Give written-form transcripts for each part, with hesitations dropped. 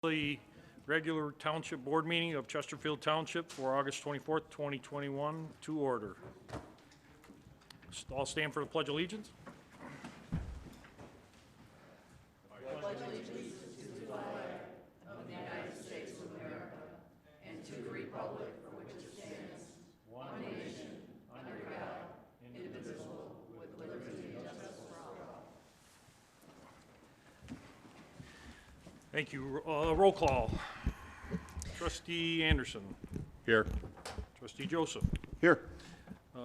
The regular Township Board meeting of Chesterfield Township for August 24th, 2021, to order. All stand for the Pledge of Allegiance. Thank you. Roll call. Trustee Anderson. Here. Trustee Joseph. Here.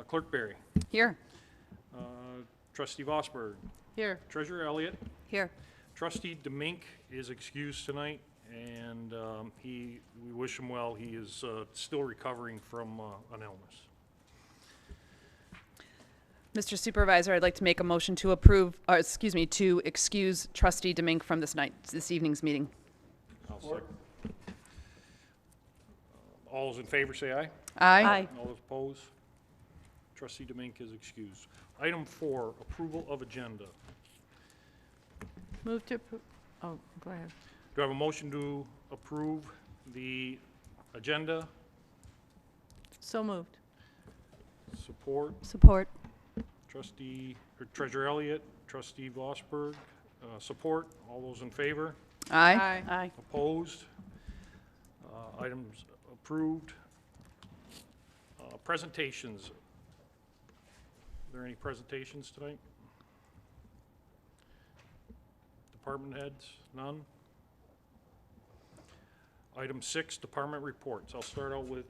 Clerk Berry. Here. Trustee Vosberg. Here. Treasurer Elliott. Here. Trustee DeMuynck is excused tonight, and we wish him well. He is still recovering from an illness. Mr. Supervisor, I'd like to make a motion to approve, to excuse Trustee DeMuynck from this evening's meeting. I'll second. All those in favor say aye. Aye. All those opposed? Trustee DeMuynck is excused. Item 4, approval of agenda. Move to approve. Oh, go ahead. Do I have a motion to approve the agenda? So moved. Support. Support. Treasurer Elliott, Trustee Vosberg, support. All those in favor? Aye. Aye. Opposed? Items approved. Presentations. Are there any presentations tonight? Department heads? None? Item 6, department reports. I'll start out with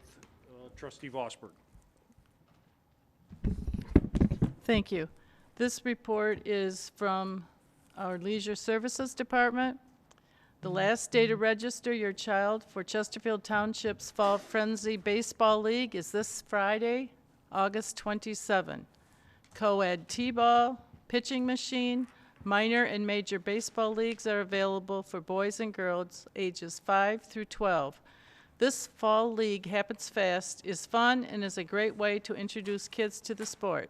Trustee Vosberg. Thank you. This report is from our Leisure Services Department. The last day to register your child for Chesterfield Township's Fall Frenzy Baseball League is this Friday, August 27. Co-ed T-ball, pitching machine, minor and major baseball leagues are available for boys and girls ages 5 through 12. This fall league happens fast, is fun, and is a great way to introduce kids to the sport.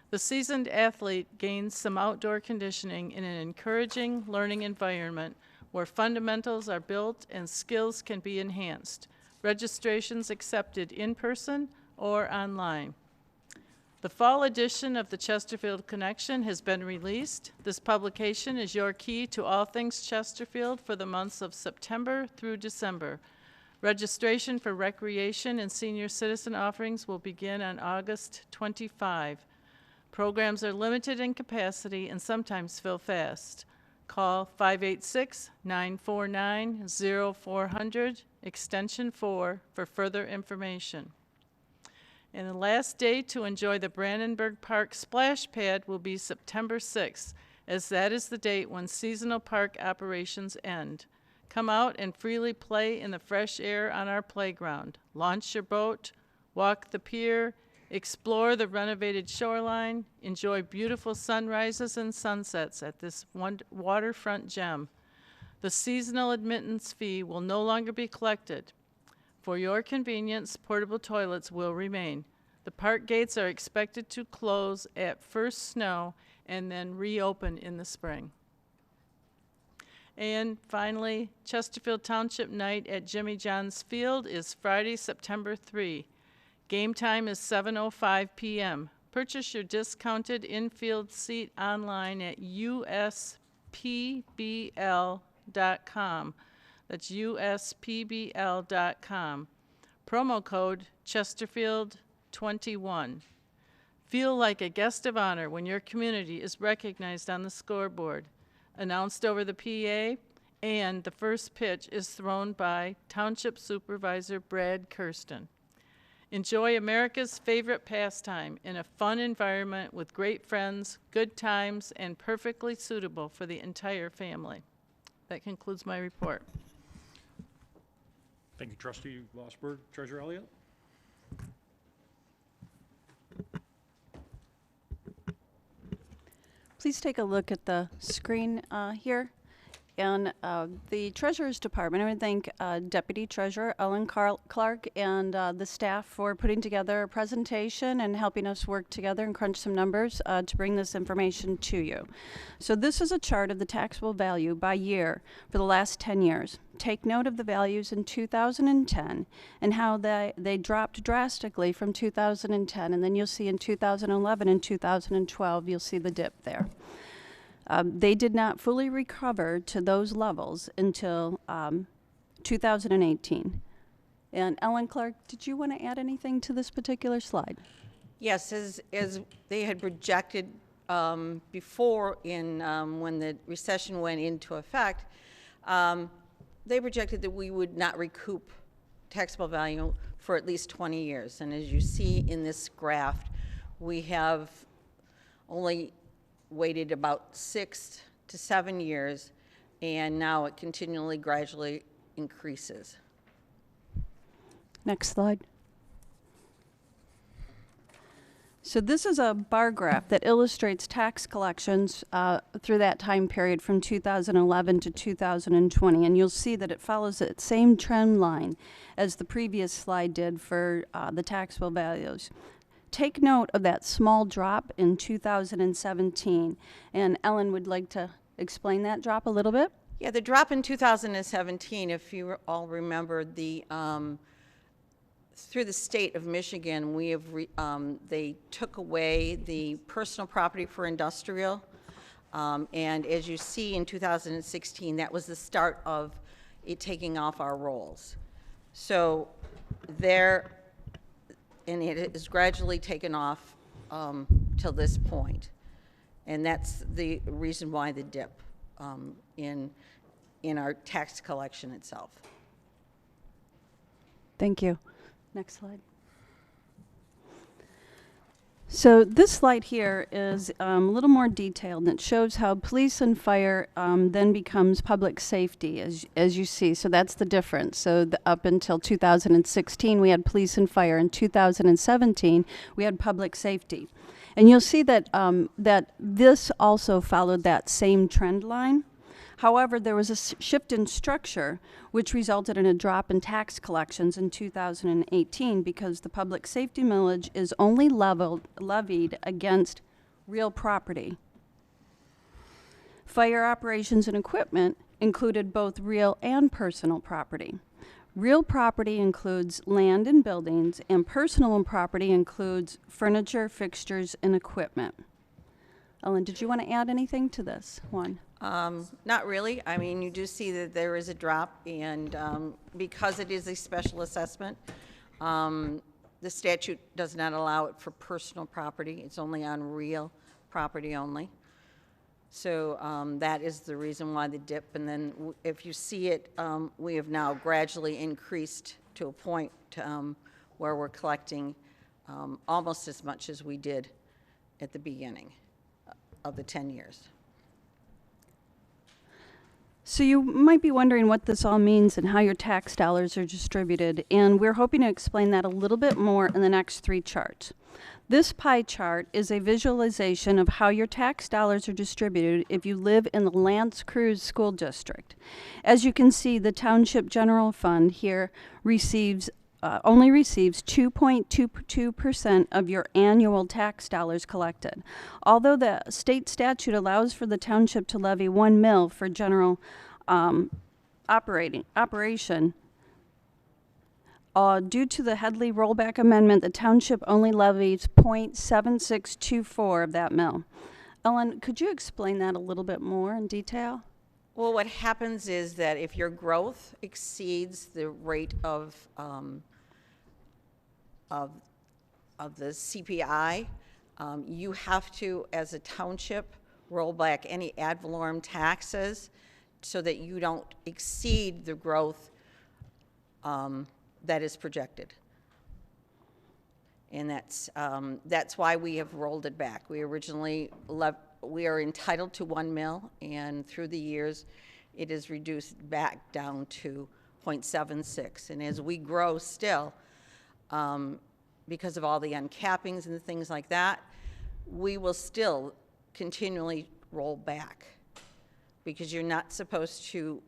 The seasoned athlete gains some outdoor conditioning in an encouraging learning environment where fundamentals are built and skills can be enhanced. Registrations accepted in person or online. The fall edition of the Chesterfield Connection has been released. This publication is your key to all things Chesterfield for the months of September through December. Registration for recreation and senior citizen offerings will begin on August 25. Programs are limited in capacity and sometimes fill fast. Call 586-949-0400, extension 4, for further information. And the last day to enjoy the Brandenburg Park Splash Pad will be September 6th, as that is the date when seasonal park operations end. Come out and freely play in the fresh air on our playground. Launch your boat, walk the pier, explore the renovated shoreline, enjoy beautiful sunrises and sunsets at this waterfront gem. The seasonal admittance fee will no longer be collected. For your convenience, portable toilets will remain. The park gates are expected to close at first snow and then reopen in the spring. And finally, Chesterfield Township Night at Jimmy John's Field is Friday, September 3. Game time is 7:05 p.m. Purchase your discounted infield seat online at uspbl.com. That's uspbl.com. Promo code Chesterfield21. Feel like a guest of honor when your community is recognized on the scoreboard. Announced over the PA, and the first pitch is thrown by Township Supervisor Kersten. Enjoy America's favorite pastime in a fun environment with great friends, good times, and perfectly suitable for the entire family. That concludes my report. Thank you, Trustee Vosberg. Treasurer Elliott? Please take a look at the screen here. And the Treasurer's Department, I would thank Deputy Treasurer Ellen Clark and the staff for putting together a presentation and helping us work together and crunch some numbers to bring this information to you. So this is a chart of the taxable value by year for the last 10 years. Take note of the values in 2010 and how they dropped drastically from 2010, and then you'll see in 2011 and 2012, you'll see the dip there. They did not fully recover to those levels until 2018. And Ellen Clark, did you want to add anything to this particular slide? Yes, as they had projected before in when the recession went into effect, they projected that we would not recoup taxable value for at least 20 years. And as you see in this graph, we have only waited about 6 to 7 years, and now it continually, gradually increases. Next slide. So this is a bar graph that illustrates tax collections through that time period from 2011 to 2020, and you'll see that it follows that same trend line as the previous slide did for the taxable values. Take note of that small drop in 2017, and Ellen would like to explain that drop a little bit. Yeah, the drop in 2017, if you all remember, through the state of Michigan, we have they took away the personal property for industrial, and as you see in 2016, that was the start of it taking off our rolls. So there. And it is gradually taken off till this point. And that's the reason why the dip in our tax collection itself. Thank you. Next slide. So this slide here is a little more detailed, and it shows how police and fire then becomes public safety, as you see. So that's the difference. So up until 2016, we had police and fire. In 2017, we had public safety. And you'll see that, that this also followed that same trend line. However, there was a shift in structure, which resulted in a drop in tax collections in 2018 because the public safety millage is only levied against real property. Fire operations and equipment included both real and personal property. Real property includes land and buildings, and personal property includes furniture, fixtures, and equipment. Ellen, did you want to add anything to this one? Not really. I mean, you do see that there is a drop, and because it is a special assessment, the statute does not allow it for personal property. It's only on real property only. So that is the reason why the dip. And then if you see it, we have now gradually increased to a point where we're collecting almost as much as we did at the beginning of the 10 years. So you might be wondering what this all means and how your tax dollars are distributed, and we're hoping to explain that a little bit more in the next 3 charts. This pie chart is a visualization of how your tax dollars are distributed if you live in the L'Anse Creuse School District. As you can see, the Township General Fund here only receives 2.22% of your annual tax dollars collected. Although the state statute allows for the township to levy 1 mil for general operation, due to the Headley rollback amendment, the township only levies 0.7624 of that mil. Ellen, could you explain that a little bit more in detail? Well, what happens is that if your growth exceeds the rate of the CPI, you have to, as a township, roll back any ad valorem taxes so that you don't exceed the growth that is projected. And that's why we have rolled it back. We originally we are entitled to 1 mil, and through the years, it is reduced back down to 0.76. And as we grow still, because of all the uncappings and things like that, we will still continually roll back. because you're not supposed to,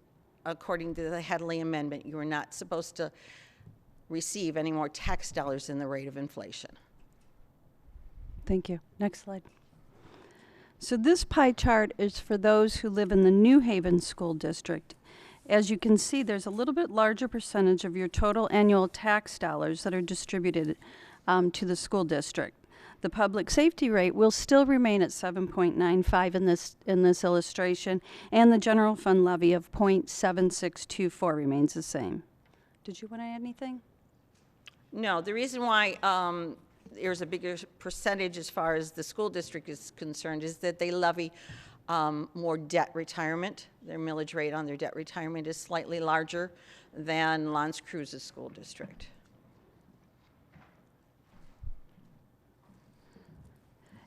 according to the Headley Amendment, you are not supposed to receive any more tax dollars than the rate of inflation. Thank you. Next slide. So this pie chart is for those who live in the New Haven School District. As you can see, there's a little bit larger percentage of your total annual tax dollars that are distributed to the school district. The public safety rate will still remain at 7.95 in this illustration, and the general fund levy of 0.7624 remains the same. Did you want to add anything? No, the reason why there's a bigger percentage as far as the school district is concerned is that they levy more debt retirement. Their millage rate on their debt retirement is slightly larger than L'Anse Cruz's school district.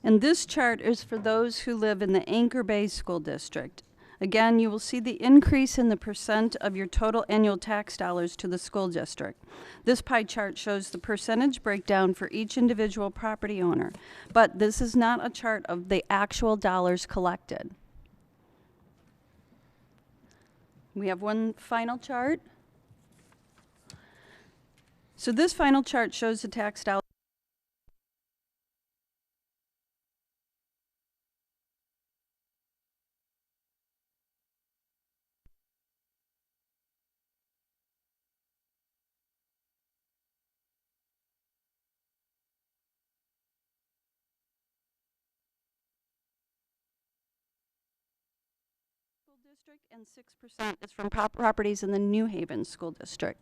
And this chart is for those who live in the Anchor Bay School District. Again, you will see the increase in the percent of your total annual tax dollars to the school district. This pie chart shows the percentage breakdown for each individual property owner, but this is not a chart of the actual dollars collected. We have one final chart. So this final chart shows the tax dollars. District and 6% is from properties in the New Haven School District.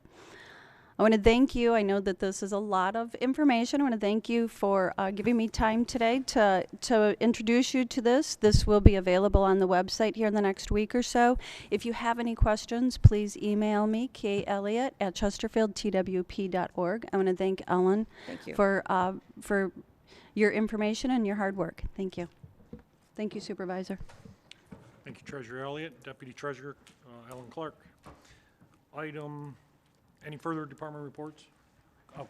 I want to thank you. I know that this is a lot of information. I want to thank you for giving me time today to introduce you to this. This will be available on the website here in the next week or so. If you have any questions, please email me, kelliott@chesterfieldtwp.org. I want to thank Ellen Thank you. for your information and your hard work. Thank you. Thank you, Supervisor. Thank you, Treasurer Elliott. Deputy Treasurer Ellen Clark. Any further department reports?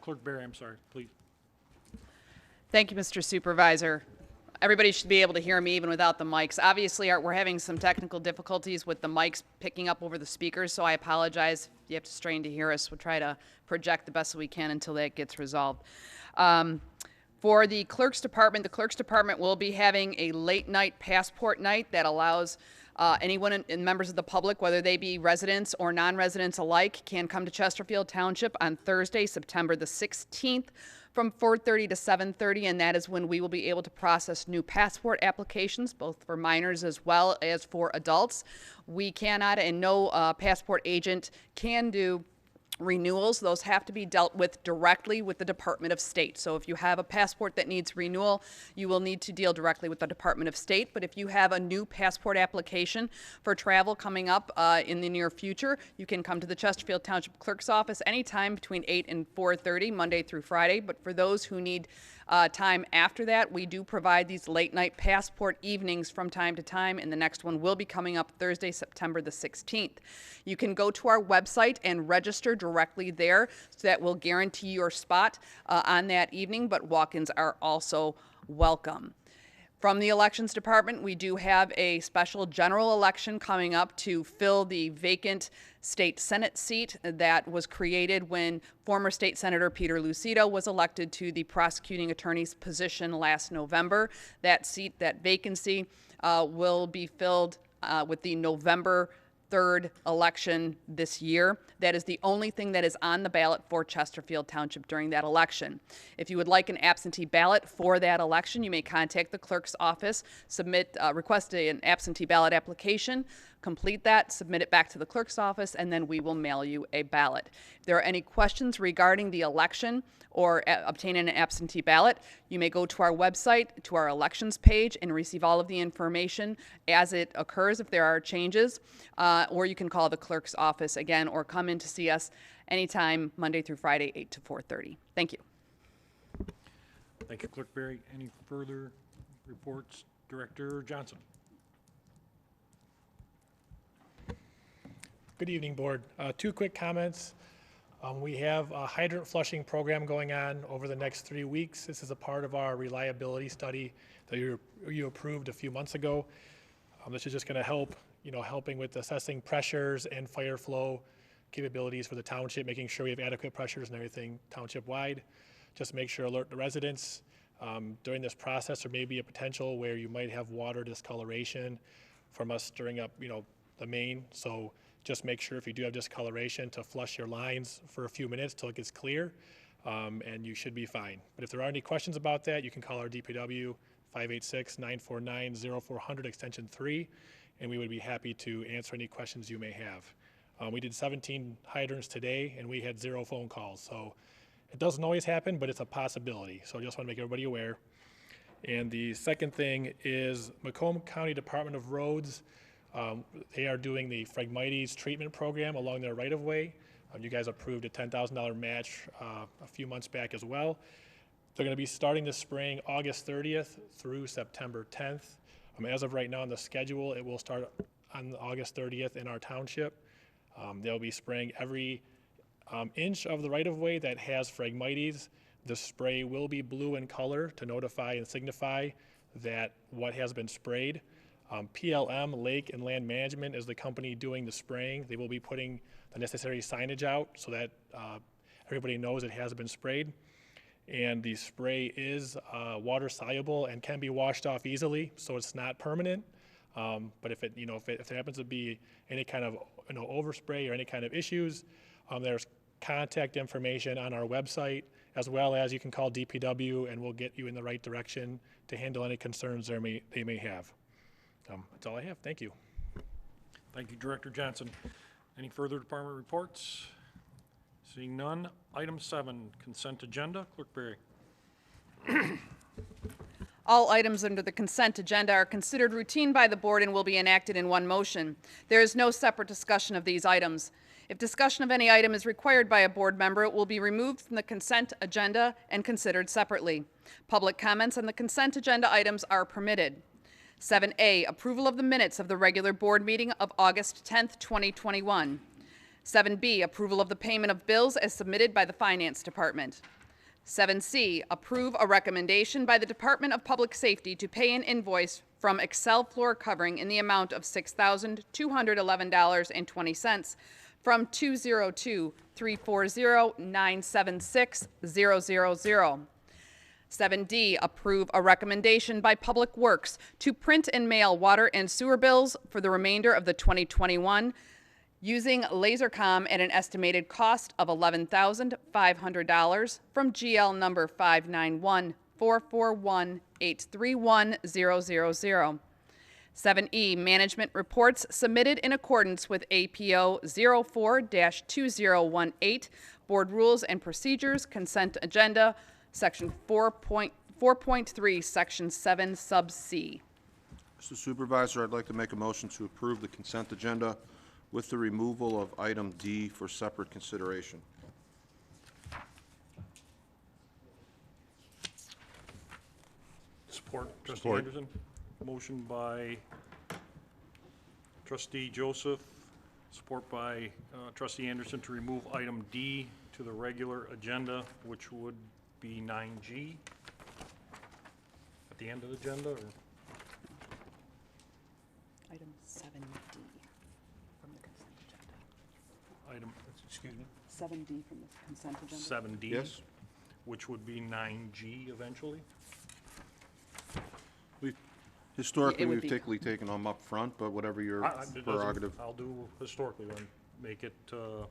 Clerk Barry, I'm sorry, please. Thank you, Mr. Supervisor. Everybody should be able to hear me even without the mics. Obviously, we're having some technical difficulties with the mics picking up over the speakers, so I apologize. If you have to strain to hear us, we'll try to project the best we can until that gets resolved. For the clerk's department will be having a late night passport night that allows anyone and members of the public, whether they be residents or non-residents alike, can come to Chesterfield Township on Thursday, September the 16th from 4:30 to 7:30, and that is when we will be able to process new passport applications, both for minors as well as for adults. We cannot, and no passport agent can do renewals. Those have to be dealt with directly with the Department of State. So if you have a passport that needs renewal, you will need to deal directly with the Department of State. But if you have a new passport application for travel coming up in the near future, you can come to the Chesterfield Township Clerk's office anytime between 8 and 4:30, Monday through Friday. But for those who need time after that, we do provide these late night passport evenings from time to time, and the next one will be coming up Thursday, September the 16th. You can go to our website and register directly there, so that will guarantee your spot on that evening, but walk-ins are also welcome. From the Elections Department, we do have a special general election coming up to fill the vacant state Senate seat that was created when former State Senator Peter Lucido was elected to the prosecuting attorney's position last November. That seat, that vacancy, will be filled with the November 3rd election this year. That is the only thing that is on the ballot for Chesterfield Township during that election. If you would like an absentee ballot for that election, you may contact the clerk's office, request an absentee ballot application, complete that, submit it back to the clerk's office, and then we will mail you a ballot. If there are any questions regarding the election or obtaining an absentee ballot, you may go to our website, to our elections page, and receive all of the information as it occurs if there are changes, or you can call the clerk's office again or come in to see us anytime Monday through Friday, 8 to 4:30. Thank you. Thank you, Clerk Barry. Any further reports? Director Johnson. Good evening, Board. Two quick comments. We have a hydrant flushing program going on over the next 3 weeks. This is a part of our reliability study that you approved a few months ago. This is just going to help helping with assessing pressures and fire flow capabilities for the township, making sure we have adequate pressures and everything township-wide. Just make sure alert the residents. During this process, there may be a potential where you might have water discoloration from us stirring up, the main. So just make sure if you do have discoloration to flush your lines for a few minutes till it gets clear, and you should be fine. But if there are any questions about that, you can call our DPW 586-949-0400 extension 3, and we would be happy to answer any questions you may have. We did 17 hydrants today, and we had 0 phone calls. So it doesn't always happen, but it's a possibility. So I just want to make everybody aware. And the second thing is Macomb County Department of Roads. They are doing the Phragmites Treatment program along their right-of-way. You guys approved a $10,000 match a few months back as well. They're going to be starting this spraying August 30th through September 10th. As of right now on the schedule, it will start on August 30th in our township. They'll be spraying every inch of the right-of-way that has Phragmites. The spray will be blue in color to notify and signify that what has been sprayed. PLM, Lake and Land Management, is the company doing the spraying. They will be putting the necessary signage out so that everybody knows it has been sprayed. And the spray is water soluble and can be washed off easily, so it's not permanent. But if there happens to be any kind of overspray or any kind of issues, there's contact information on our website, as well as you can call DPW and we'll get you in the right direction to handle any concerns they may have. That's all I have. Thank you. Thank you, Director Johnson. Any further department reports? Seeing none. Item 7, consent agenda. Clerk Berry. All items under the consent agenda are considered routine by the board and will be enacted in one motion. There is no separate discussion of these items. If discussion of any item is required by a board member, it will be removed from the consent agenda and considered separately. Public comments on the consent agenda items are permitted. 7A, approval of the minutes of the regular board meeting of August 10th, 2021. 7B, approval of the payment of bills as submitted by the Finance Department. 7C, approve a recommendation by the Department of Public Safety to pay an invoice from Excel Floor Covering in the amount of $6,211.20 from 202-340-976-000. 7D, approve a recommendation by Public Works to print and mail water and sewer bills for the remainder of the 2021 using LaserCom at an estimated cost of $11,500 from GL number 591-441-831-000. 7E, management reports submitted in accordance with APO 04-2018, Board Rules and Procedures, Consent Agenda, Section 4.3, Section 7, Sub C. Mr. Supervisor, I'd like to make a motion to approve the consent agenda with the removal of item D for separate consideration. Support, Trustee Support. Anderson. Motion by Trustee Joseph, support by Trustee Anderson to remove item D to the regular agenda, which would be 9G at the end of the agenda, or? Item 7D from the consent agenda. Item, excuse me, 7D from the consent agenda. 7D? Yes? Which would be 9G eventually? Historically, would we've be- typically taken them up front, but whatever your It doesn't- prerogative. I'll do historically then, make it, it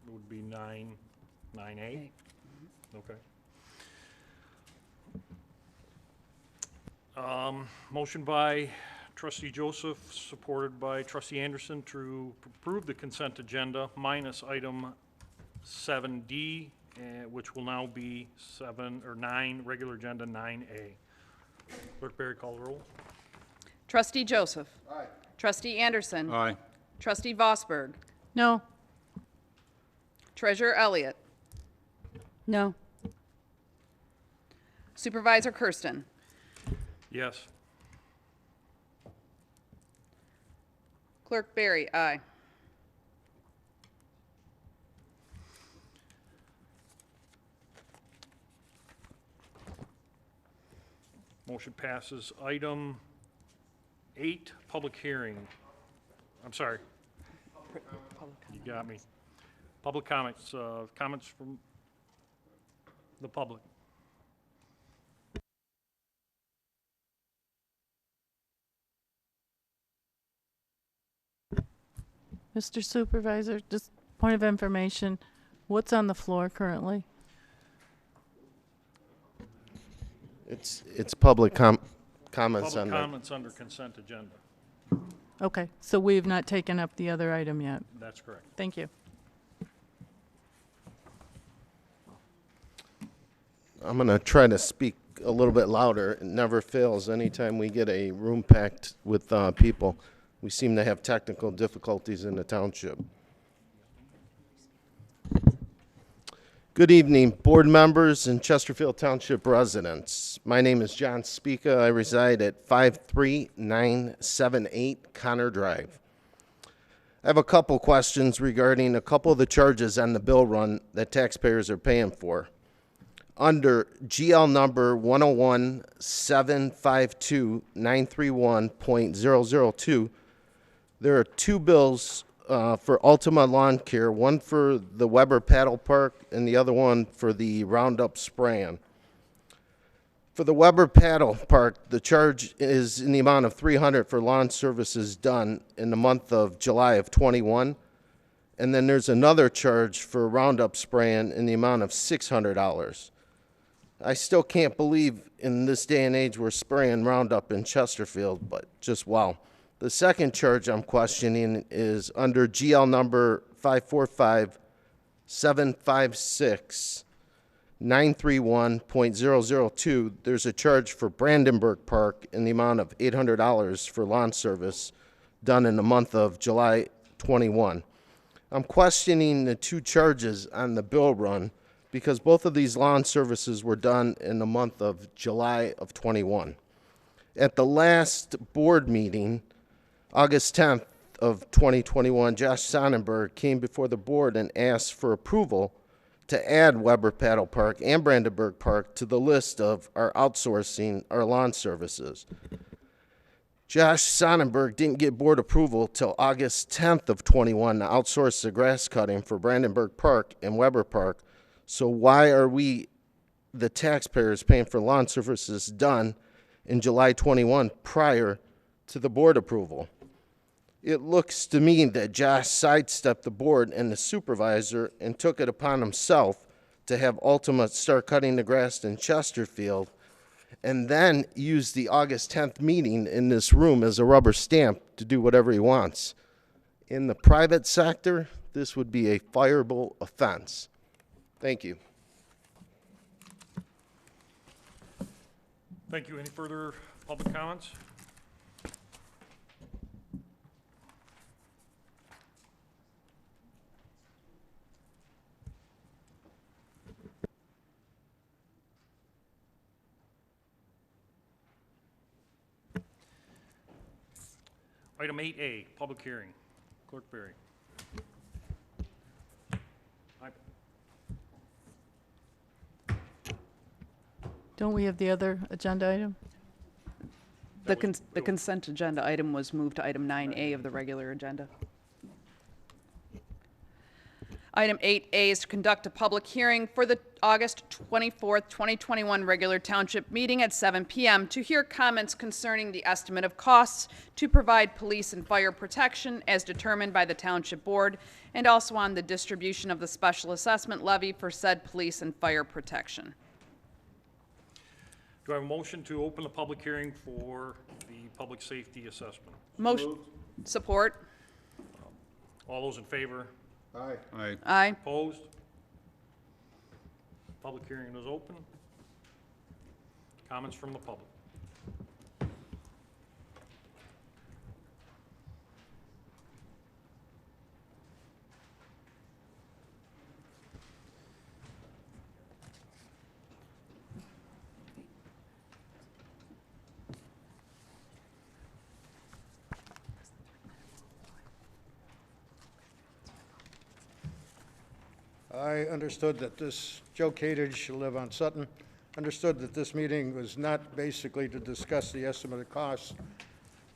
would be 9A? Okay. Okay. Motion by Trustee Joseph, supported by Trustee Anderson to approve the consent agenda minus item 7D, which will now be 9, regular agenda 9A. Clerk Berry, call the roll. Trustee Joseph. Aye. Trustee Anderson. Aye. Trustee Vosberg. No. Treasurer Elliott. No. Supervisor Kersten. Yes. Clerk Berry, aye. Motion passes. Item 8, public hearing. I'm sorry. You got me. Public comments, comments from the public. Mr. Supervisor, just point of information, what's on the floor currently? It's public comments Public on the, comments under consent agenda. Okay, so we've not taken up the other item yet. That's correct. Thank you. I'm going to try to speak a little bit louder. It never fails anytime we get a room packed with people. We seem to have technical difficulties in the township. Good evening, board members and Chesterfield Township residents. My name is John Spica. I reside at 53978 Connor Drive. I have a couple questions regarding a couple of the charges on the bill run that taxpayers are paying for. Under GL number 101-752-931.002, there are two bills for Ultima Lawn Care, one for the Weber Paddle Park and the other one for the Roundup spraying. For the Weber Paddle Park, the charge is in the amount of $300 for lawn services done in the month of July of 21. And then there's another charge for Roundup spraying in the amount of $600. I still can't believe in this day and age we're spraying Roundup in Chesterfield, but just wow. The second charge I'm questioning is under GL number 545-756-931.002. There's a charge for Brandenburg Park in the amount of $800 for lawn service done in the month of July 21. I'm questioning the two charges on the bill run because both of these lawn services were done in the month of July of 21. At the last board meeting, August 10th of 2021, Josh Sonnenberg came before the board and asked for approval to add Weber Paddle Park and Brandenburg Park to the list of our outsourcing our lawn services. Josh Sonnenberg didn't get board approval till August 10th of 21 to outsource the grass cutting for Brandenburg Park and Weber Park. So why are we, the taxpayers, paying for lawn services done in July 21 prior to the board approval? It looks to me that Josh sidestepped the board and the supervisor and took it upon himself to have Ultima start cutting the grass in Chesterfield and then use the August 10th meeting in this room as a rubber stamp to do whatever he wants. In the private sector, this would be a fireable offense. Thank you. Thank you. Any further public comments? Item 8A, public hearing. Clerk Berry. Aye. Don't we have the other agenda item? The consent agenda item was moved to item 9A of the regular agenda. Item 8A is to conduct a public hearing for the August 24th, 2021 regular township meeting at 7 p.m. to hear comments concerning the estimate of costs to provide police and fire protection as determined by the township board, and also on the distribution of the special assessment levy for said police and fire protection. Do I have a motion to open the public hearing for the public safety assessment? Motion. Support. All those in favor? Aye. Aye. Opposed? Public hearing is open. Comments from the public? I understood that this, Joe Catich, live on Sutton, understood that this meeting was not basically to discuss the estimate of costs,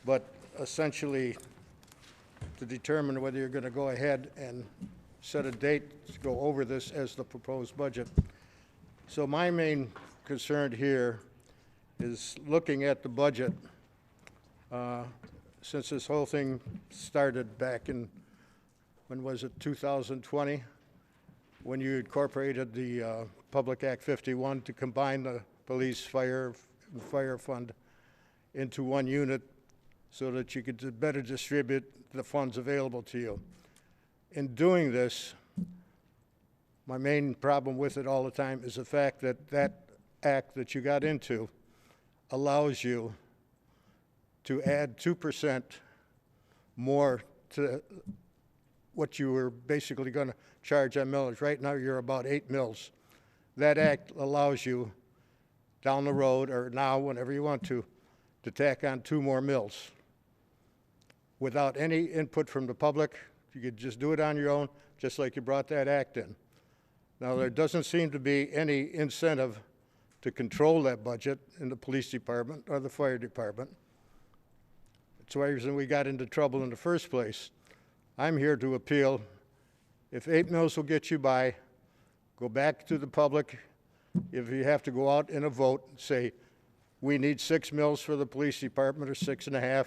but essentially to determine whether you're going to go ahead and set a date to go over this as the proposed budget. So my main concern here is looking at the budget, since this whole thing started back in, when was it, 2020? When you incorporated the Public Act 51 to combine the police, fire, and fire fund into one unit so that you could better distribute the funds available to you. In doing this, my main problem with it all the time is the fact that that act that you got into allows you to add 2% more to what you were basically going to charge on millage. Right now, you're about 8 mills. That act allows you down the road, or now, whenever you want to tack on 2 more mills. Without any input from the public, you could just do it on your own, just like you brought that act in. Now, there doesn't seem to be any incentive to control that budget in the police department or the fire department. That's why we got into trouble in the first place. I'm here to appeal. If 8 mills will get you by, go back to the public. If you have to go out in a vote, say, we need 6 mills for the police department, or 6.5,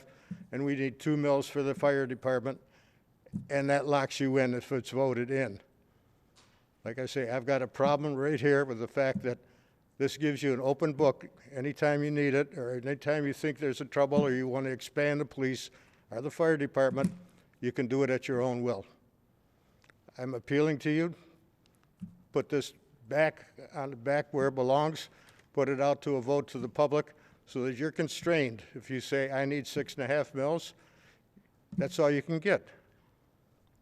and we need 2 mills for the fire department, and that locks you in if it's voted in. Like I say, I've got a problem right here with the fact that this gives you an open book anytime you need it, or anytime you think there's a trouble, or you want to expand the police or the fire department, you can do it at your own will. I'm appealing to you. Put this back on the back where it belongs. Put it out to a vote to the public so that you're constrained. If you say, I need 6.5 mills, that's all you can get.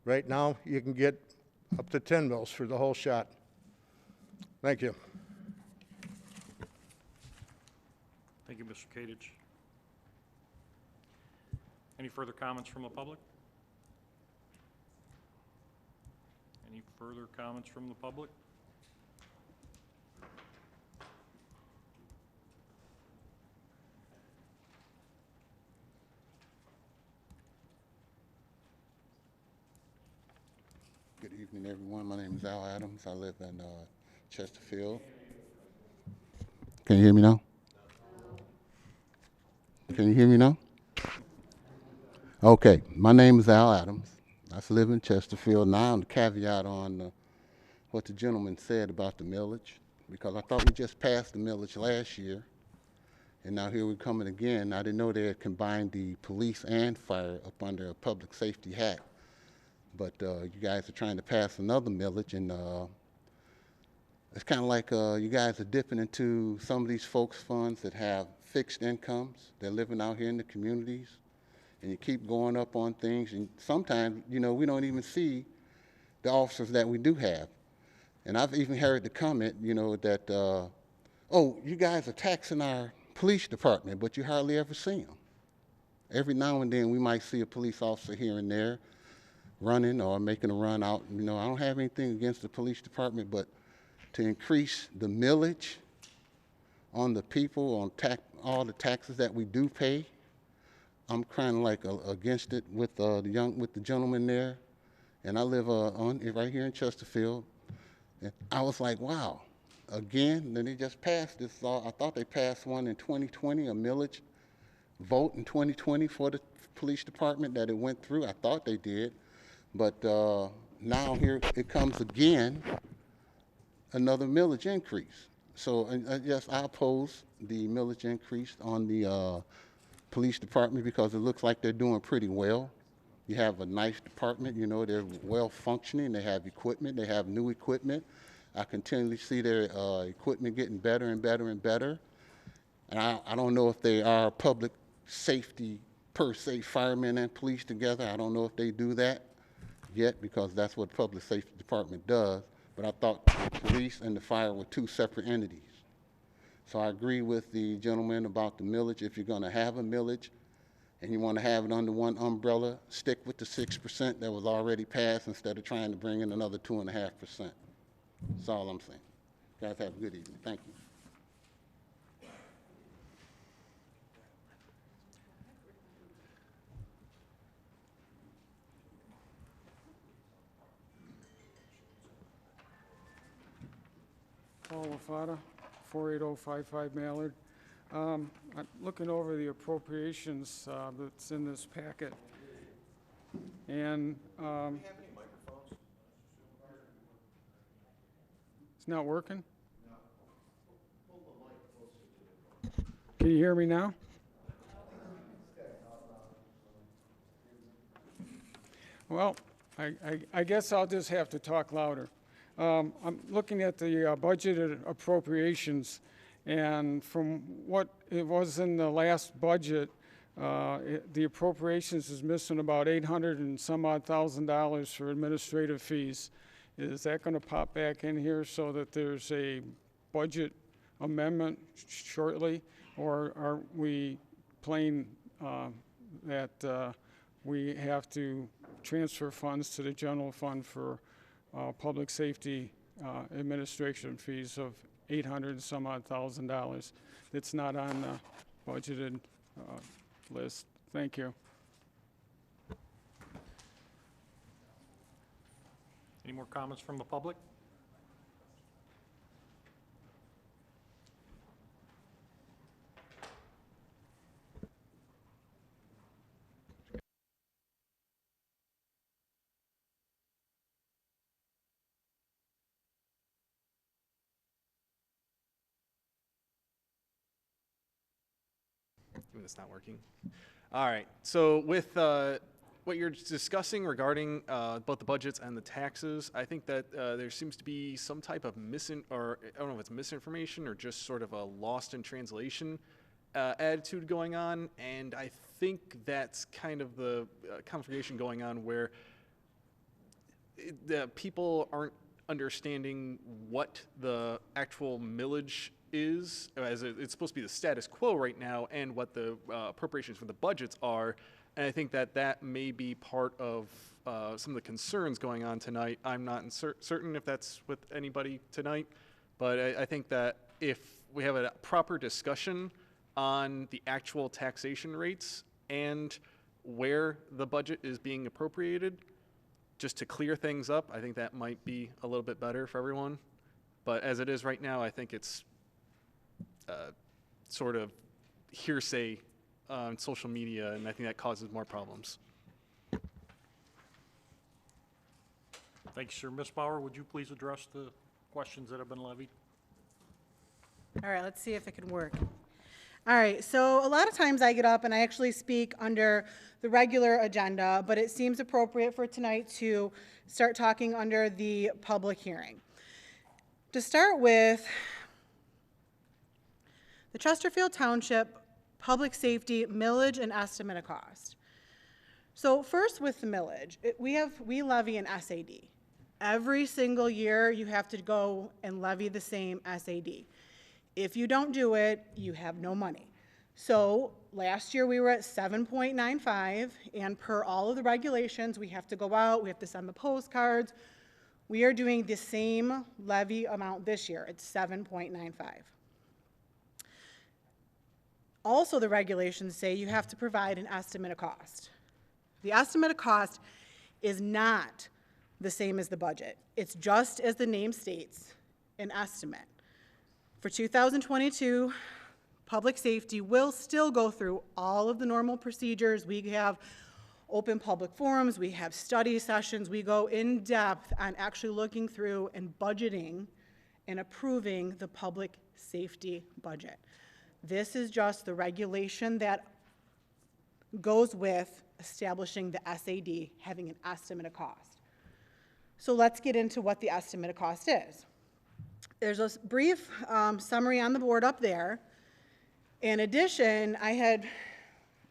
Right now, you can get up to 10 mills for the whole shot. Thank you. Thank you, Mr. Kadich. Any further comments from the public? Any further comments from the public? Good evening, everyone. My name is Al Adams. I live in Chesterfield. Can you hear me now? Can you hear me now? Okay. My name is Al Adams. I live in Chesterfield. Now, the caveat on what the gentleman said about the millage, because I thought we just passed the millage last year, and now here we're coming again. I didn't know they had combined the police and fire up under a public safety hat. But you guys are trying to pass another millage, and it's kind of like you guys are dipping into some of these folks' funds that have fixed incomes. They're living out here in the communities, and you keep going up on things. And sometimes, you know, we don't even see the officers that we do have. And I've even heard the comment, you know, that, oh, you guys are taxing our police department, but you hardly ever see them. Every now and then we might see a police officer here and there running or making a run out. You know, I don't have anything against the police department, but to increase the millage on the people, on all the taxes that we do pay, I'm kind of like against it with the gentleman there. And I live right here in Chesterfield. And I was like, wow, again, then they just passed this law. I thought they passed one in 2020, a millage vote in 2020 for the police department that it went through. I thought they did. But now here it comes again, another millage increase. So yes, I oppose the millage increase on the police department because it looks like they're doing pretty well. You have a nice department, you know, they're well functioning, they have equipment, they have new equipment. I continually see their equipment getting better and better and better. And I don't know if they are public safety per se, firemen and police together. I don't know if they do that yet because that's what the public safety department does. But I thought the police and the fire were two separate entities. So I agree with the gentleman about the millage. If you're going to have a millage and you want to have it under one umbrella, stick with the 6% that was already passed instead of trying to bring in another 2.5%. That's all I'm saying. Guys, have a good evening. Thank you. Paul LaFata, 48055 Mallard. I'm looking over the appropriations that's in this packet. And it's not working? Can you hear me now? Well, I guess I'll just have to talk louder. I'm looking at the budgeted appropriations, and from what it was in the last budget, the appropriations is missing about $800 and some odd thousand for administrative fees. Is that going to pop back in here so that there's a budget amendment shortly, or are we playing that we have to transfer funds to the general fund for public safety administration fees of $800 and some odd thousand? It's not on the budgeted list. Thank you. Any more comments from the public? It's not working. All right. So with what you're discussing regarding both the budgets and the taxes, I think that there seems to be some type of or I don't know if it's misinformation or just sort of a lost in translation attitude going on. And I think that's kind of the configuration going on where the people aren't understanding what the actual millage is, as it's supposed to be the status quo right now, and what the appropriations for the budgets are. And I think that that may be part of some of the concerns going on tonight. I'm not certain if that's with anybody tonight, but I think that if we have a proper discussion on the actual taxation rates and where the budget is being appropriated, just to clear things up, I think that might be a little bit better for everyone. But as it is right now, I think it's sort of hearsay on social media, and I think that causes more problems. Thank you, sir. Ms. Bauer, would you please address the questions that have been levied? All right, let's see if it can work. All right, so a lot of times I get up and I actually speak under the regular agenda, but it seems appropriate for tonight to start talking under the public hearing. To start with, the Chesterfield Township Public Safety Millage and Estimate of Cost. So first with the millage, we levy an SAD. Every single year you have to go and levy the same SAD. If you don't do it, you have no money. So last year we were at 7.95, and per all of the regulations, we have to go out, we have to send the postcards. We are doing the same levy amount this year. It's 7.95. Also, the regulations say you have to provide an estimate of cost. The estimate of cost is not the same as the budget. It's just, as the name states, an estimate. For 2022, public safety will still go through all of the normal procedures. We have open public forums, we have study sessions, we go in depth on actually looking through and budgeting and approving the public safety budget. This is just the regulation that goes with establishing the SAD, having an estimate of cost. So let's get into what the estimate of cost is. There's a brief summary on the board up there. In addition, I had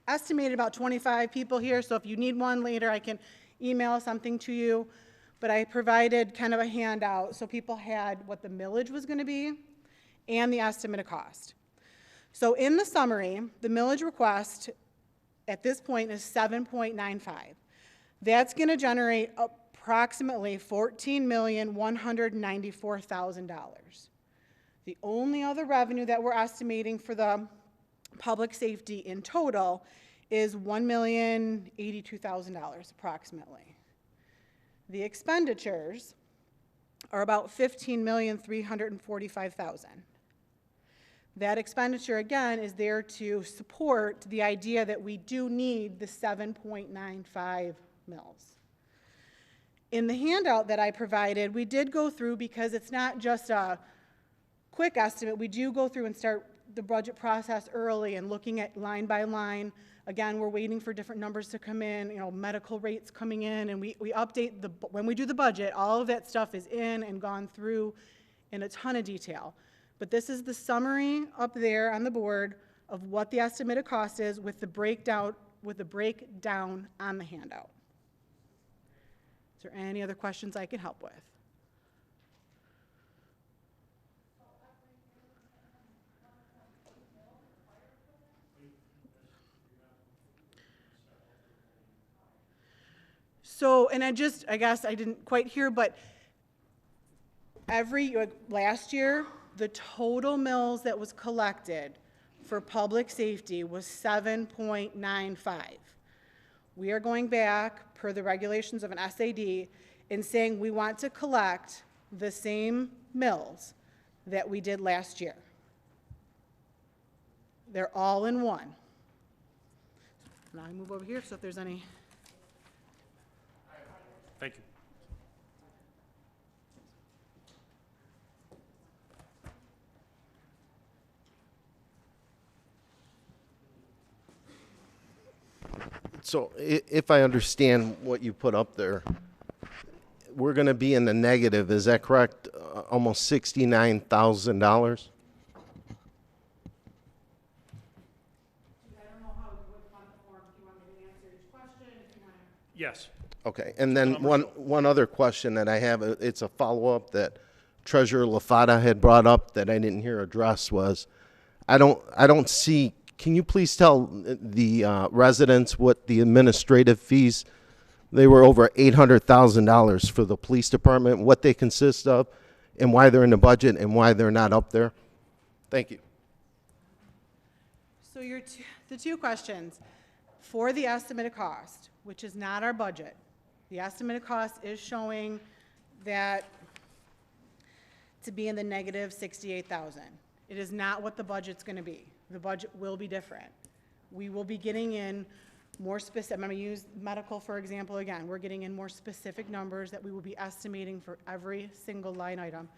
estimated about 25 people here, so if you need one later, I can email something to you. But I provided kind of a handout so people had what the millage was going to be and the estimate of cost. So in the summary, the millage request at this point is 7.95. That's going to generate approximately $14,194,000. The only other revenue that we're estimating for the public safety in total is $1,082,000 approximately. The expenditures are about $15,345,000. That expenditure, again, is there to support the idea that we do need the 7.95 mils. In the handout that I provided, we did go through, because it's not just a quick estimate, we do go through and start the budget process early and looking at line by line. Again, we're waiting for different numbers to come in, medical rates coming in, and we update when we do the budget, all of that stuff is in and gone through in a ton of detail. But this is the summary up there on the board of what the estimated cost is with the breakdown on the handout. Is there any other questions I can help with? So, and I guess I didn't quite hear, but last year, the total mills that was collected for public safety was 7.95. We are going back, per the regulations of an SAD, and saying we want to collect the same mills that we did last year. They're all in one. Now I move over here, so if there's any. Thank you. So if I understand what you put up there, we're going to be in the negative, is that correct? Almost $69,000? Yes. Okay, and then one other question that I have, it's a follow-up that Treasurer LaFata had brought up that I didn't hear addressed was, I don't see, can you please tell the residents what the administrative fees, they were over $800,000 for the police department, what they consist of, and why they're in the budget and why they're not up there? Thank you. So the two questions. For the estimated cost, which is not our budget, the estimated cost is showing that to be in the negative 68,000. It is not what the budget's going to be. The budget will be different. We will be getting in more specific. I'm going to use medical, for example, again. We're getting in more specific numbers that we will be estimating for every single line item.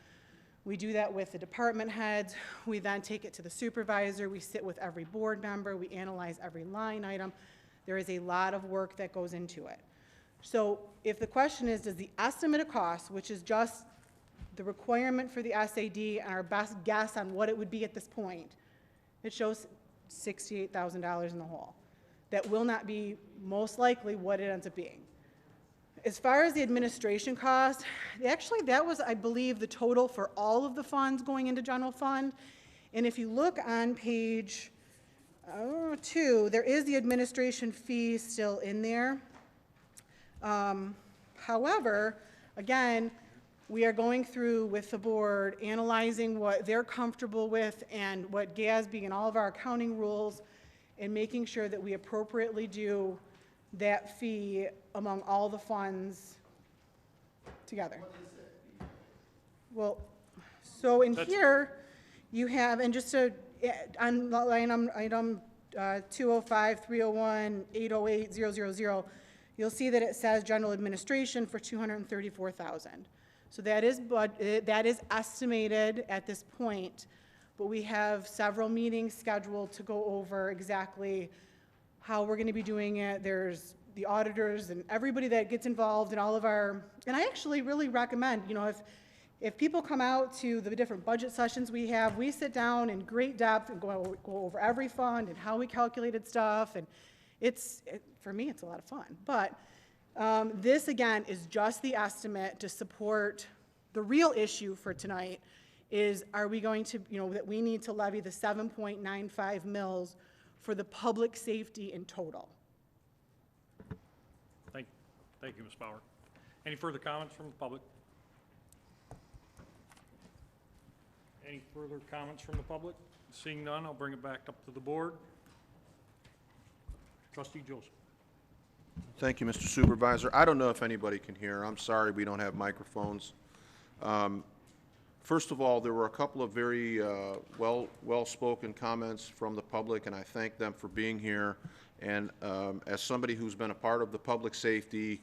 We do that with the department heads. We then take it to the supervisor. We sit with every board member. We analyze every line item. There is a lot of work that goes into it. So if the question is, does the estimated cost, which is just the requirement for the SAD and our best guess on what it would be at this point, it shows $68,000 in the hole. That will not be most likely what it ends up being. As far as the administration cost, actually that was, I believe, the total for all of the funds going into general fund. And if you look on page 2, there is the administration fee still in there. However, again, we are going through with the board, analyzing what they're comfortable with and what GASB and all of our accounting rules, and making sure that we appropriately do that fee among all the funds together. Well, so in here, you have, and just to, on line item 205, 301, 808, 000, you'll see that it says general administration for $234,000. So that is estimated at this point, but we have several meetings scheduled to go over exactly how we're going to be doing it. There's the auditors and everybody that gets involved in all of our, and I actually really recommend, if people come out to the different budget sessions we have, we sit down in great depth and go over every fund and how we calculated stuff, and for me, it's a lot of fun. But this, again, is just the estimate to support the real issue for tonight is, are we going to, that we need to levy the 7.95 mils for the public safety in total. Thank you, Ms. Bauer. Any further comments from the public? Any further comments from the public? Seeing none, I'll bring it back up to the board. Trustee Joseph. Thank you, Mr. Supervisor. I don't know if anybody can hear. I'm sorry we don't have microphones. First of all, there were a couple of very well-spoken comments from the public, and I thank them for being here. And as somebody who's been a part of the public safety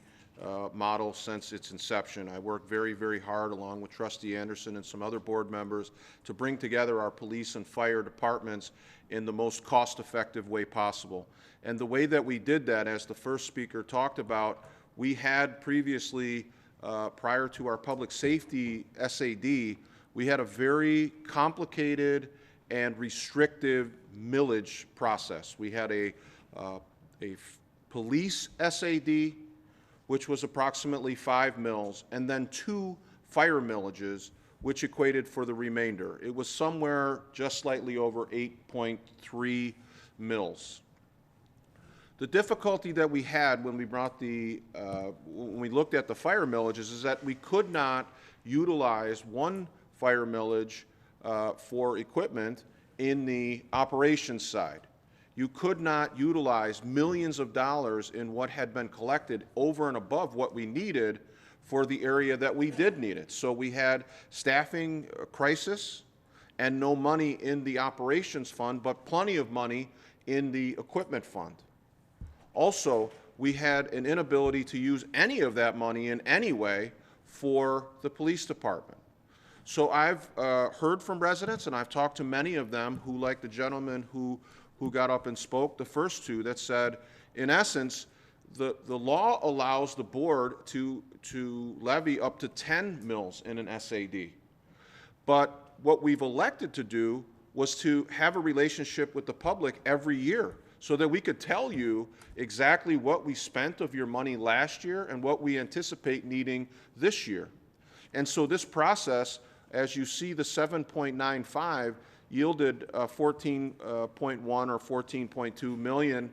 model since its inception, I worked very, very hard along with Trustee Anderson and some other board members to bring together our police and fire departments in the most cost-effective way possible. And the way that we did that, as the first speaker talked about, we had previously, prior to our public safety SAD, we had a very complicated and restrictive millage process. We had a police SAD, which was approximately 5 mills, and then 2 fire millages, which equated for the remainder. It was somewhere just slightly over 8.3 mills. The difficulty that we had when we brought when we looked at the fire millages is that we could not utilize one fire millage for equipment in the operations side. You could not utilize millions of dollars in what had been collected over and above what we needed for the area that we did need it. So we had staffing crisis and no money in the operations fund, but plenty of money in the equipment fund. Also, we had an inability to use any of that money in any way for the police department. So I've heard from residents, and I've talked to many of them who, like the gentleman who got up and spoke, the first two, that said, in essence, the law allows the board to levy up to 10 mills in an SAD. But what we've elected to do was to have a relationship with the public every year so that we could tell you exactly what we spent of your money last year and what we anticipate needing this year. And so this process, as you see, the 7.95 yielded 14.1 or 14.2 million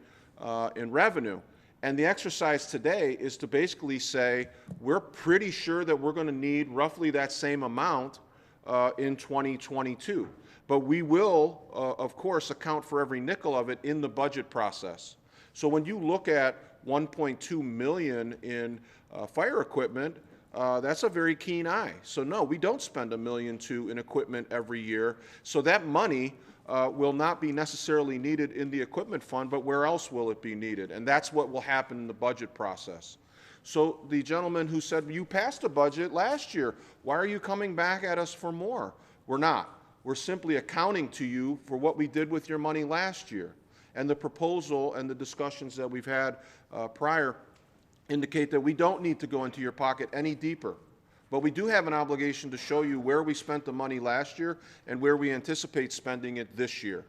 in revenue. And the exercise today is to basically say, we're pretty sure that we're going to need roughly that same amount in 2022. But we will, of course, account for every nickel of it in the budget process. So when you look at 1.2 million in fire equipment, that's a very keen eye. So no, we don't spend $1.2 million in equipment every year. So that money will not be necessarily needed in the equipment fund, but where else will it be needed? And that's what will happen in the budget process. So the gentleman who said, you passed a budget last year, why are you coming back at us for more? We're not. We're simply accounting to you for what we did with your money last year. And the proposal and the discussions that we've had prior indicate that we don't need to go into your pocket any deeper. But we do have an obligation to show you where we spent the money last year and where we anticipate spending it this year.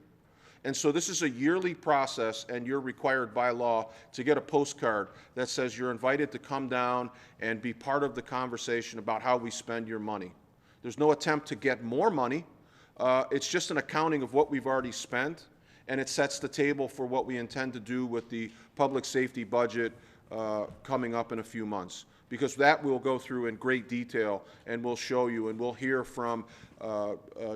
And so this is a yearly process, and you're required by law to get a postcard that says you're invited to come down and be part of the conversation about how we spend your money. There's no attempt to get more money. It's just an accounting of what we've already spent, and it sets the table for what we intend to do with the public safety budget coming up in a few months, because that we'll go through in great detail, and we'll show you, and we'll hear from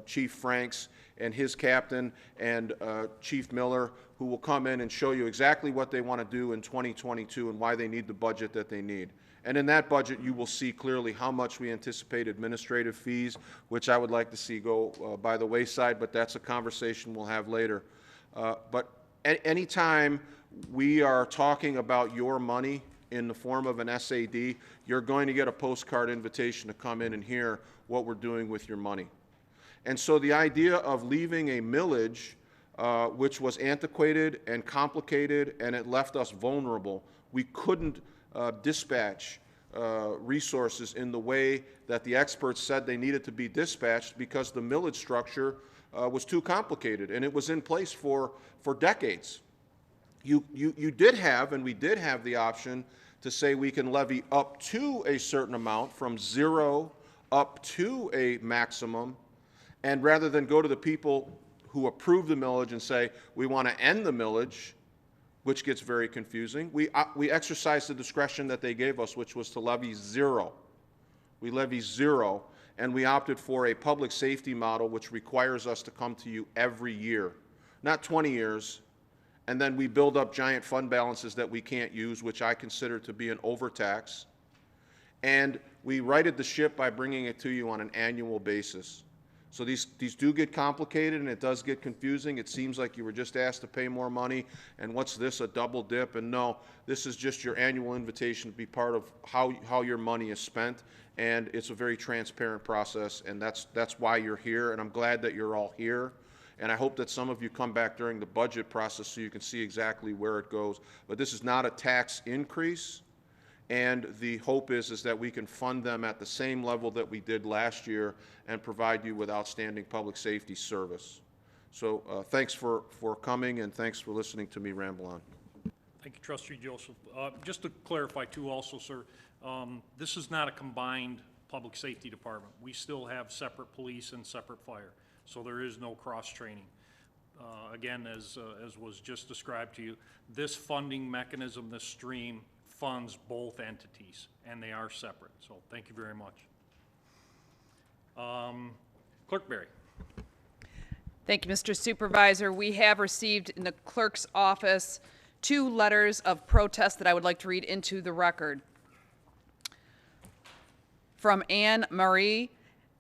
Chief Franks and his captain and Chief Miller, who will come in and show you exactly what they want to do in 2022 and why they need the budget that they need. And in that budget, you will see clearly how much we anticipate administrative fees, which I would like to see go by the wayside, but that's a conversation we'll have later. But any time we are talking about your money in the form of an SAD, you're going to get a postcard invitation to come in and hear what we're doing with your money. And so the idea of leaving a millage, which was antiquated and complicated, and it left us vulnerable. We couldn't dispatch resources in the way that the experts said they needed to be dispatched because the millage structure was too complicated, and it was in place for decades. You did have, and we did have the option to say we can levy up to a certain amount, from 0 up to a maximum, and rather than go to the people who approve the millage and say, we want to end the millage, which gets very confusing, we exercised the discretion that they gave us, which was to levy 0. We levy 0, and we opted for a public safety model which requires us to come to you every year, not 20 years, and then we build up giant fund balances that we can't use, which I consider to be an overtax. And we righted the ship by bringing it to you on an annual basis. So these do get complicated, and it does get confusing. It seems like you were just asked to pay more money, and what's this, a double dip? And no, this is just your annual invitation to be part of how your money is spent, and it's a very transparent process, and that's why you're here, and I'm glad that you're all here. And I hope that some of you come back during the budget process so you can see exactly where it goes. But this is not a tax increase. And the hope is that we can fund them at the same level that we did last year and provide you with outstanding public safety service. So thanks for coming, and thanks for listening to me ramble on. Thank you, Trustee Joseph. Just to clarify too also, sir, this is not a combined public safety department. We still have separate police and separate fire, so there is no cross-training. Again, as was just described to you, this funding mechanism, this stream, funds both entities, and they are separate. So thank you very much. Clerk Berry. Thank you, Mr. Supervisor. We have received in the clerk's office 2 letters of protest that I would like to read into the record. From Anne Marie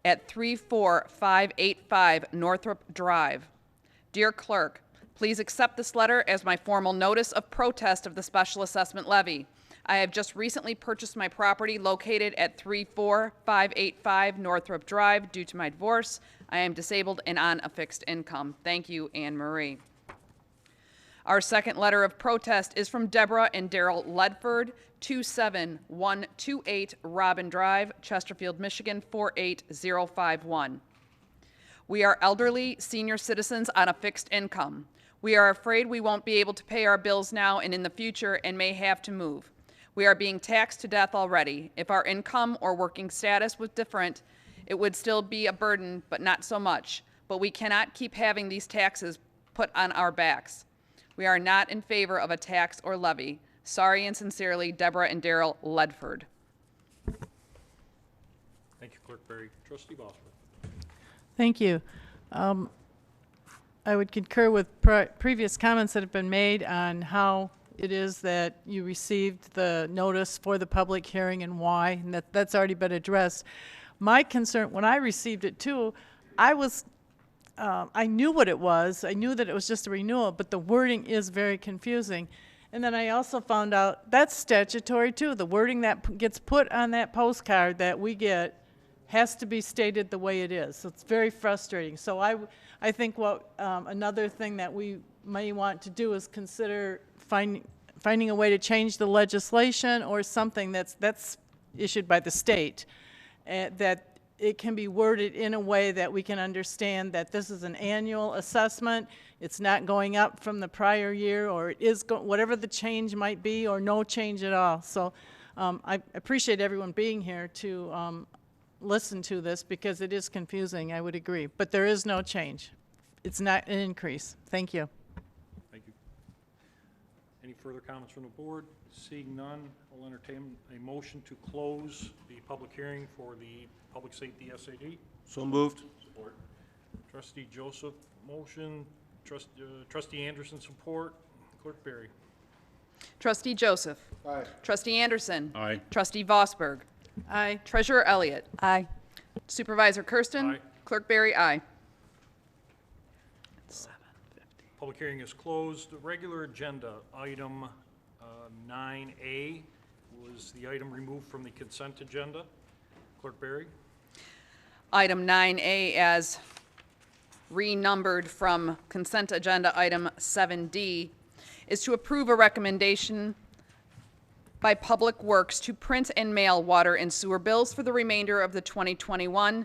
at 34585 Northrop Drive. Dear Clerk, please accept this letter as my formal notice of protest of the special assessment levy. I have just recently purchased my property located at 34585 Northrop Drive. Due to my divorce, I am disabled and on a fixed income. Thank you, Anne Marie. Our second letter of protest is from Deborah and Daryl Ledford, 27128 Robin Drive, Chesterfield, Michigan, 48051. We are elderly senior citizens on a fixed income. We are afraid we won't be able to pay our bills now and in the future and may have to move. We are being taxed to death already. If our income or working status was different, it would still be a burden, but not so much. But we cannot keep having these taxes put on our backs. We are not in favor of a tax or levy. Sorry and sincerely, Deborah and Daryl Ledford. Thank you, Clerk Berry. Trustee Bosworth. Thank you. I would concur with previous comments that have been made on how it is that you received the notice for the public hearing and why, and that's already been addressed. My concern, when I received it too, I knew what it was. I knew that it was just a renewal, but the wording is very confusing. And then I also found out that's statutory too. The wording that gets put on that postcard that we get has to be stated the way it is. So it's very frustrating. So I think what another thing that we may want to do is consider finding a way to change the legislation or something that's issued by the state, that it can be worded in a way that we can understand that this is an annual assessment. It's not going up from the prior year, or it is whatever the change might be, or no change at all. So I appreciate everyone being here to listen to this because it is confusing, I would agree. But there is no change. It's not an increase. Thank you. Thank you. Any further comments from the board? Seeing none, I'll entertain a motion to close the public hearing for the Public Safety SAD. So moved. Support. Trustee Joseph, motion. Trustee Anderson, support. Clerk Berry. Trustee Joseph. Aye. Trustee Anderson. Aye. Trustee Vosberg. Aye. Treasurer Elliott. Aye. Supervisor Kersten. Aye. Clerk Berry, aye. Public hearing is closed. The regular agenda, item 9A, was the item removed from the consent agenda. Clerk Berry. Item 9A as renumbered from consent agenda item 7D is to approve a recommendation by Public Works to print and mail water and sewer bills for the remainder of the 2021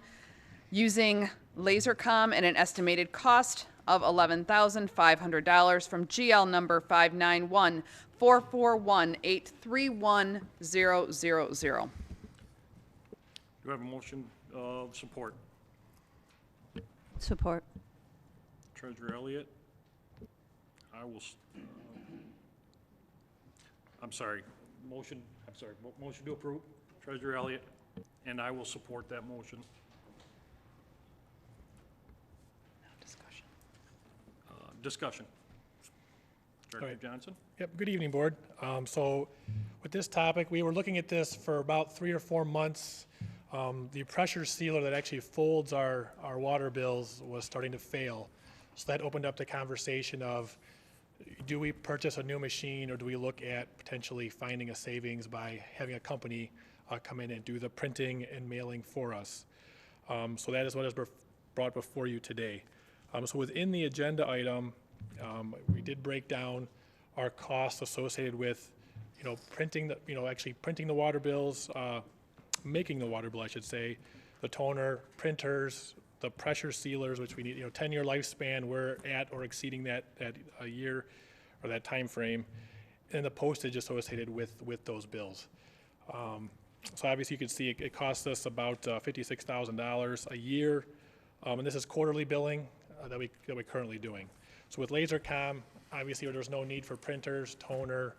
using Lasercom at an estimated cost of $11,500 from GL number 591-441-831-000. Do I have a motion of support? Support. Treasurer Elliott. Motion to approve. Treasurer Elliott, and I will support that motion. Discussion. Director Johnson? Yep, good evening, Board. So with this topic, we were looking at this for about 3 or 4 months. The pressure sealer that actually folds our water bills was starting to fail. So that opened up the conversation of, do we purchase a new machine, or do we look at potentially finding a savings by having a company come in and do the printing and mailing for us? So that is what is brought before you today. So within the agenda item, we did break down our costs associated with, printing actually printing the water bills, making the water bill, I should say, the toner, printers, the pressure sealers, which we need, 10-year lifespan, we're at or exceeding that a year or that time frame, and the postage associated with those bills. So obviously you can see it costs us about $56,000 a year, and this is quarterly billing that we're currently doing. So with LaserCom, obviously there's no need for printers, toner,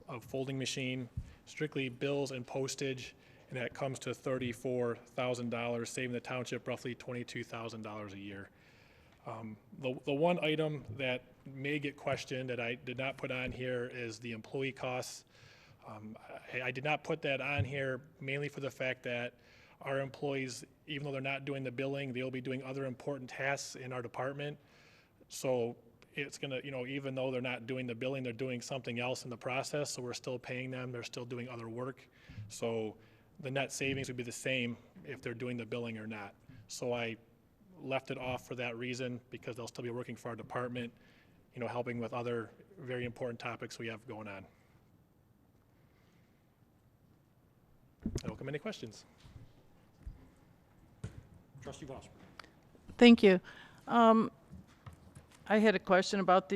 a folding machine, strictly bills and postage, and that comes to $34,000, saving the township roughly $22,000 a year. The one item that may get questioned that I did not put on here is the employee costs. I did not put that on here mainly for the fact that our employees, even though they're not doing the billing, they'll be doing other important tasks in our department. So it's gonna, even though they're not doing the billing, they're doing something else in the process, so we're still paying them, they're still doing other work. So the net savings would be the same if they're doing the billing or not. So I left it off for that reason, because they'll still be working for our department, helping with other very important topics we have going on. I welcome any questions. Trustee Voss. Thank you. I had a question about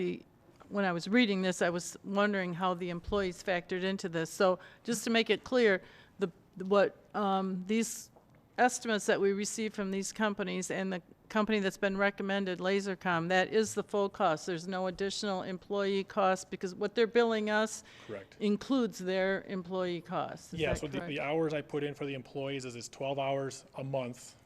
when I was reading this, I was wondering how the employees factored into this. So just to make it clear, these estimates that we receive from these companies and the company that's been recommended, LaserCom, that is the full cost. There's no additional employee cost, because what they're billing us Correct. includes their employee costs. Is Yeah, that so correct? the hours I put in for the employees is 12 hours a month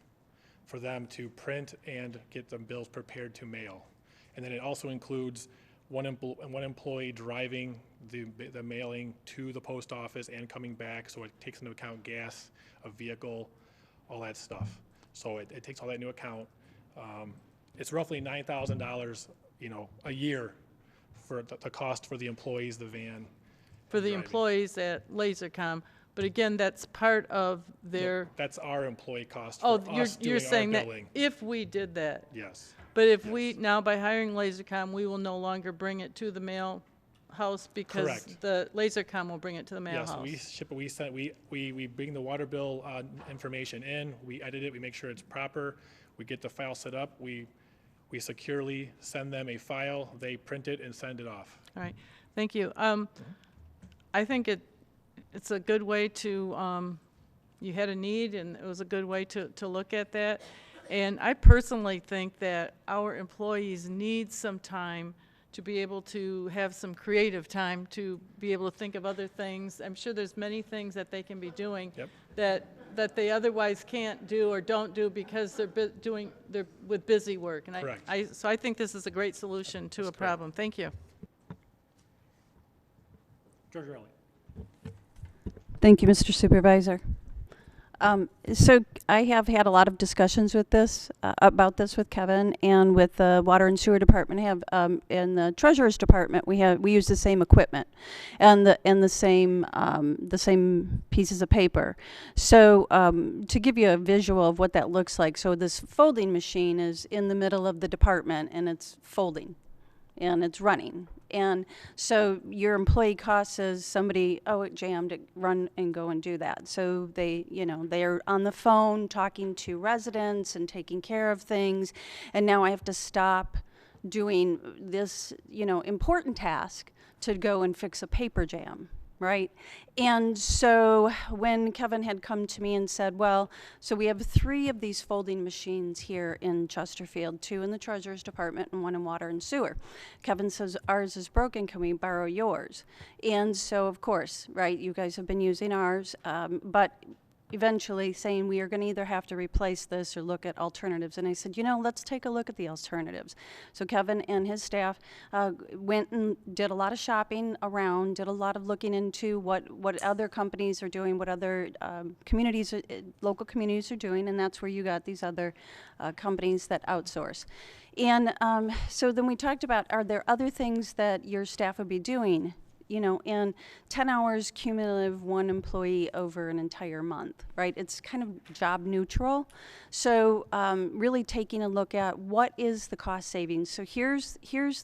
for them to print and get the bills prepared to mail. And then it also includes one employee driving the mailing to the post office and coming back, so it takes into account gas, a vehicle, all that stuff. So it takes all that into account. It's roughly $9,000, a year for the cost for the employees, the van. For the driving. employees at LaserCom, but again, that's part of their. That's our employee cost Oh, for us you're doing saying our that billing. if we did that. Yes. But if we, now by hiring LaserCom, we will no longer bring it to the mail house because Correct. the LaserCom will bring it to the mail Yes, house. we ship it, we bring the water bill information in, we edit it, we make sure it's proper, we get the file set up, we securely send them a file, they print it and send it off. All right, thank you. I think it's a good way to, you had a need and it was a good way to look at that. And I personally think that our employees need some time to be able to have some creative time to be able to think of other things. I'm sure there's many things that they can be doing Yep. that they otherwise can't do or don't do because they're with busy work. And Correct. so I think this is a great solution to a problem. Thank you. Treasurer Elliott. Thank you, Mr. Supervisor. So I have had a lot of discussions with about this with Kevin and with the Water and Sewer Department. In the Treasurer's Department, we use the same equipment and the same pieces of paper. So to give you a visual of what that looks like, so this folding machine is in the middle of the department and it's folding and it's running. And so your employee cost is somebody, it jammed, run and go and do that. So they're on the phone talking to residents and taking care of things. And now I have to stop doing this, important task to go and fix a paper jam, right? And so when Kevin had come to me and said, well, so we have 3 of these folding machines here in Chesterfield, 2 in the Treasurer's Department and 1 in Water and Sewer. Kevin says, ours is broken, can we borrow yours? And so, of course, right, you guys have been using ours, but eventually saying we are going to either have to replace this or look at alternatives. And I said, you know, let's take a look at the alternatives. So Kevin and his staff went and did a lot of shopping around, did a lot of looking into what other companies are doing, what other communities, local communities are doing, and that's where you got these other companies that outsource. And so then we talked about, are there other things that your staff would be doing? You know, and 10 hours cumulative, one employee over an entire month, right? It's kind of job neutral. So really taking a look at what is the cost savings. So here's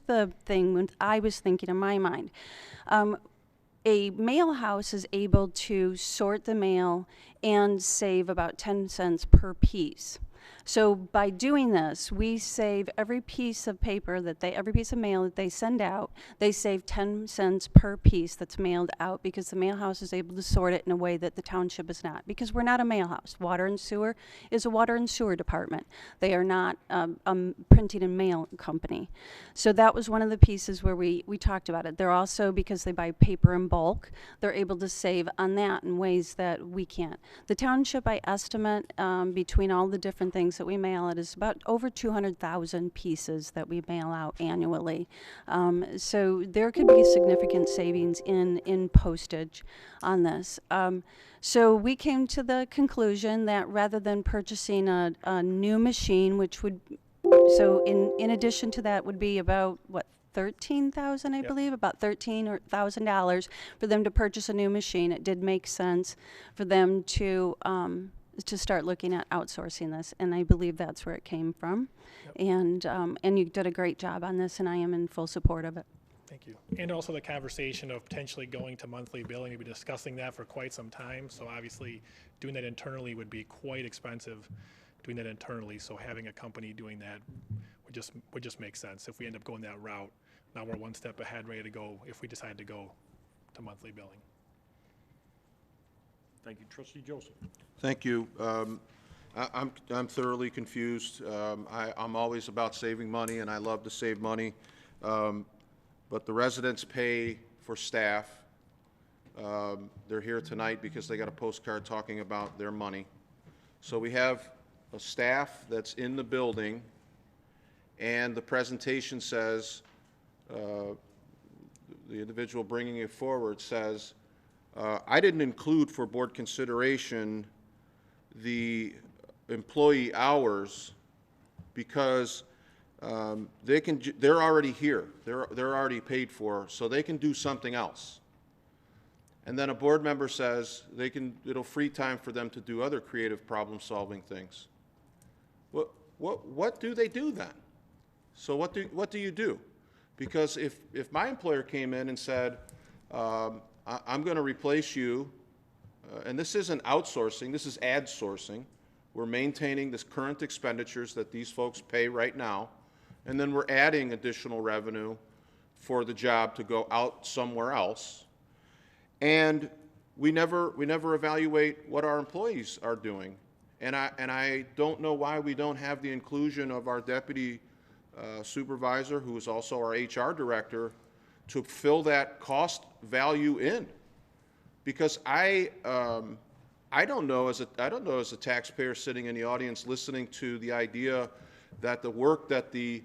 the thing when I was thinking in my mind. A mail house is able to sort the mail and save about 10 cents per piece. So by doing this, we save every piece of paper every piece of mail that they send out, they save 10 cents per piece that's mailed out because the mail house is able to sort it in a way that the township is not. Because we're not a mail house. Water and sewer is a water and sewer department. They are not a printing and mail company. So that was one of the pieces where we talked about it. They're also, because they buy paper in bulk, they're able to save on that in ways that we can't. The township, I estimate, between all the different things that we mail, it is about over 200,000 pieces that we mail out annually. So there could be significant savings in postage on this. So we came to the conclusion that rather than purchasing a new machine, which would, so in addition to that would be about, what, 13,000, I believe, about $13,000 for them to purchase a new machine. It did make sense for them to start looking at outsourcing this, and I believe that's where it came from. And you did a great job on this, and I am in full support of it. Thank you. And also the conversation of potentially going to monthly billing. We've been discussing that for quite some time. So obviously doing that internally would be quite expensive, doing that internally. So having a company doing that would just make sense. If we end up going that route, now we're one step ahead, ready to go if we decide to go to monthly billing. Thank you. Trustee Joseph. Thank you. I'm thoroughly confused. I'm always about saving money, and I love to save money. But the residents pay for staff. They're here tonight because they got a postcard talking about their money. So we have a staff that's in the building, and the presentation says, the individual bringing it forward says, I didn't include for board consideration the employee hours because they're already here. They're already paid for, so they can do something else. And then a board member says it'll free time for them to do other creative problem-solving things. What do they do then? So what do you do? Because if my employer came in and said, I'm going to replace you, and this isn't outsourcing, this is ad sourcing. We're maintaining this current expenditures that these folks pay right now, and then we're adding additional revenue for the job to go out somewhere else. And we never evaluate what our employees are doing. And I don't know why we don't have the inclusion of our deputy supervisor, who is also our HR director, to fill that cost value in. Because I don't know as a taxpayer sitting in the audience listening to the idea that the work that the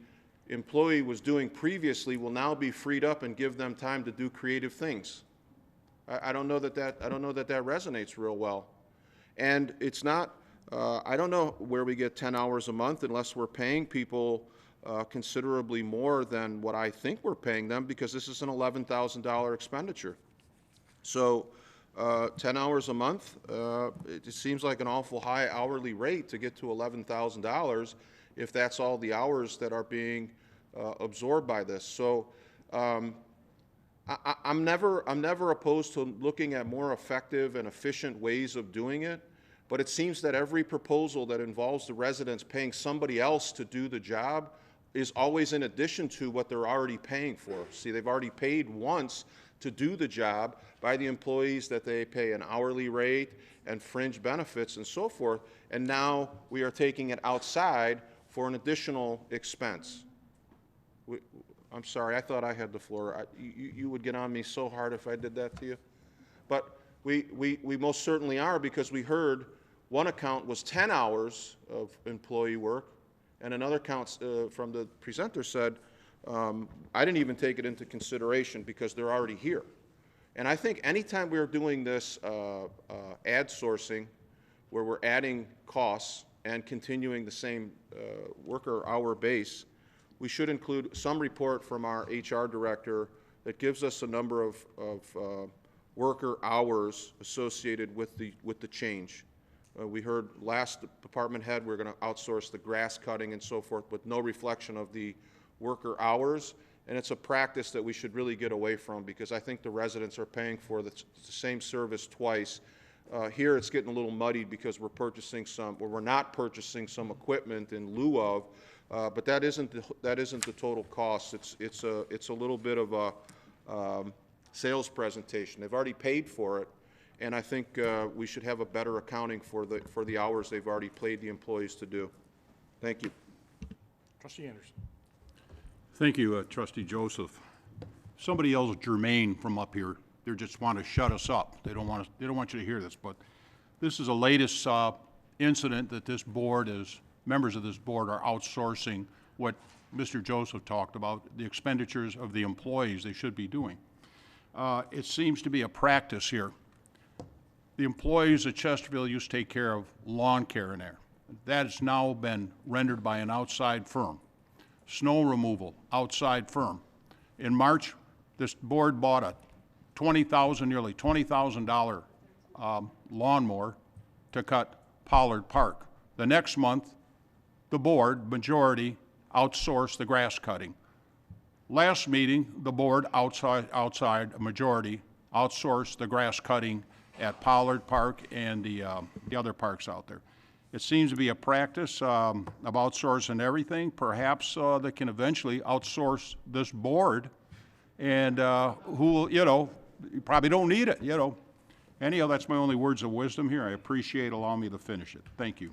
employee was doing previously will now be freed up and give them time to do creative things. I don't know that that resonates real well. And it's not, I don't know where we get 10 hours a month unless we're paying people considerably more than what I think we're paying them, because this is an $11,000 expenditure. So 10 hours a month, it just seems like an awful high hourly rate to get to $11,000 if that's all the hours that are being absorbed by this. So I'm never opposed to looking at more effective and efficient ways of doing it, but it seems that every proposal that involves the residents paying somebody else to do the job is always in addition to what they're already paying for. See, they've already paid once to do the job by the employees that they pay an hourly rate and fringe benefits and so forth, and now we are taking it outside for an additional expense. I'm sorry, I thought I had the floor. You would get on me so hard if I did that to you. But We most certainly are, because we heard one account was 10 hours of employee work, and another account from the presenter said, I didn't even take it into consideration because they're already here. And I think anytime we're doing this ad sourcing, where we're adding costs and continuing the same worker hour base, we should include some report from our HR director that gives us a number of worker hours associated with the change. We heard last department head we're going to outsource the grass cutting and so forth, with no reflection of the worker hours. And it's a practice that we should really get away from, because I think the residents are paying for the same service twice. Here it's getting a little muddied because we're purchasing some, or we're not purchasing some equipment in lieu of, but that isn't the total cost. It's a little bit of a sales presentation. They've already paid for it, and I think we should have a better accounting for the hours they've already paid the employees to do. Thank you. Trustee Anderson. Thank you, Trustee Joseph. Somebody else, Jermaine, from up here, they just want to shut us up. They don't want you to hear this, but this is the latest incident that this board members of this board are outsourcing what Mr. Joseph talked about, the expenditures of the employees they should be doing. It seems to be a practice here. The employees at Chesterfield used to take care of lawn care in there. That has now been rendered by an outside firm. Snow removal, outside firm. In March, this board bought a nearly $20,000 lawnmower to cut Pollard Park. The next month, the board, majority, outsourced the grass cutting. Last meeting, the board, outside majority, outsourced the grass cutting at Pollard Park and the other parks out there. It seems to be a practice of outsourcing everything. Perhaps they can eventually outsource this board, and who, you probably don't need it, Anyhow, that's my only words of wisdom here. I appreciate allowing me to finish it. Thank you.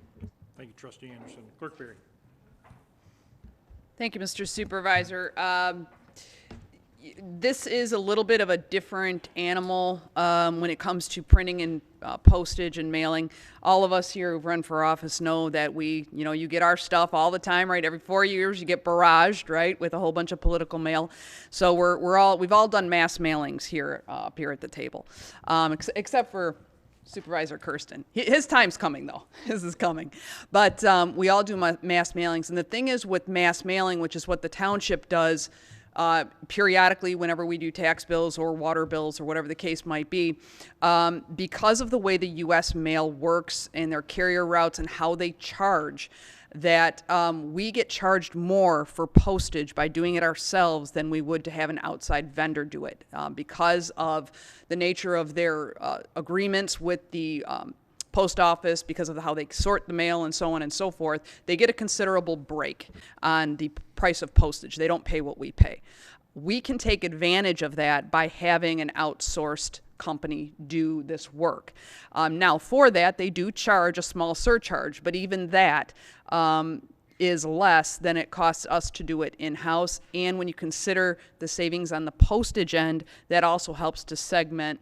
Thank you, Trustee Anderson. Clerk Berry. Thank you, Mr. Supervisor. This is a little bit of a different animal when it comes to printing and postage and mailing. All of us here who've run for office know that you get our stuff all the time, right? Every 4 years you get barraged, right, with a whole bunch of political mail. So we've all done mass mailings here up here at the table, except for Supervisor Kersten. His time's coming, though. His is coming. But we all do mass mailings. And the thing is, with mass mailing, which is what the township does periodically whenever we do tax bills or water bills or whatever the case might be, because of the way the U.S. mail works and their carrier routes and how they charge, that we get charged more for postage by doing it ourselves than we would to have an outside vendor do it, because of the nature of their agreements with the post office, because of how they sort the mail and so on and so forth. They get a considerable break on the price of postage. They don't pay what we pay. We can take advantage of that by having an outsourced company do this work. Now, for that, they do charge a small surcharge, but even that is less than it costs us to do it in-house. And when you consider the savings on the postage end, that also helps to to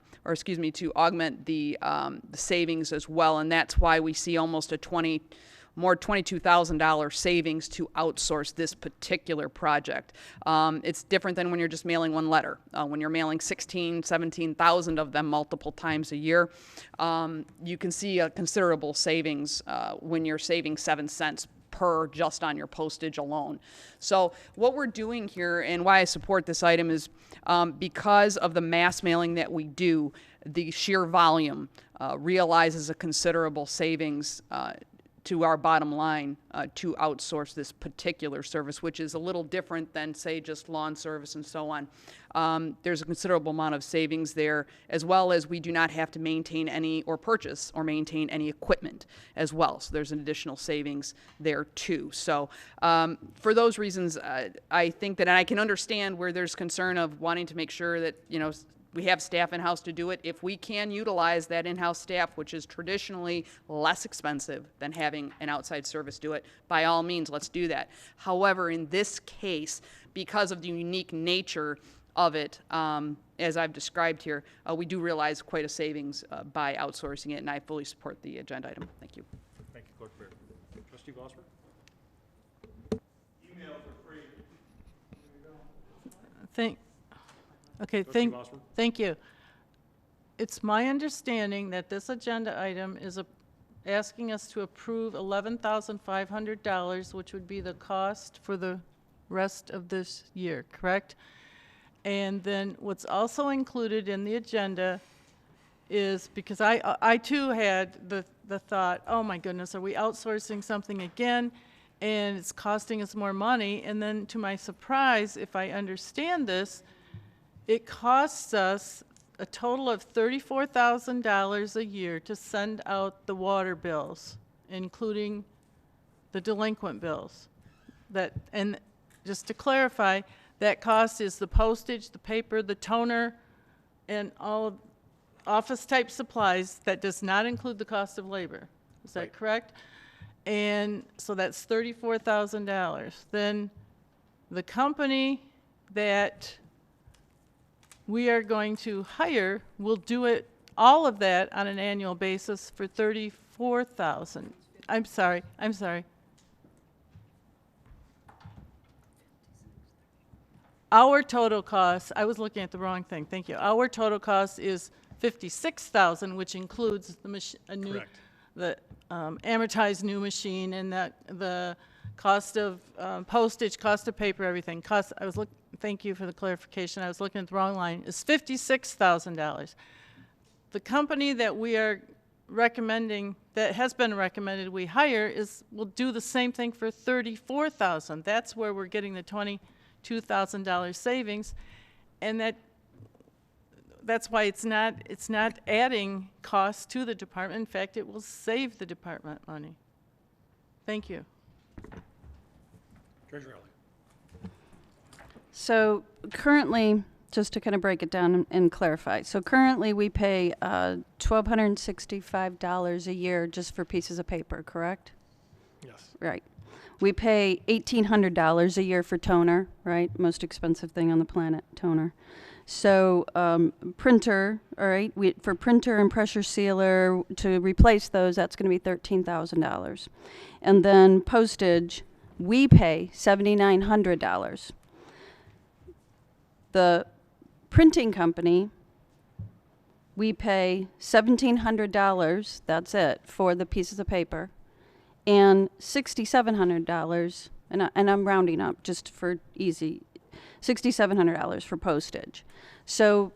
augment the savings as well. And that's why we see almost a $22,000 savings to outsource this particular project. It's different than when you're just mailing one letter. When you're mailing 17,000 of them multiple times a year, you can see a considerable savings when you're saving 7 cents per just on your postage alone. So what we're doing here, and why I support this item, is because of the mass mailing that we do, the sheer volume realizes a considerable savings to our bottom line to outsource this particular service, which is a little different than, say, just lawn service and so on. There's a considerable amount of savings there, as well as we do not have to maintain any or purchase or maintain any equipment as well. So there's an additional savings there too. So for those reasons, I think that, and I can understand where there's concern of wanting to make sure that, we have staff in-house to do it. If we can utilize that in-house staff, which is traditionally less expensive than having an outside service do it, by all means, let's do that. However, in this case, because of the unique nature of it, as I've described here, we do realize quite a savings by outsourcing it, and I fully support the agenda item. Thank you. Thank you, Clerk Baird. Trustee Gosper? Thank Gosper? thank you. It's my understanding that this agenda item is asking us to approve $11,500, which would be the cost for the rest of this year, correct? And then what's also included in the agenda is, because I too had the thought, oh my goodness, are we outsourcing something again? And it's costing us more money. And then to my surprise, if I understand this, it costs us a total of $34,000 a year to send out the water bills, including the delinquent bills. And just to clarify, that cost is the postage, the paper, the toner, and all of office-type supplies. That does not include the cost of labor. Is that correct? And so that's $34,000. Then the company that we are going to hire will do it, all of that, on an annual basis for $34,000. I'm sorry. Our total cost, I was looking at the wrong thing, thank you. Our total cost is $56,000, which includes the amortized new machine and the cost of postage, cost of paper, everything. Thank you for the clarification. I was looking at the wrong line. It's $56,000. The company that we are recommending, that has been recommended we hire, will do the same thing for $34,000. That's where we're getting the $22,000 savings, and that's why it's not adding costs to the department. In fact, it will save the department money. Thank you. Treasurer Elliott. So currently, just to kind of break it down and clarify, so currently we pay $1,265 a year just for pieces of paper, correct? Yes. Right. We pay $1,800 a year for toner, right? Most expensive thing on the planet, toner. So printer, all right, for printer and pressure sealer, to replace those, that's going to be $13,000. And then postage, we pay $7,900. The printing company, we pay $1,700, that's it, for the pieces of paper, and $6,700, and I'm rounding up just for easy, $6,700 for postage. So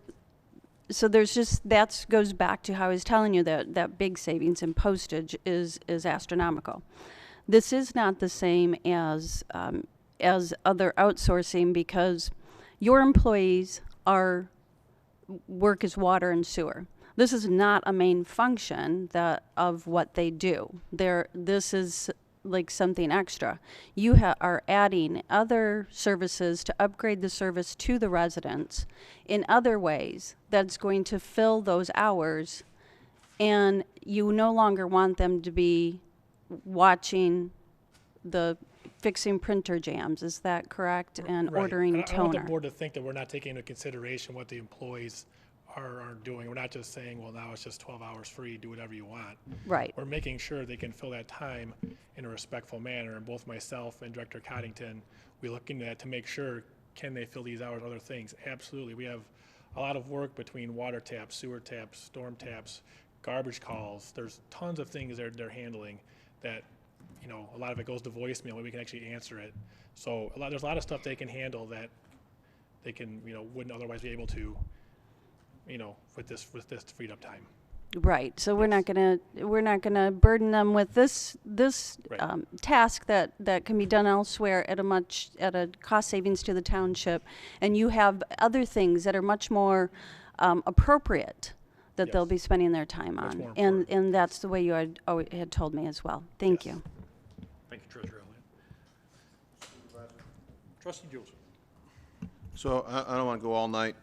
there's just, that goes back to how I was telling you that big savings in postage is astronomical. This is not the same as other outsourcing, because your employees work as water and sewer. This is not a main function of what they do. This is like something extra. You are adding other services to upgrade the service to the residents in other ways that's going to fill those hours, and you no longer want them to be watching fixing printer jams, is that correct? And Right. ordering I want the toner. board to think that we're not taking into consideration what the employees are doing. We're not just saying, well, now it's just 12 hours free, do whatever you want. Right. We're making sure they can fill that time in a respectful manner. And both myself and Director Coddington, we're looking at to make sure, can they fill these hours with other things? Absolutely. We have a lot of work between water taps, sewer taps, storm taps, garbage calls. There's tons of things they're handling that, a lot of it goes to voicemail where we can actually answer it. So there's a lot of stuff they can handle that they can, wouldn't otherwise be able to, with this freed up time. Right. So we're not gonna burden them with this Right. task that can be done elsewhere at a cost savings to the township, and you have other things that are much more appropriate that they'll be spending their time Much on, more and that's the way you had told me as well. Thank you. Thank you, Treasurer Elliott. Trustee Joseph. So I don't want to go all night.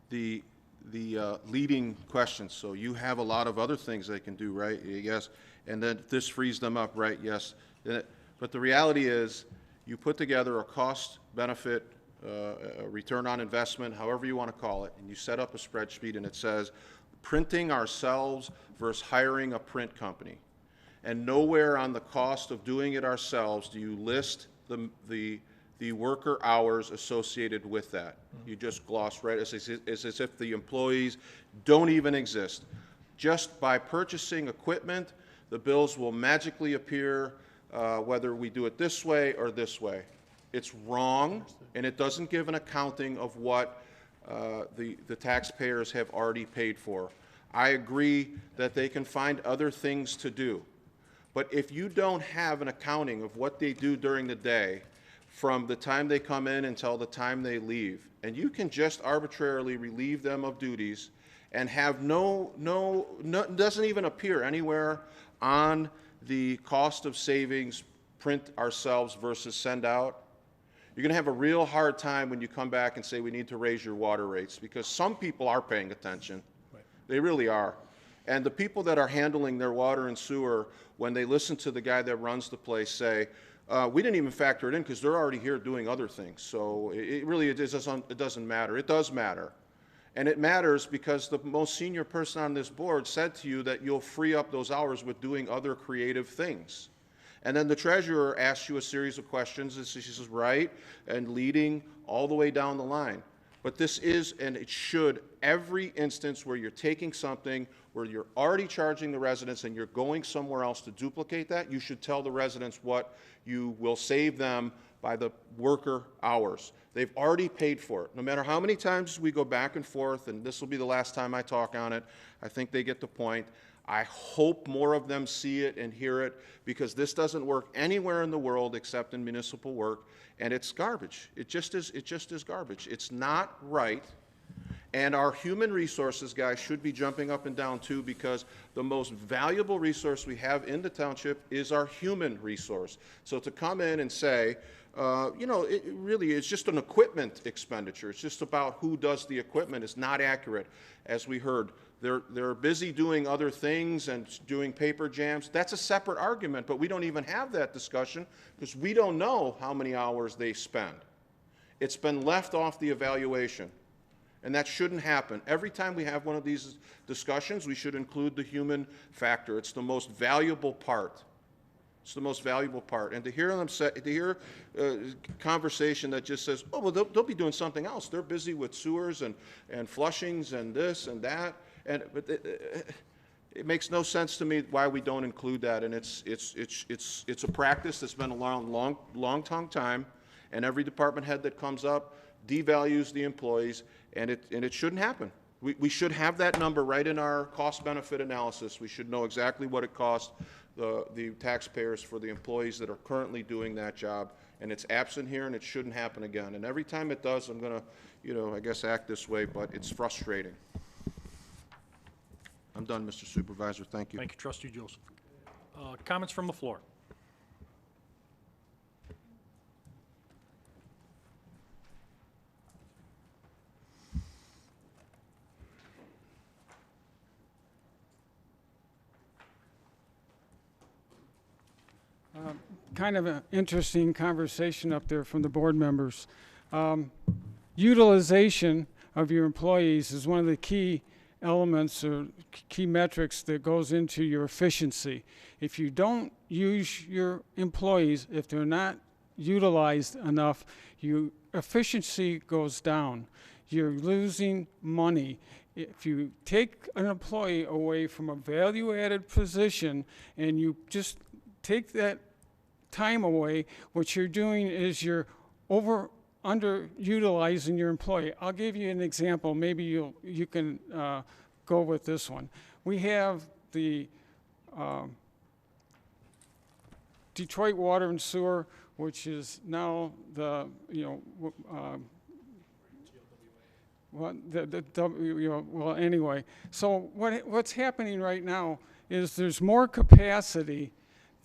The leading questions, so you have a lot of other things they can do, right? Yes, and then this frees them up, right? Yes. But the reality is, you put together a cost-benefit a return on investment, however you want to call it, and you set up a spreadsheet and it says printing ourselves versus hiring a print company. And nowhere on the cost of doing it ourselves do you list the worker hours associated with that. You just gloss right, it's as if the employees don't even exist. Just by purchasing equipment, the bills will magically appear whether we do it this way or this way. It's wrong, and it doesn't give an accounting of what the taxpayers have already paid for. I agree that they can find other things to do. But if you don't have an accounting of what they do during the day, from the time they come in until the time they leave, and you can just arbitrarily relieve them of duties and have no doesn't even appear anywhere on the cost of savings, print ourselves versus send out, you're going to have a real hard time when you come back and say we need to raise your water rates, because some people are paying attention. Right. They really are. And the people that are handling their water and sewer, when they listen to the guy that runs the place say, we didn't even factor it in because they're already here doing other things. So it doesn't matter. It does matter. And it matters because the most senior person on this board said to you that you'll free up those hours with doing other creative things. And then the treasurer asks you a series of questions, and she says, right, and leading all the way down the line. But this is, and it should, every instance where you're taking something where you're already charging the residents and you're going somewhere else to duplicate that, you should tell the residents what you will save them by the worker hours. They've already paid for it. No matter how many times we go back and forth, and this will be the last time I talk on it, I think they get the point. I hope more of them see it and hear it, because this doesn't work anywhere in the world except in municipal work, and it's garbage. It just is garbage. It's not right. And our human resources guys should be jumping up and down too, because the most valuable resource we have in the township is our human resource. So to come in and say, you know, it really is just an equipment expenditure. It's just about who does the equipment. It's not accurate. As we heard, they're busy doing other things and doing paper jams. That's a separate argument, but we don't even have that discussion because we don't know how many hours they spend. It's been left off the evaluation. And that shouldn't happen. Every time we have one of these discussions, we should include the human factor. It's the most valuable part. It's the most valuable part. And to hear them say, to hear conversation that just says, oh, well, they'll be doing something else. They're busy with sewers and flushings and this and that. But it makes no sense to me why we don't include that. And it's a practice that's been a long time. And every department head that comes up devalues the employees, and it shouldn't happen. We should have that number right in our cost-benefit analysis. We should know exactly what it costs the taxpayers for the employees that are currently doing that job, and it's absent here, and it shouldn't happen again. And every time it does, I'm going to, you know, I guess act this way, but it's frustrating. I'm done, Mr. Supervisor. Thank you. Thank you, Trustee Joseph. Comments from the floor? Kind of an interesting conversation up there from the board members. Utilization of your employees is one of the key elements or key metrics that goes into your efficiency. If you don't use your employees, if they're not utilized enough, your efficiency goes down. You're losing money. If you take an employee away from a value-added position and you just take that time away, what you're doing is you're underutilizing your employee. I'll give you an example. Maybe you can go with this one. We have the Detroit Water and Sewer, which is now the well, anyway. So what's happening right now is there's more capacity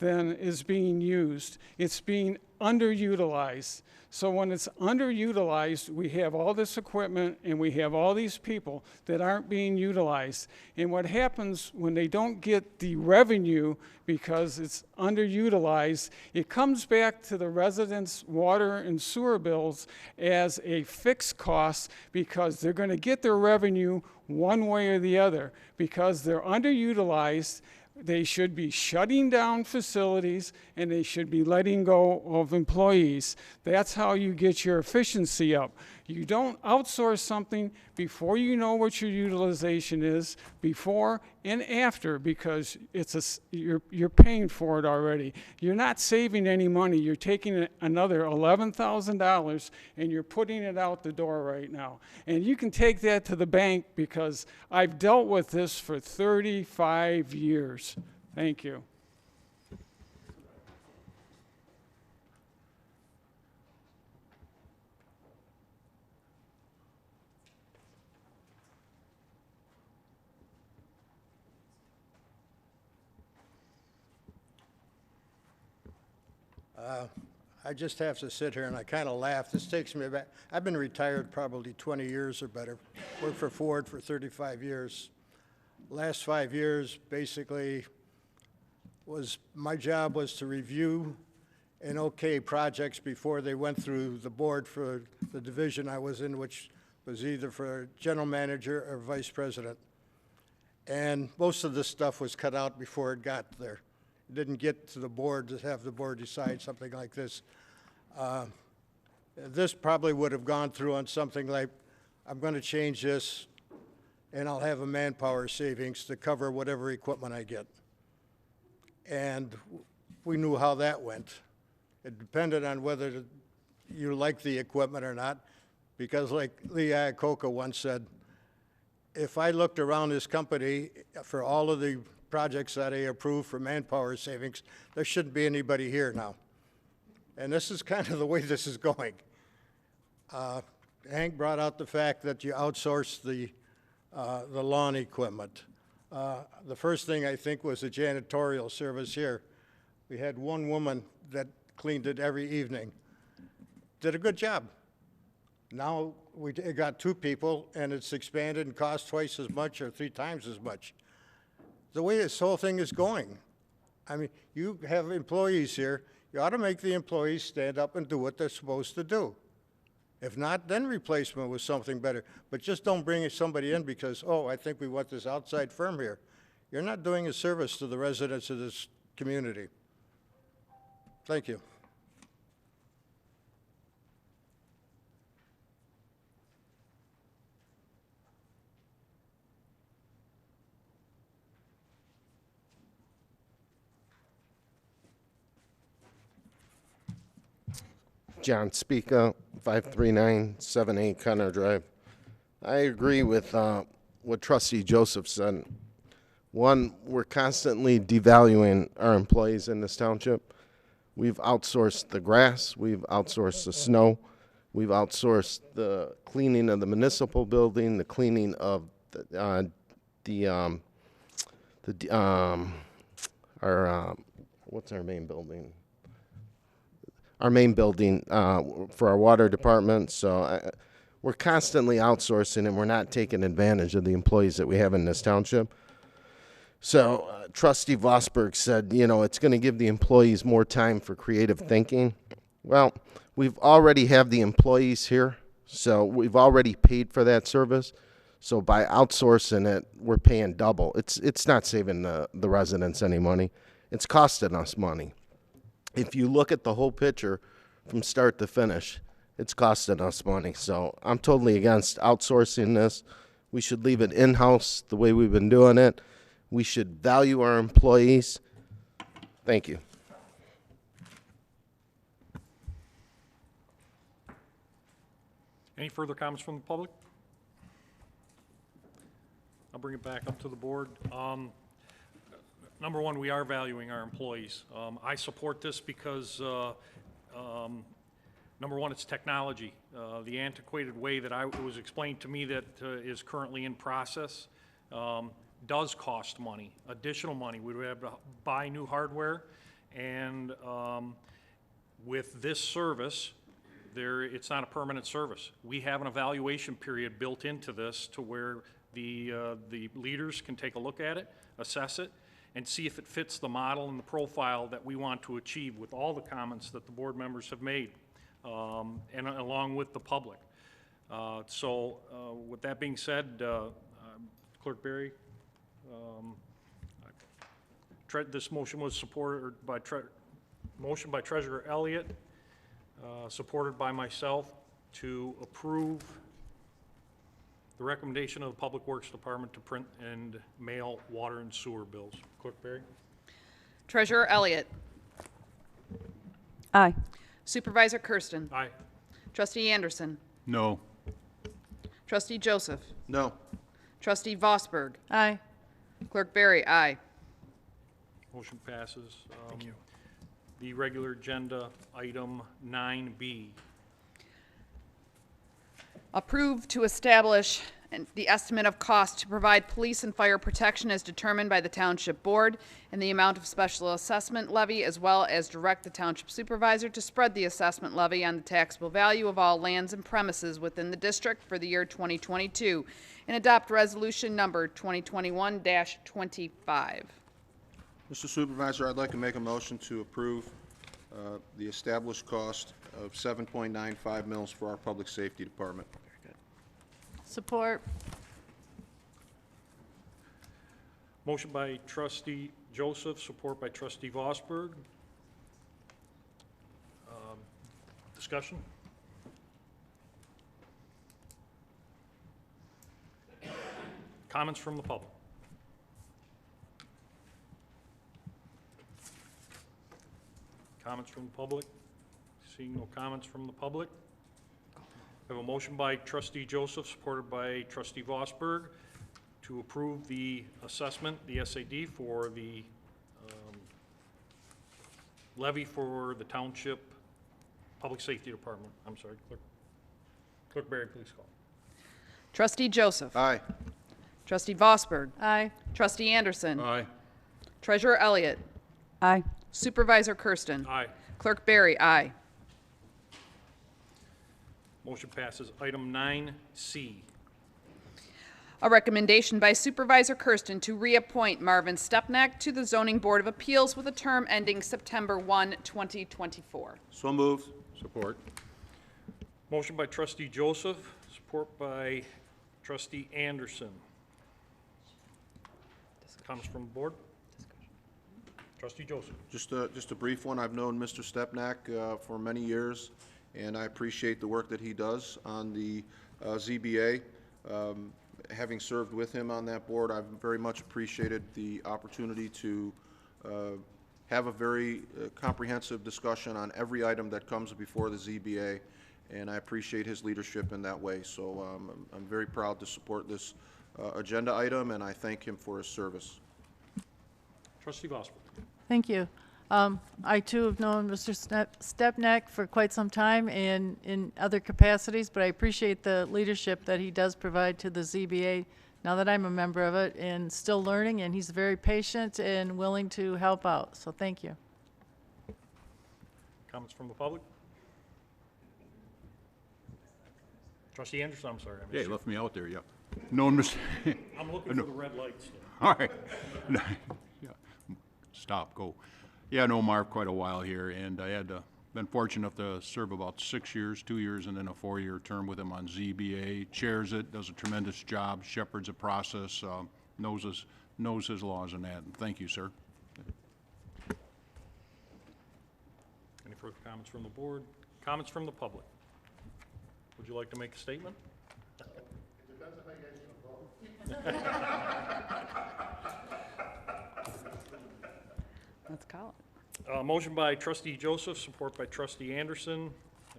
than is being used. It's being underutilized. So when it's underutilized, we have all this equipment and we have all these people that aren't being utilized. And what happens when they don't get the revenue because it's underutilized, it comes back to the residents' water and sewer bills as a fixed cost because they're going to get their revenue one way or the other. Because they're underutilized, they should be shutting down facilities and they should be letting go of employees. That's how you get your efficiency up. You don't outsource something before you know what your utilization is, before and after, because you're paying for it already. You're not saving any money. You're taking another $11,000 and you're putting it out the door right now. And you can take that to the bank because I've dealt with this for 35 years. Thank you. I just have to sit here and I kind of laugh. This takes me back. I've been retired probably 20 years or better. Worked for Ford for 35 years. Last 5 years, basically, my job was to review and okay projects before they went through the board for the division I was in, which was either for general manager or vice president. And most of this stuff was cut out before it got there. It didn't get to the board to have the board decide something like this. This probably would have gone through on something like, I'm going to change this and I'll have a manpower savings to cover whatever equipment I get. And we knew how that went. It depended on whether you liked the equipment or not, because like Lee Iacocca once said, if I looked around this company for all of the projects that I approved for manpower savings, there shouldn't be anybody here now. And this is kind of the way this is going. Hank brought out the fact that you outsource the lawn equipment. The first thing I think was the janitorial service here. We had one woman that cleaned it every evening. Did a good job. Now we got 2 people and it's expanded and costs twice as much or 3 times as much. The way this whole thing is going. I mean, you have employees here. You ought to make the employees stand up and do what they're supposed to do. If not, then replacement with something better. But just don't bring somebody in because, oh, I think we want this outside firm here. You're not doing a service to the residents of this community. Thank you. John Speaka, 53978 Connor Drive. I agree with what Trustee Joseph said. One, we're constantly devaluing our employees in this township. We've outsourced the grass, we've outsourced the snow, we've outsourced the cleaning of the municipal building, the cleaning of what's our main building? Our main building for our water department. So we're constantly outsourcing and we're not taking advantage of the employees that we have in this township. So Trustee Vosberg said, you know, it's going to give the employees more time for creative thinking. Well, we've already have the employees here, so we've already paid for that service. So by outsourcing it, we're paying double. It's not saving the residents any money. It's costing us money. If you look at the whole picture from start to finish, it's costing us money. So I'm totally against outsourcing this. We should leave it in-house the way we've been doing it. We should value our employees. Thank you. Any further comments from the public? I'll bring it back up to the board. Number one, we are valuing our employees. I support this because, number one, it's technology. The antiquated way that it was explained to me that is currently in process does cost money, additional money. We would have to buy new hardware, And with this service, it's not a permanent service. We have an evaluation period built into this to where the leaders can take a look at it, assess it, and see if it fits the model and the profile that we want to achieve with all the comments that the board members have made, and along with the public. So with that being said, Clerk Berry, this motion was supported by motion by Treasurer Elliott, supported by myself, to approve the recommendation of the Public Works Department to print and mail water and sewer bills. Clerk Berry? Treasurer Elliott. Aye. Supervisor Kersten. Aye. Trustee Anderson. No. Trustee Joseph. No. Trustee Vosberg. Aye. Clerk Berry, aye. Motion passes. Thank you. The regular agenda, item 9B. Approve to establish the estimate of cost to provide police and fire protection as determined by the Township Board and the amount of special assessment levy, as well as direct the Township Supervisor to spread the assessment levy on the taxable value of all lands and premises within the district for the year 2022, and adopt resolution number 2021-25. Mr. Supervisor, I'd like to make a motion to approve the established cost of 7.95 mils for our Public Safety Department. Support. Motion by Trustee Joseph, support by Trustee Vosberg. Discussion? Comments from the public? Comments from the public? Seeing no comments from the public. I have a motion by Trustee Joseph, supported by Trustee Vosberg, to approve the assessment, the SAD, for the levy for the Township Public Safety Department. I'm sorry, Clerk Berry, please call. Trustee Joseph. Aye. Trustee Vosberg. Aye. Trustee Anderson. Aye. Treasurer Elliott. Aye. Supervisor Kersten. Aye. Clerk Berry, aye. Motion passes. Item 9C. A recommendation by Supervisor Kersten to reappoint Marvin Stepnack to the Zoning Board of Appeals with a term ending September 1, 2024. So moved. Support. Motion by Trustee Joseph, support by Trustee Anderson. Comments from the board? Trustee Joseph. Just a brief one. I've known Mr. Stepnack for many years, and I appreciate the work that he does on the ZBA. Having served with him on that board, I've very much appreciated the opportunity to have a very comprehensive discussion on every item that comes before the ZBA, and I appreciate his leadership in that way. So I'm very proud to support this agenda item, and I thank him for his service. Trustee Vosberg. Thank you. I too have known Mr. Stepnack for quite some time and in other capacities, but I appreciate the leadership that he does provide to the ZBA now that I'm a member of it and still learning, and he's very patient and willing to help out. So thank you. Comments from the public? Trustee Anderson, I'm sorry. Yeah, you left me out there, yeah. Known Mr. I'm looking for the red lights. All right. Yeah. Stop, go. Yeah, I know Marv quite a while here, and I had been fortunate enough to serve about 6 years, 2 years, and then a 4-year term with him on ZBA. Chairs it, does a tremendous job, shepherds a process, knows his laws and that. And thank you, sir. Any further comments from the board? Comments from the public? Would you like to make a statement? It depends on how you guys are going to vote. Let's call it. Motion by Trustee Joseph, support by Trustee Anderson.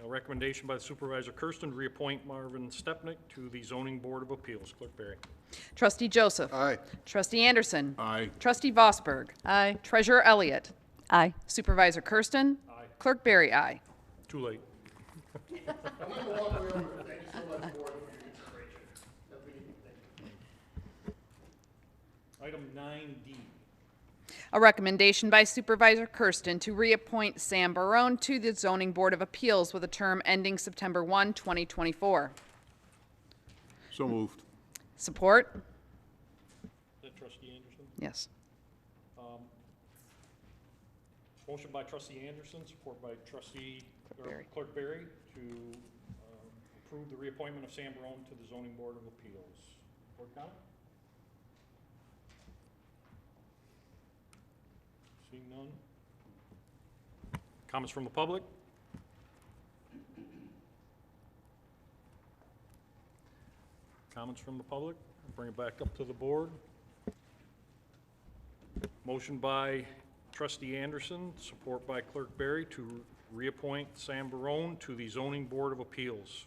A recommendation by Supervisor Kersten to reappoint Marvin Stepnick to the Zoning Board of Appeals. Clerk Berry. Trustee Joseph. Aye. Trustee Anderson. Aye. Trustee Vosberg. Aye. Treasurer Elliott. Aye. Supervisor Kersten. Aye. Clerk Berry, aye. Too late. Item 9D. A recommendation by Supervisor Kersten to reappoint Sam Barone to the Zoning Board of Appeals with a term ending September 1, 2024. So moved. Support? Is that Trustee Anderson? Yes. Motion by Trustee Anderson, support by Trustee Berry. Clerk Berry to approve the reappointment of Sam Barone to the Zoning Board of Appeals. Board comment? Seeing none. Comments from the public? Comments from the public? Bring it back up to the board. Motion by Trustee Anderson, support by Clerk Berry to reappoint Sam Barone to the Zoning Board of Appeals.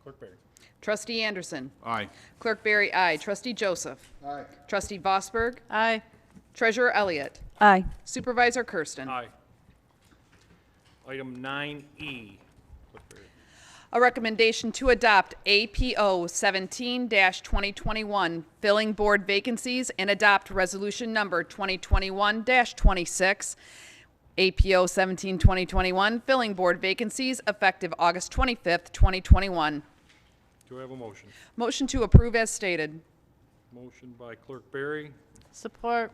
Clerk Berry. Trustee Anderson. Aye. Clerk Berry, aye. Trustee Joseph. Aye. Trustee Vosberg. Aye. Treasurer Elliott. Aye. Supervisor Kersten. Aye. Item 9E. Clerk Berry. A recommendation to adopt APO 17-2021 filling board vacancies and adopt resolution number 2021-26. APO 17-2021 filling board vacancies effective August 25th, 2021. Do I have a motion? Motion to approve as stated. Motion by Clerk Berry, Support.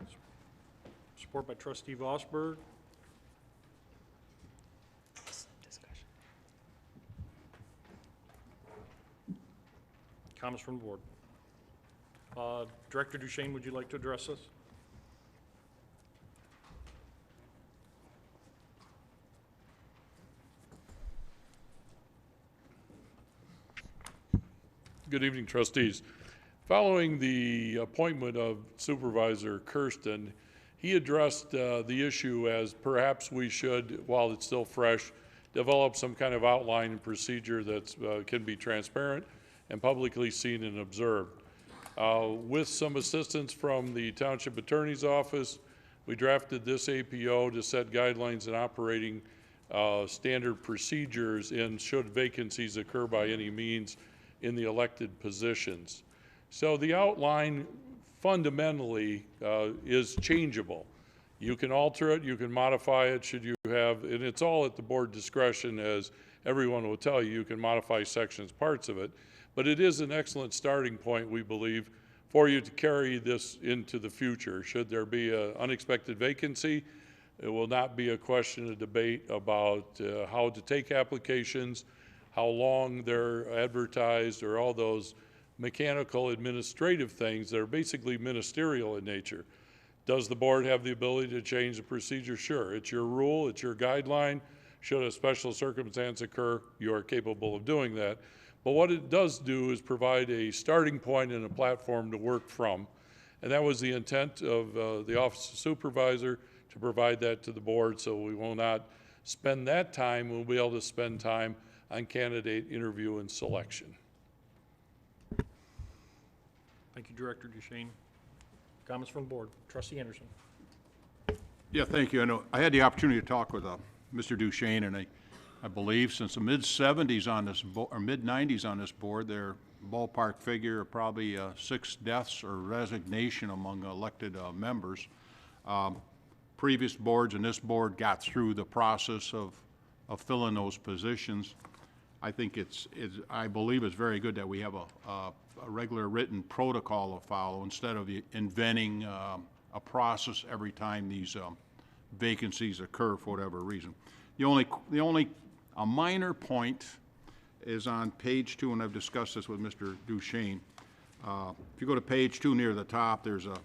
support by Trustee Vosberg. Comments from the board. Director Duchesne, would you like to address this? Good evening, trustees. Following the appointment of Supervisor Kersten, he addressed the issue as perhaps we should, while it's still fresh, develop some kind of outline and procedure that can be transparent and publicly seen and observed. With some assistance from the Township Attorney's Office, we drafted this APO to set guidelines and operating standard procedures in should vacancies occur by any means in the elected positions. So the outline fundamentally is changeable. You can alter it, you can modify it should you have, and it's all at the board discretion, as everyone will tell you. You can modify sections, parts of it, but it is an excellent starting point, we believe, for you to carry this into the future. Should there be an unexpected vacancy, it will not be a question of debate about how to take applications, how long they're advertised, or all those mechanical administrative things that are basically ministerial in nature. Does the board have the ability to change the procedure? Sure. It's your rule, it's your guideline. Should a special circumstance occur, you are capable of doing that. But what it does do is provide a starting point and a platform to work from. And that was the intent of the Office of Supervisor, to provide that to the board, so we will not spend that time. We'll be able to spend time on candidate interview and selection. Thank you, Director Duchesne. Comments from the board. Trustee Anderson. Yeah, thank you. I know I had the opportunity to talk with Mr. Duchesne, and I believe since the mid-70s on this or mid-90s on this board, their ballpark figure of probably 6 deaths or resignation among elected members. Previous boards and this board got through the process of filling those positions. I think I believe it's very good that we have a regular written protocol to follow instead of inventing a process every time these vacancies occur for whatever reason. A minor point is on page 2, and I've discussed this with Mr. Duchesne. If you go to page 2 near the top, there's a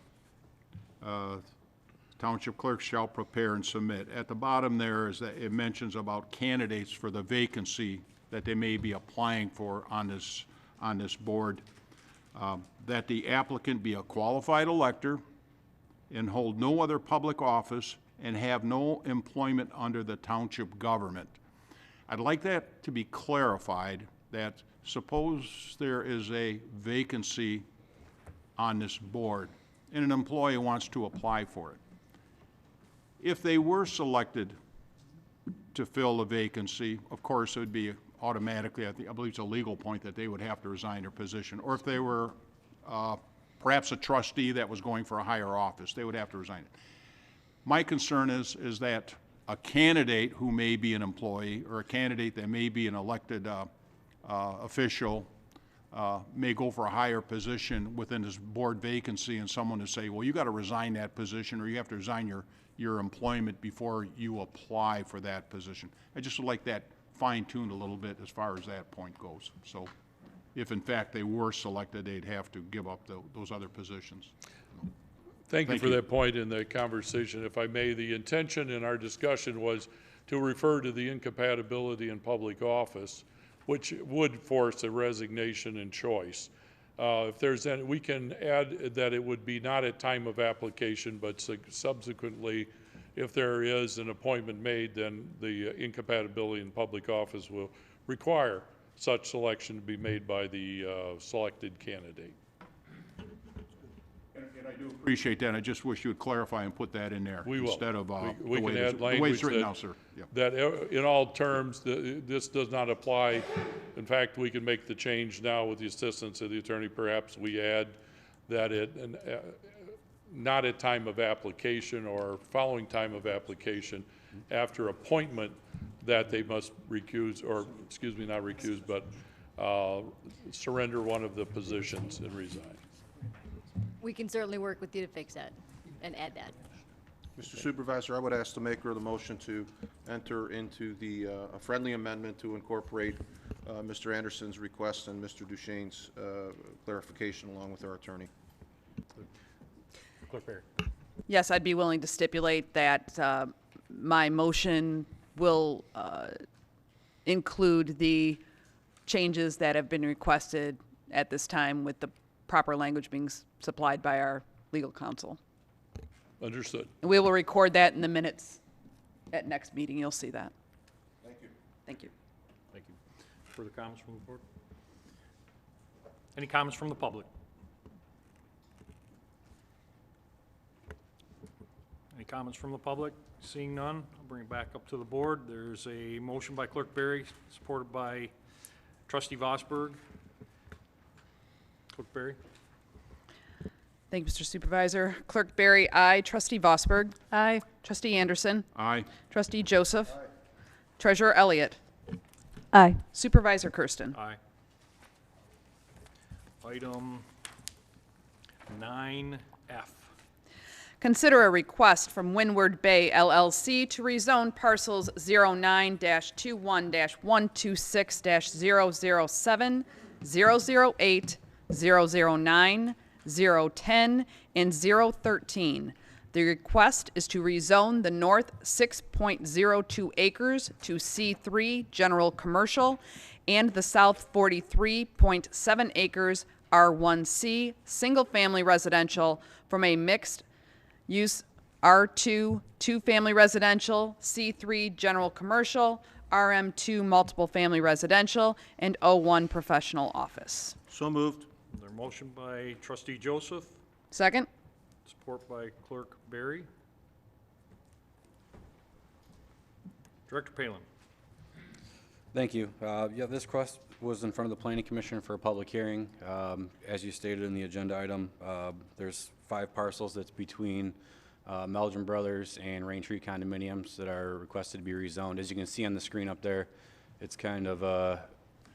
Township clerk shall prepare and submit. At the bottom there is that it mentions about candidates for the vacancy that they may be applying for on this board. That the applicant be a qualified elector and hold no other public office and have no employment under the township government. I'd like that to be clarified, that suppose there is a vacancy on this board and an employee wants to apply for it. If they were selected to fill the vacancy, of course, it would be automatically, I believe it's a legal point, that they would have to resign their position. Or if they were perhaps a trustee that was going for a higher office, they would have to resign it. My concern is that a candidate who may be an employee or a candidate that may be an elected official may go for a higher position within this board vacancy, and someone to say, well, you got to resign that position, or you have to resign your employment before you apply for that position. I just would like that fine-tuned a little bit as far as that point goes. So if in fact they were selected, they'd have to give up those other positions. Thank you for that point in the conversation. If I may, the intention in our discussion was to refer to the incompatibility in public office, which would force a resignation and choice. If there's any, we can add that it would be not at time of application, but subsequently, if there is an appointment made, then the incompatibility in public office will require such selection to be made by the selected candidate. And I do appreciate that. I just wish you would clarify and put that in there. We will. Instead of we can add the way language it's written now, sir. Yeah. that in all terms, this does not apply. In fact, we can make the change now with the assistance of the attorney. Perhaps we add that not at time of application or following time of application, after appointment, that they must recuse, or excuse me, not recuse, but surrender one of the positions and resign. We can certainly work with you to fix that and add that. Mr. Supervisor, I would ask the maker of the motion to enter into the a friendly amendment to incorporate Mr. Anderson's request and Mr. Duchesne's clarification along with our attorney. Clerk Barry. Yes, I'd be willing to stipulate that my motion will include the changes that have been requested at this time, with the proper language being supplied by our legal counsel. Understood. And we will record that in the minutes at next meeting. You'll see that. Thank you. Thank you. Thank you. Further comments from the board? Any comments from the public? Any comments from the public? Seeing none, I'll bring it back up to the board. There's a motion by Clerk Barry, supported by Trustee Vosberg. Clerk Barry? Thank you, Mr. Supervisor. Clerk Barry, aye. Trustee Vosberg. Aye. Trustee Anderson. Aye. Trustee Joseph. Aye. Treasurer Elliott. Aye. Supervisor Kersten. Aye. Item 9F. Consider a request from Windward Bay LLC to rezone parcels 09-21-126-007, 008, 009, 010, and 013. The request is to rezone the north 6.02 acres to C3 General Commercial and the south 43.7 acres R1C Single Family Residential from a mixed use R2 two-family residential, C3 general commercial, RM2 multiple family residential, and O1 professional office. So moved. There's a motion by Trustee Joseph, Second? support by Clerk Barry. Director Palin. Thank you. Yeah, this request was in front of the Planning Commission for a public hearing. As you stated in the agenda item, there's 5 parcels that's between Meldrum Brothers and Rain Tree condominiums that are requested to be rezoned. As you can see on the screen up there, it's kind of a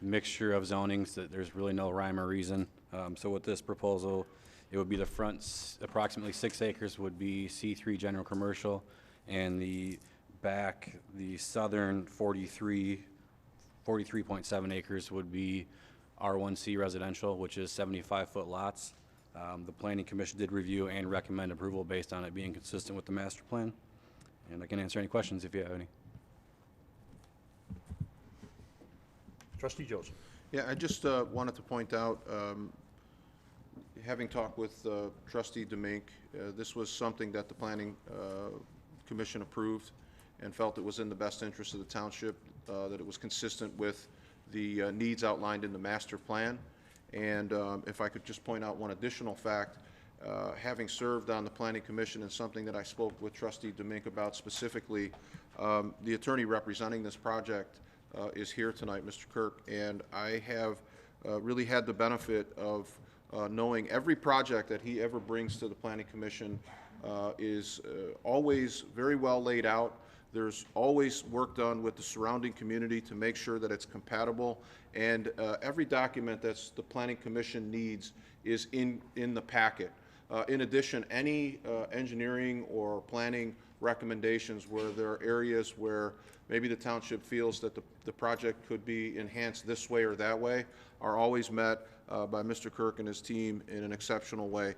mixture of zonings that there's really no rhyme or reason. So with this proposal, it would be the front approximately 6 acres would be C3 general commercial, and the back, the southern 43.7 acres would be R1C residential, which is 75-foot lots. The Planning Commission did review and recommend approval based on it being consistent with the master plan. And I can answer any questions if you have any. Trustee Joseph. Yeah, I just wanted to point out, having talked with Trustee DeMuynck, this was something that the Planning Commission approved and felt it was in the best interest of the township, that it was consistent with the needs outlined in the master plan. And if I could just point out one additional fact, having served on the Planning Commission, and something that I spoke with Trustee DeMuynck about specifically, the attorney representing this project is here tonight, Mr. Kirk, and I have really had the benefit of knowing every project that he ever brings to the Planning Commission is always very well laid out. There's always work done with the surrounding community to make sure that it's compatible, and every document that's the Planning Commission needs is in the packet. In addition, any engineering or planning recommendations where there are areas where maybe the township feels that the project could be enhanced this way or that way are always met by Mr. Kirk and his team in an exceptional way.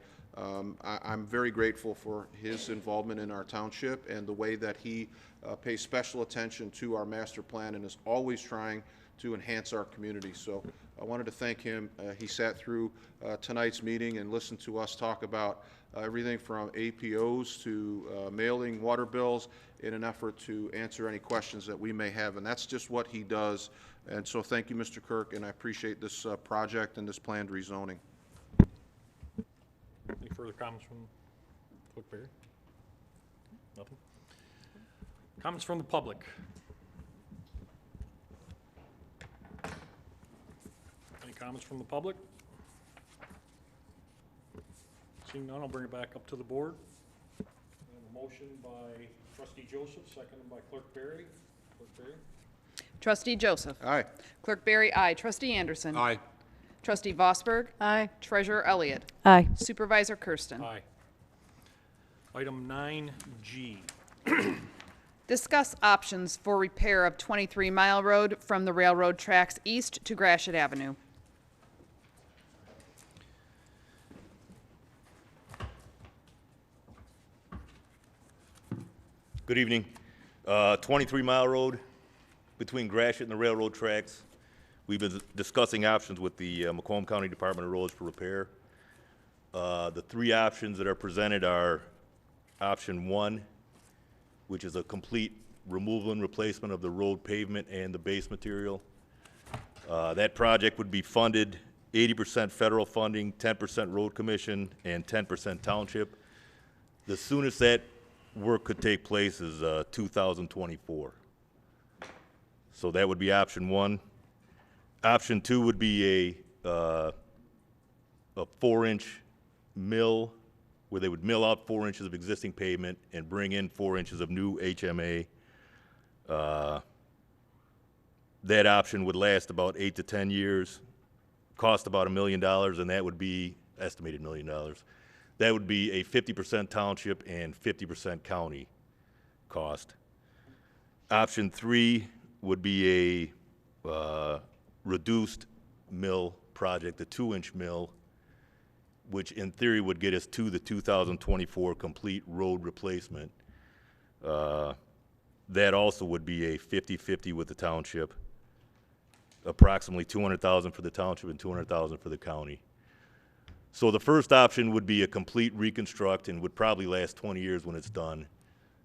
I'm very grateful for his involvement in our township and the way that he pays special attention to our master plan and is always trying to enhance our community. So I wanted to thank him. He sat through tonight's meeting and listened to us talk about everything from APOs to mailing water bills in an effort to answer any questions that we may have. And that's just what he does. And so thank you, Mr. Kirk, and I appreciate this project and this planned rezoning. Any further comments from Clerk Barry? Nothing? Comments from the public? Any comments from the public? Seeing none, I'll bring it back up to the board. We have a motion by Trustee Joseph, seconded by Clerk Barry. Clerk Barry? Trustee Joseph. Aye. Clerk Barry, aye. Trustee Anderson. Aye. Trustee Vosberg. Aye. Treasurer Elliott. Aye. Supervisor Kersten. Aye. Item 9G. Discuss options for repair of 23 Mile Road from the railroad tracks east to Gratiot Avenue. Good evening. 23 Mile Road between Gratiot and the railroad tracks. We've been discussing options with the Macomb County Department of Roads for repair. The three options that are presented are option 1, which is a complete removal and replacement of the road pavement and the base material. That project would be funded 80% federal funding, 10% road commission, and 10% township. The soonest that work could take place is 2024. So that would be option 1. Option 2 would be a 4-inch mill, where they would mill out 4 inches of existing pavement and bring in 4 inches of new HMA. That option would last about 8 to 10 years, cost about $1 million, and that would be estimated $1 million. That would be a 50% township and 50% county cost. Option 3 would be a reduced mill project, a 2-inch mill, which in theory would get us to the 2024 complete road replacement. That also would be a 50-50 with the township, approximately $200,000 for the township and $200,000 for the county. So the first option would be a complete reconstruct and would probably last 20 years when it's done.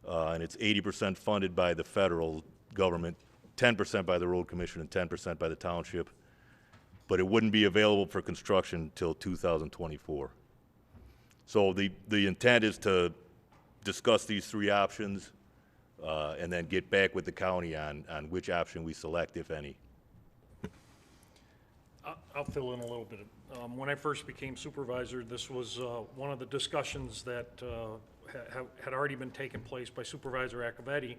And it's 80% funded by the federal government, 10% by the road commission, and 10% by the township. But it wouldn't be available for construction until 2024. So the intent is to discuss these three options and then get back with the county on which option we select, if any. I'll fill in a little bit. When I first became supervisor, this was one of the discussions that had already been taking place by Supervisor Accavetti,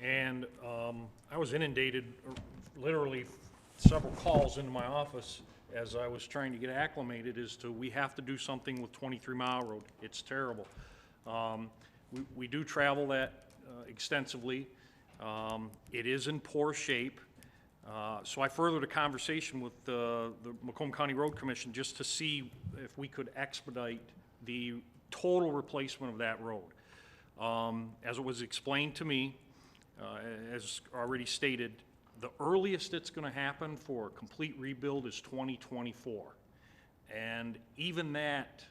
and I was inundated, literally several calls into my office as I was trying to get acclimated as to we have to do something with 23 Mile Road. It's terrible. We do travel that extensively. It is in poor shape. So I furthered a conversation with the Macomb County Road Commission just to see if we could expedite the total replacement of that road. As it was explained to me, as already stated, the earliest it's going to happen for a complete rebuild is 2024. And even that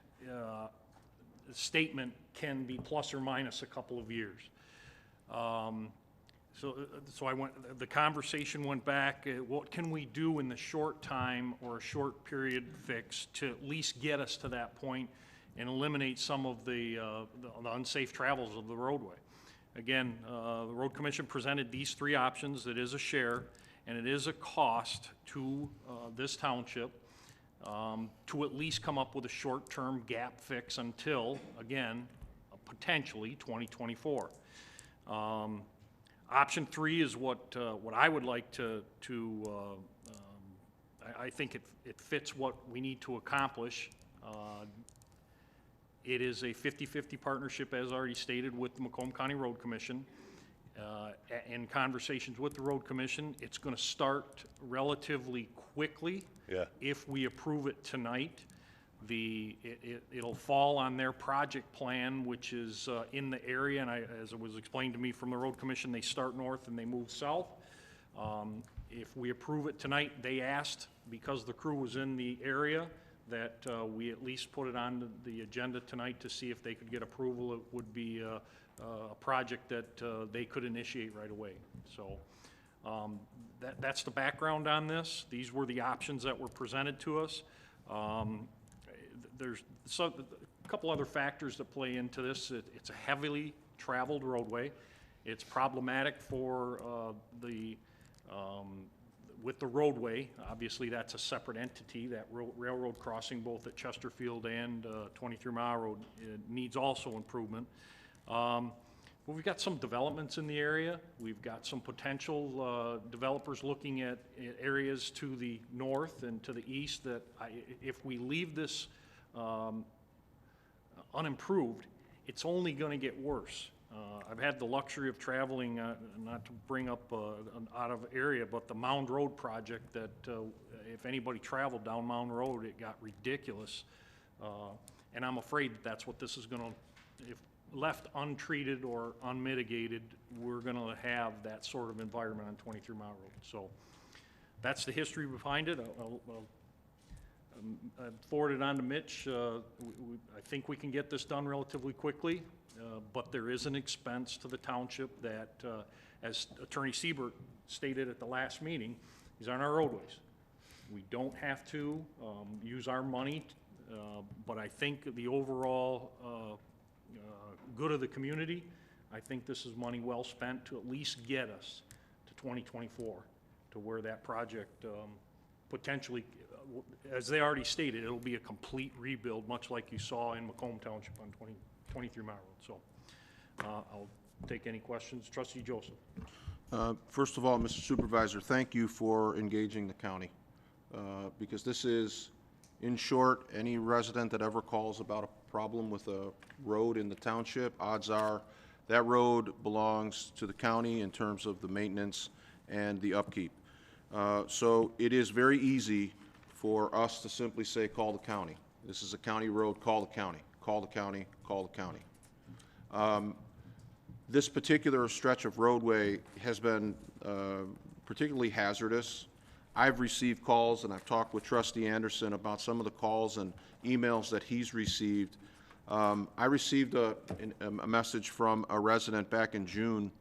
statement can be plus or minus a couple of years. So the conversation went back, what can we do in the short time or a short period fix to at least get us to that point and eliminate some of the unsafe travels of the roadway. Again, the Road Commission presented these three options. It is a share, and it is a cost to this township to at least come up with a short-term gap fix until, again, a potentially 2024. Option 3 is what I would like I think it fits what we need to accomplish. It is a 50-50 partnership, as already stated, with the Macomb County Road Commission. In conversations with the Road Commission, it's going to start relatively quickly. Yeah. If we approve it tonight. It'll fall on their project plan, which is in the area, and as it was explained to me from the Road Commission, they start north and they move south. If we approve it tonight, they asked, because the crew was in the area, that we at least put it on the agenda tonight to see if they could get approval. It would be a project that they could initiate right away. So that's the background on this. These were the options that were presented to us. There's a couple other factors that play into this. It's a heavily traveled roadway. It's problematic for with the roadway. Obviously, that's a separate entity. That railroad crossing, both at Chesterfield and 23 Mile Road, needs also improvement. Well, we've got some developments in the area. We've got some potential developers looking at areas to the north and to the east that if we leave this unimproved, it's only going to get worse. I've had the luxury of traveling, not to bring up an out of area, but the Mound Road project that if anybody traveled down Mound Road, it got ridiculous. And I'm afraid that's what this is going to, if left untreated or unmitigated, we're going to have that sort of environment on 23 Mile Road. So that's the history behind it. I'll forward it on to Mitch. I think we can get this done relatively quickly, but there is an expense to the township that, as Attorney Siebert stated at the last meeting, is on our roadways. We don't have to use our money, but I think the overall good of the community, I think this is money well spent to at least get us to 2024, to where that project potentially, as they already stated, it'll be a complete rebuild, much like you saw in Macomb Township on 23 Mile Road. So I'll take any questions. Trustee Joseph. First of all, Mr. Supervisor, thank you for engaging the county, because this is, in short, any resident that ever calls about a problem with a road in the township, odds are that road belongs to the county in terms of the maintenance and the upkeep. So it is very easy for us to simply say, call the county. This is a county road, call the county, call the county, call the county. This particular stretch of roadway has been particularly hazardous. I've received calls, and I've talked with Trustee Anderson about some of the calls and emails that he's received. I received a message from a resident back in June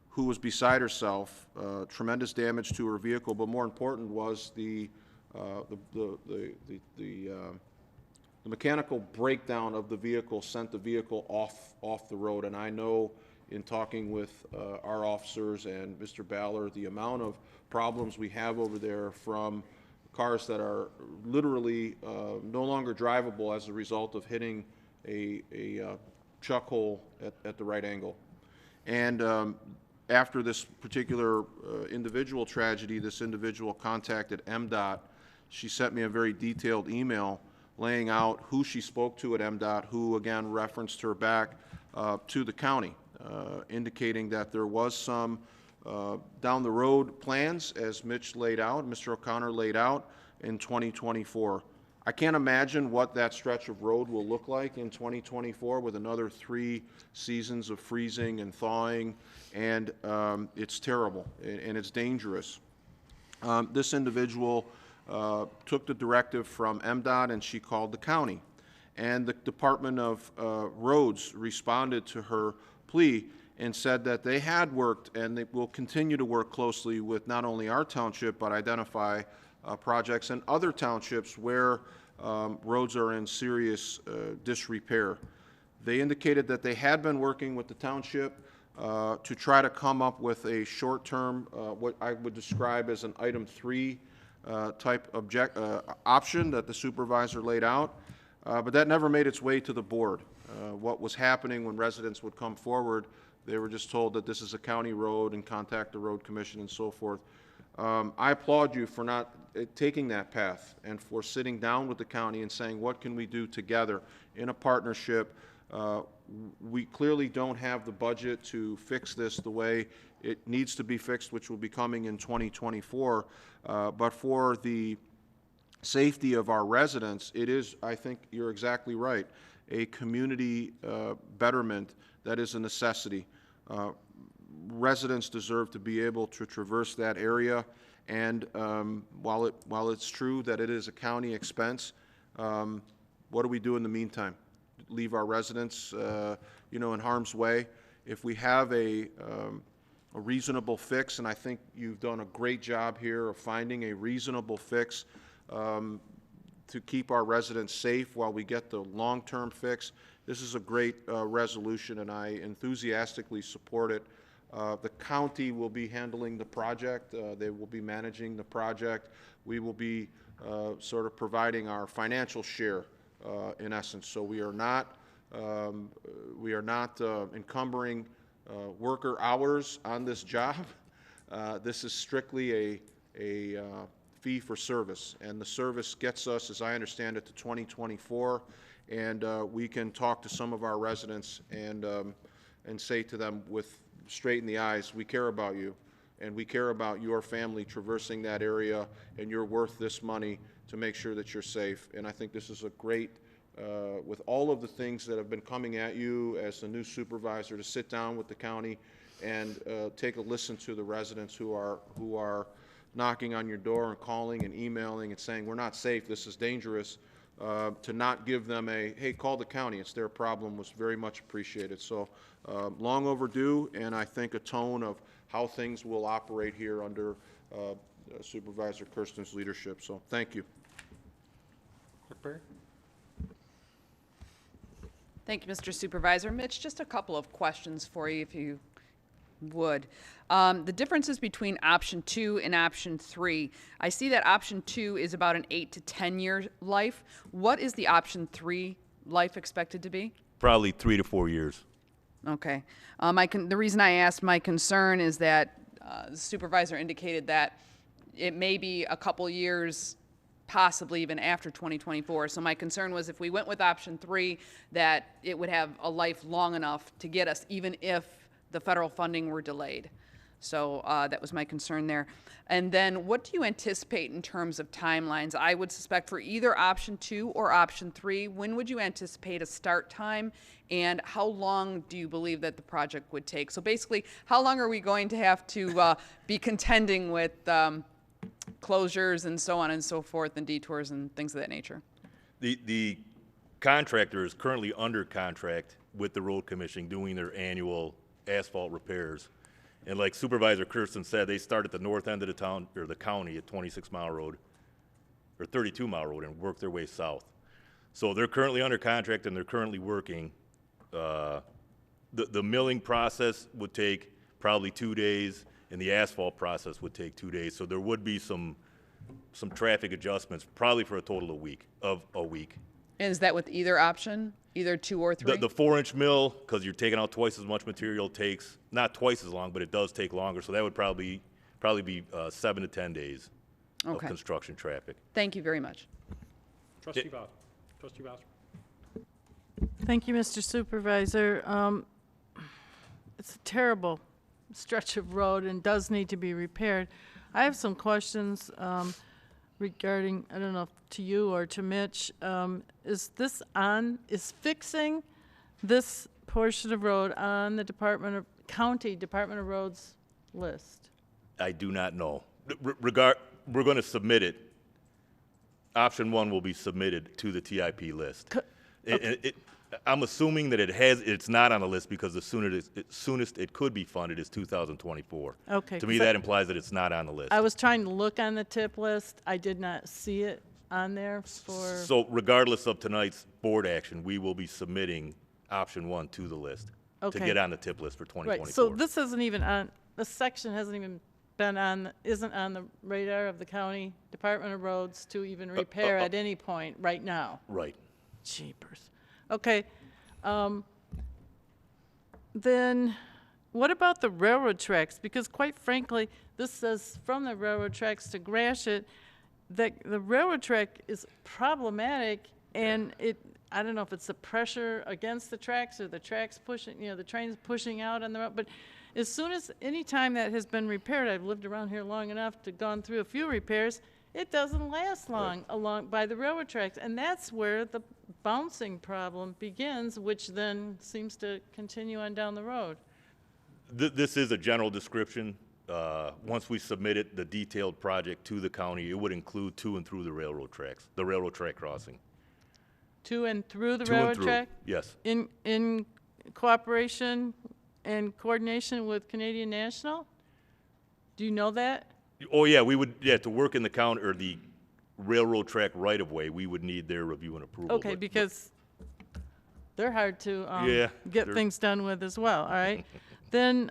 who was beside herself, tremendous damage to her vehicle, but more important was the mechanical breakdown of the vehicle sent the vehicle off the road. And I know, in talking with our officers and Mr. Ballard, the amount of problems we have over there from cars that are literally no longer drivable as a result of hitting a chuck hole at the right angle. And after this particular individual tragedy, this individual contacted MDOT. She sent me a very detailed email laying out who she spoke to at MDOT, who again referenced her back to the county, indicating that there was some down the road plans, as Mitch laid out, Mr. O'Connor laid out, in 2024. I can't imagine what that stretch of road will look like in 2024 with another 3 seasons of freezing and thawing, and it's terrible and it's dangerous. This individual took the directive from MDOT and she called the county. And the Department of Roads responded to her plea and said that they had worked and they will continue to work closely with not only our township but identify projects in other townships where roads are in serious disrepair. They indicated that they had been working with the township to try to come up with a short-term, what I would describe as an item 3 type option that the supervisor laid out, but that never made its way to the board. what was happening when residents would come forward, they were just told that this is a county road and contact the road commission and so forth. I applaud you for not taking that path and for sitting down with the county and saying, what can we do together in a partnership? We clearly don't have the budget to fix this the way it needs to be fixed, which will be coming in 2024. But for the safety of our residents, it is, I think you're exactly right, a community betterment that is a necessity. Residents deserve to be able to traverse that area, and while it's true that it is a county expense, what do we do in the meantime? Leave our residents, you know, in harm's way? If we have a reasonable fix, and I think you've done a great job here of finding a reasonable fix to keep our residents safe while we get the long-term fix, this is a great resolution, and I enthusiastically support it. The county will be handling the project. They will be managing the project. We will be sort of providing our financial share, in essence. So we are not encumbering worker hours on this job. This is strictly a fee for service, and the service gets us, as I understand it, to 2024. And we can talk to some of our residents and say to them with straight in the eyes, we care about you, and we care about your family traversing that area, and you're worth this money to make sure that you're safe. And I think this is a great, with all of the things that have been coming at you as the new supervisor, to sit down with the county and take a listen to the residents who are knocking on your door and calling and emailing and saying, we're not safe, this is dangerous. To not give them a, hey, call the county, it's their problem, was very much appreciated. So long overdue, and I think a tone of how things will operate here under Supervisor Kersten's leadership. So thank you. Clerk Perry? Thank you, Mr. Supervisor. Mitch, just a couple of questions for you, if you would. The differences between option 2 and option 3. I see that option 2 is about an 8 to 10 year life. What is the option 3 life expected to be? Probably 3 to 4 years. Okay. The reason I asked, my concern is that the supervisor indicated that it may be a couple years, possibly even after 2024. So my concern was if we went with option 3, that it would have a life long enough to get us, even if the federal funding were delayed. So that was my concern there. And then what do you anticipate in terms of timelines? I would suspect for either option 2 or option 3, when would you anticipate a start time, and how long do you believe that the project would take? So basically, how long are we going to have to be contending with closures and so on and so forth, and detours and things of that nature? The contractor is currently under contract with the road commission doing their annual asphalt repairs. And like Supervisor Kersten said, they start at the north end of the town, or the county, at 26 Mile Road, or 32 Mile Road, and work their way south. So they're currently under contract and they're currently working. The milling process would take probably 2 days, and the asphalt process would take 2 days. So there would be some traffic adjustments, probably for a total of a week. And is that with either option, either 2 or 3? The 4-inch mill, because you're taking out twice as much material, takes not twice as long, but it does take longer. So that would probably be 7 to 10 days of construction traffic. Thank you very much. Trustee Voss. Trustee Voss. Thank you, Mr. Supervisor. It's a terrible stretch of road and does need to be repaired. I have some questions regarding, I don't know if to you or to Mitch, is fixing this portion of road on the County Department of Roads list? I do not know. We're going to submit it. Option 1 will be submitted to the TIP list. I'm assuming that it's not on the list because the soonest it could be funded is 2024. Okay. To me, that implies that it's not on the list. I was trying to look on the TIP list. I did not see it on there for... So regardless of tonight's board action, we will be submitting option 1 to the list to get on the TIP list for 2024. Right. So this isn't even on, this section hasn't even been isn't on the radar of the County Department of Roads to even repair at any point right now. Right. Jeepers. Okay. Then what about the railroad tracks? Because quite frankly, this says from the railroad tracks to Gratiot, that the railroad track is problematic, and I don't know if it's the pressure against the tracks or the tracks pushing, the trains pushing out on the road, but as soon as, any time that has been repaired, I've lived around here long enough to gone through a few repairs, it doesn't last long along by the railroad tracks, and that's where the bouncing problem begins, which then seems to continue on down the road. This is a general description. Once we submitted the detailed project to the county, it would include to and through the railroad tracks, the railroad track crossing. To and through the To and railroad through, track? yes. In cooperation and coordination with Canadian National? Do you know that? Oh, yeah, we would, to work in the county, or the railroad track right-of-way, we would need their review and approval. Okay, because they're hard to Yeah, get they're- things done with as well, all right? Then,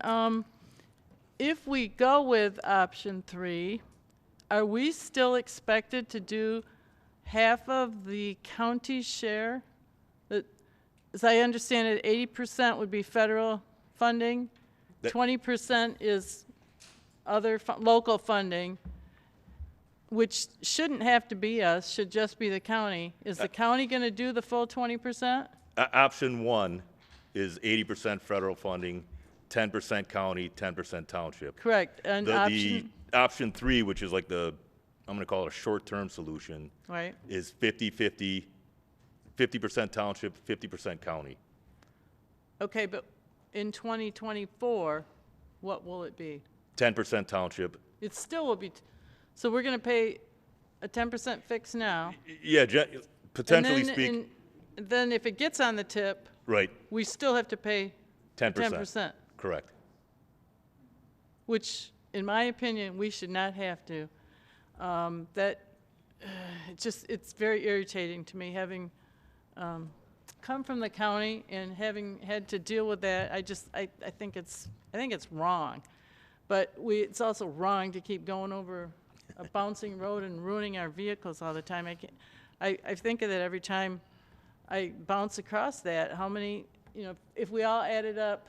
if we go with option 3, are we still expected to do half of the county share? As I understand it, 80% would be federal funding, 20% is other local funding, which shouldn't have to be us, should just be the county. Is the county going to do the full 20%? Option 1 is 80% federal funding, 10% county, 10% township. Correct. And The option 3, which is like I'm going to call it a short-term solution, right, is 50-50, 50% township, 50% county. Okay, but in 2024, what will it be? 10% township. It still will be, so we're going to pay a 10% fix now. Yeah, potentially and then, speaking. Then if it gets on the tip, Right, we still have to pay 10%. 10%, Correct. which, in my opinion, we should not have to. It's very irritating to me, having come from the county and having had to deal with that. I think it's wrong, but it's also wrong to keep going over a bouncing road and ruining our vehicles all the time. I think of that every time I bounce across that. How many, if we all added up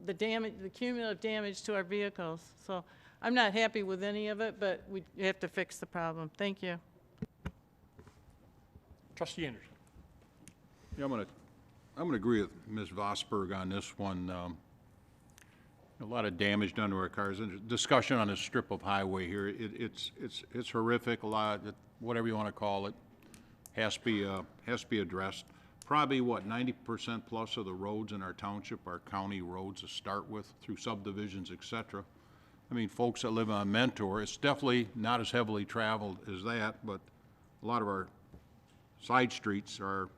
the cumulative damage to our vehicles. So I'm not happy with any of it, but we have to fix the problem. Thank you. Trustee Anderson. Yeah, I'm gonna agree with Ms. Vosberg on this one. A lot of damage done to our cars. And discussion on this strip of highway here, it's horrific. A lot, whatever you want to call it, has to be addressed. Probably, 90% plus of the roads in our township are county roads to start with, through subdivisions, et cetera. I mean, folks that live on Mentor, it's definitely not as heavily traveled as that, but a lot of our side streets are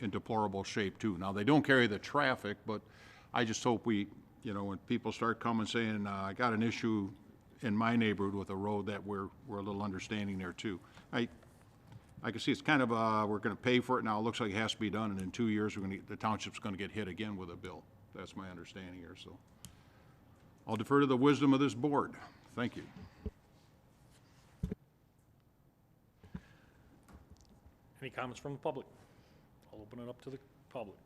in deplorable shape too. Now, they don't carry the traffic, but I just hope when people start coming saying, I got an issue in my neighborhood with a road, that we're a little understanding there too. I can see it's kind of, we're going to pay for it now. It looks like it has to be done, and in 2 years, the township's going to get hit again with a bill. That's my understanding here, so. I'll defer to the wisdom of this board. Thank you. Any comments from the public? I'll open it up to the public.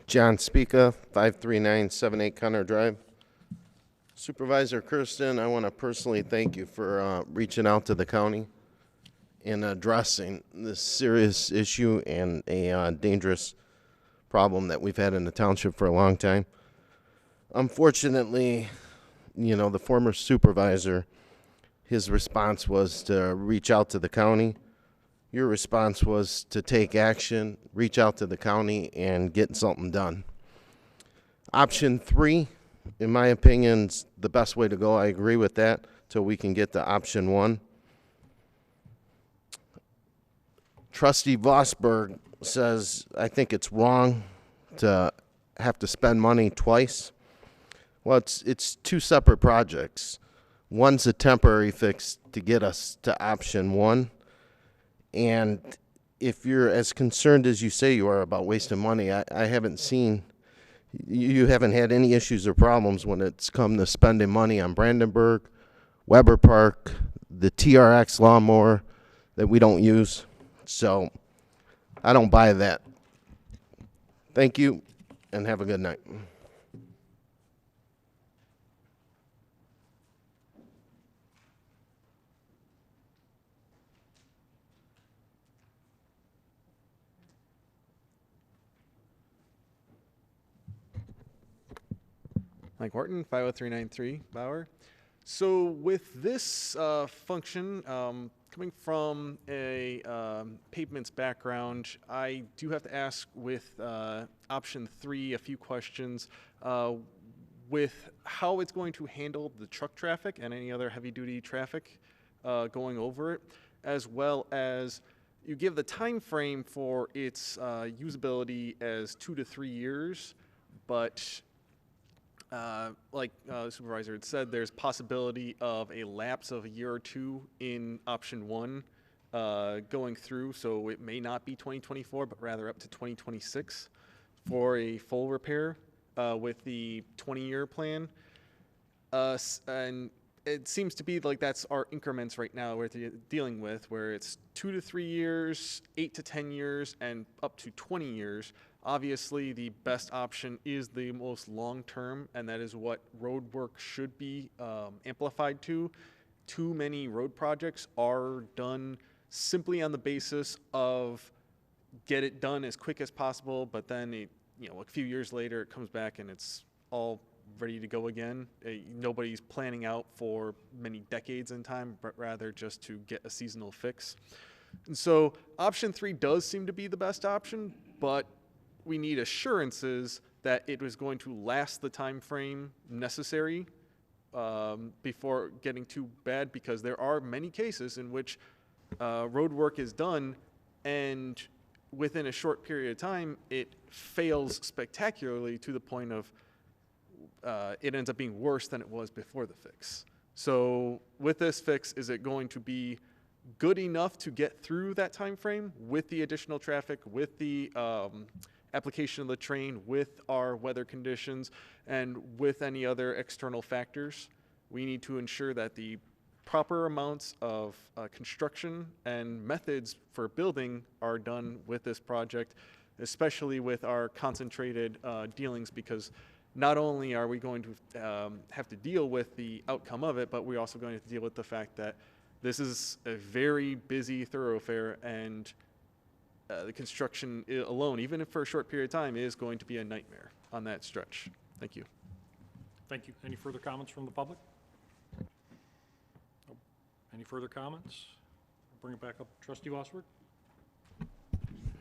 John Spica, 53978 Connor Drive. Supervisor Kersten, I want to personally thank you for reaching out to the county and addressing this serious issue and a dangerous problem that we've had in the township for a long time. Unfortunately, the former supervisor, his response was to reach out to the county. Your response was to take action, reach out to the county, and get something done. Option 3, in my opinion, is the best way to go. I agree with that, till we can get to option 1. Trustee Vosberg says, I think it's wrong to have to spend money twice. Well, it's 2 separate projects. One's a temporary fix to get us to option 1. And if you're as concerned as you say you are about wasting money, I haven't seen, you haven't had any issues or problems when it's come to spending money on Brandenburg, Weber Park, the TRX lawnmower that we don't use. So I don't buy that. Thank you, and have a good night. Mike Horton, 50393 Bauer. So with this function, coming from a pavements background, I do have to ask with option 3 a few questions with how it's going to handle the truck traffic and any other heavy-duty traffic going over it, as well as you give the time frame for its usability as 2 to 3 years, but like the supervisor had said, there's possibility of a lapse of a year or two in option 1 going through, so it may not be 2024, but rather up to 2026 for a full repair with the 20-year plan. And it seems to be like that's our increments right now we're dealing with, where it's 2 to 3 years, 8 to 10 years, and up to 20 years. Obviously, the best option is the most long-term, and that is what road work should be amplified to. Too many road projects are done simply on the basis of get it done as quick as possible, but then a few years later it comes back and it's all ready to go again. Nobody's planning out for many decades in time, but rather just to get a seasonal fix. And so option 3 does seem to be the best option, but we need assurances that it was going to last the time frame necessary before getting too bad, because there are many cases in which road work is done and within a short period of time it fails spectacularly to the point of it ends up being worse than it was before the fix. So with this fix, is it going to be good enough to get through that time frame with the additional traffic, with the application of the train, with our weather conditions, and with any other external factors? We need to ensure that the proper amounts of construction and methods for building are done with this project, especially with our concentrated dealings, because not only are we going to have to deal with the outcome of it, but we're also going to have to deal with the fact that this is a very busy thoroughfare, and the construction alone, even if for a short period of time, is going to be a nightmare on that stretch. Thank you. Thank you. Any further comments from the public? Nope. Any further comments? I'll bring it back up. Trustee Wasserberg?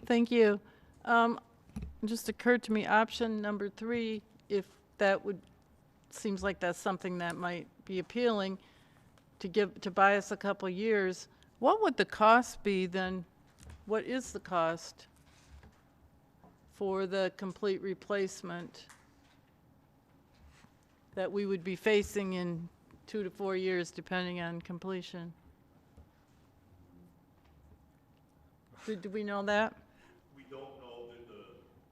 Thank you. It just occurred to me, option number 3, if that would, seems like that's something that might be appealing to buy us a couple years. What would the cost be then? What is the cost for the complete replacement that we would be facing in 2 to 4 years, depending on completion? Do we know that? We don't know that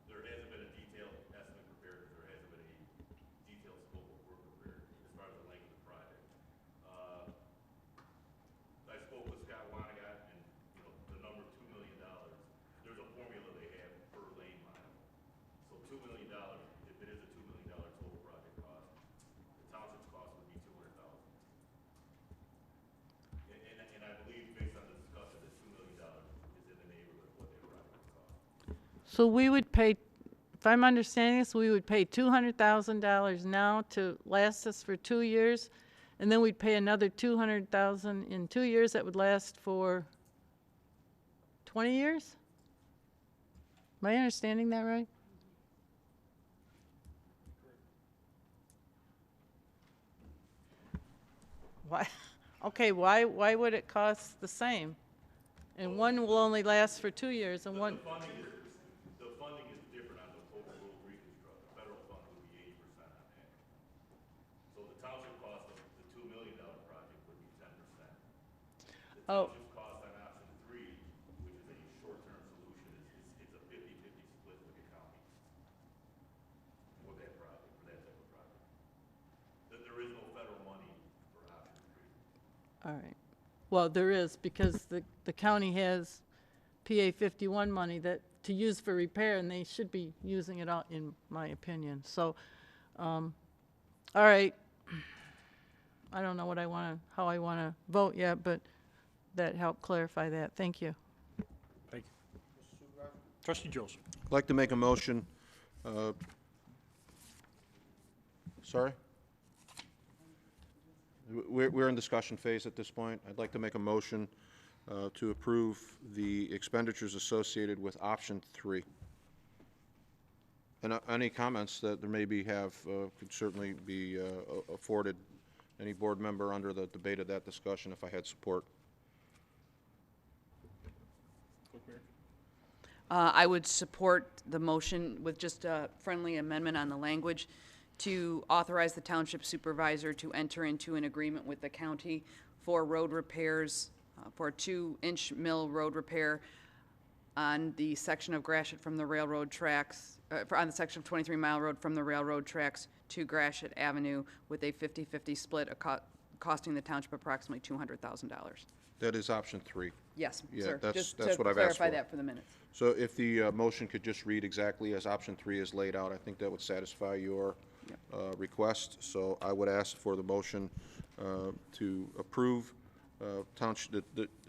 there hasn't been a detailed estimate prepared, because there hasn't been a detailed scope of work prepared as far as the length of the project. I spoke with Scott Wanigat, and the number $2 million, there's a formula they have per lane mile. So $2 million, if it is a $2 million total project cost, the township's cost would be $200,000. And I believe, based on the discussion, that $2 million is in the neighborhood of what their project would cost. So we would pay, if I'm understanding this, we would pay $200,000 now to last us for 2 years, and then we'd pay another $200,000 in 2 years that would last for 20 years? Am I understanding that right? Why? Okay, why would it cost the same? And one will only last for 2 years, and one. The funding is different on the total road reconstruction. The federal fund would be 80% on that. So the township cost of the $2 million project would be 10%. The township's cost on option 3, which is a short-term All right. Well, there is, because the county has PA 51 money that, to use for repair, and they should be using it all, in my opinion. So, all right. I don't know what how I want to vote yet, but that helped clarify that. Thank you. Thank you. Trustee Joseph. I'd like to make a motion, sorry? We're in discussion phase at this point. I'd like to make a motion to approve the expenditures associated with option 3. And any comments that there may be could certainly be afforded any board member under the debate of that discussion if I had support. I would support the motion with just a friendly amendment on the language to authorize the township supervisor to enter into an agreement with the county for road repairs, for a 2-inch mill road repair on the section of Gratiot from the railroad tracks, on the section of 23 Mile Road from the railroad tracks to Gratiot Avenue with a 50-50 split, costing the township approximately $200,000. That is option 3. Yes, Yeah, sir. that's Just what to I've asked clarify for. that for the minutes. So if the motion could just read exactly as option 3 is laid out, I think that would satisfy your request. So I would ask for the motion to approve township,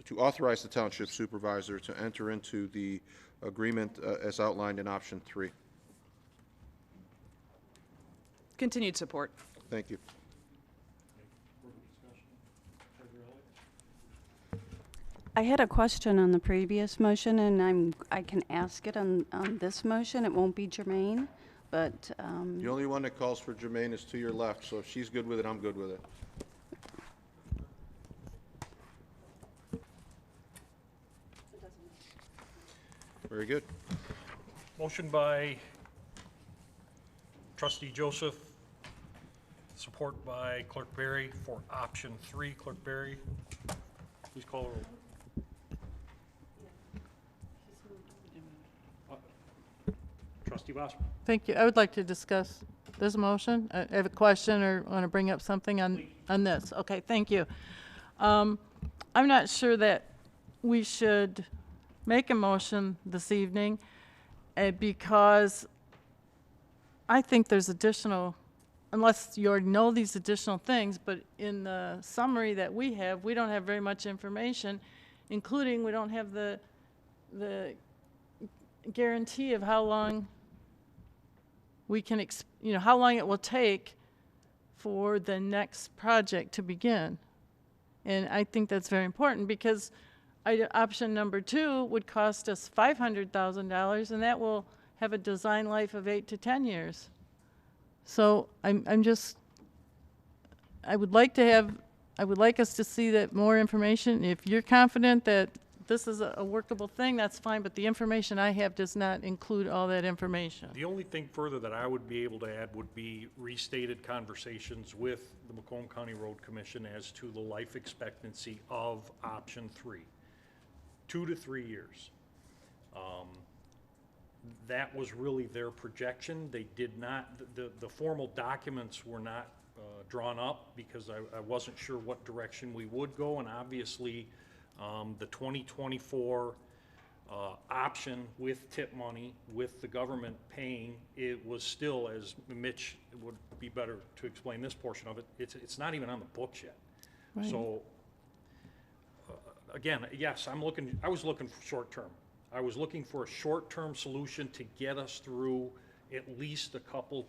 to authorize the township supervisor to enter into the agreement as outlined in option 3. Continued support. Thank you. I had a question on the previous motion, and I can ask it on this motion. It won't be germane, but The only one that calls for Jermaine is to your left, so if she's good with it, I'm good with it. Very good. Motion by Trustee Joseph, support by Clerk Berry for option 3. Clerk Berry, please call the roll. Trustee Bosman. Thank you. I would like to discuss this motion. I have a question or want to bring up something on this. Okay, thank you. I'm not sure that we should make a motion this evening because I think there's additional, unless you already know these additional things, but in the summary that we don't have very much information, including we don't have the guarantee of how long we can, how long it will take for the next project to begin. And I think that's very important because option number 2 would cost us $500,000, and that will have a design life of 8 to 10 years. So I would like us to see that more information. If you're confident that this is a workable thing, that's fine, but the information I have does not include all that information. The only thing further that I would be able to add would be restated conversations with the Macomb County Road Commission as to the life expectancy of option 3, 2 to 3 years. That was really their projection. They did not, the formal documents were not drawn up because I wasn't sure what direction we would go, and obviously the 2024 option with tip money, with the government paying, it was still, as Mitch would be better to explain this portion of it, it's not even on the books yet. Right. So again, yes, I was looking for short term. I was looking for a short-term solution to get us through at least a couple,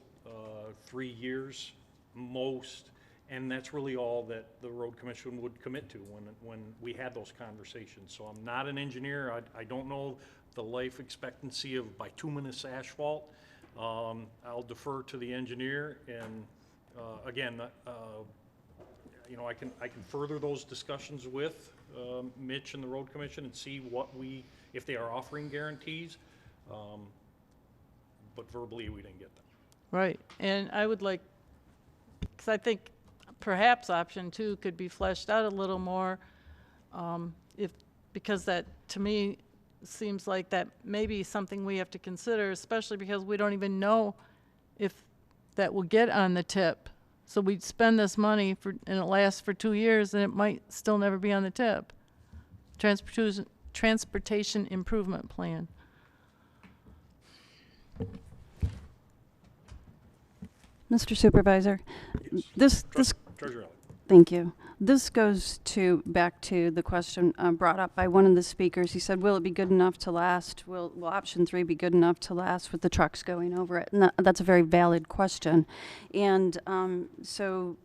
3 years most, and that's really all that the road commission would commit to when we had those conversations. So I'm not an engineer. I don't know the life expectancy of bituminous asphalt. I'll defer to the engineer, and again, I can further those discussions with Mitch and the road commission and see if they are offering guarantees, but verbally we didn't get them. Right, and I would like, because I think perhaps option 2 could be fleshed out a little more, because that, to me, seems like that may be something we have to consider, especially because we don't even know if that will get on the tip. So we'd spend this money and it lasts for 2 years, and it might still never be on the tip. Transportation Improvement Plan. Mr. Supervisor, this Treasurer Elliott. Thank you. This goes back to the question brought up by one of the speakers. He said, will it be good enough to last? Will option 3 be good enough to last with the trucks going over it? And that's a very valid question. And so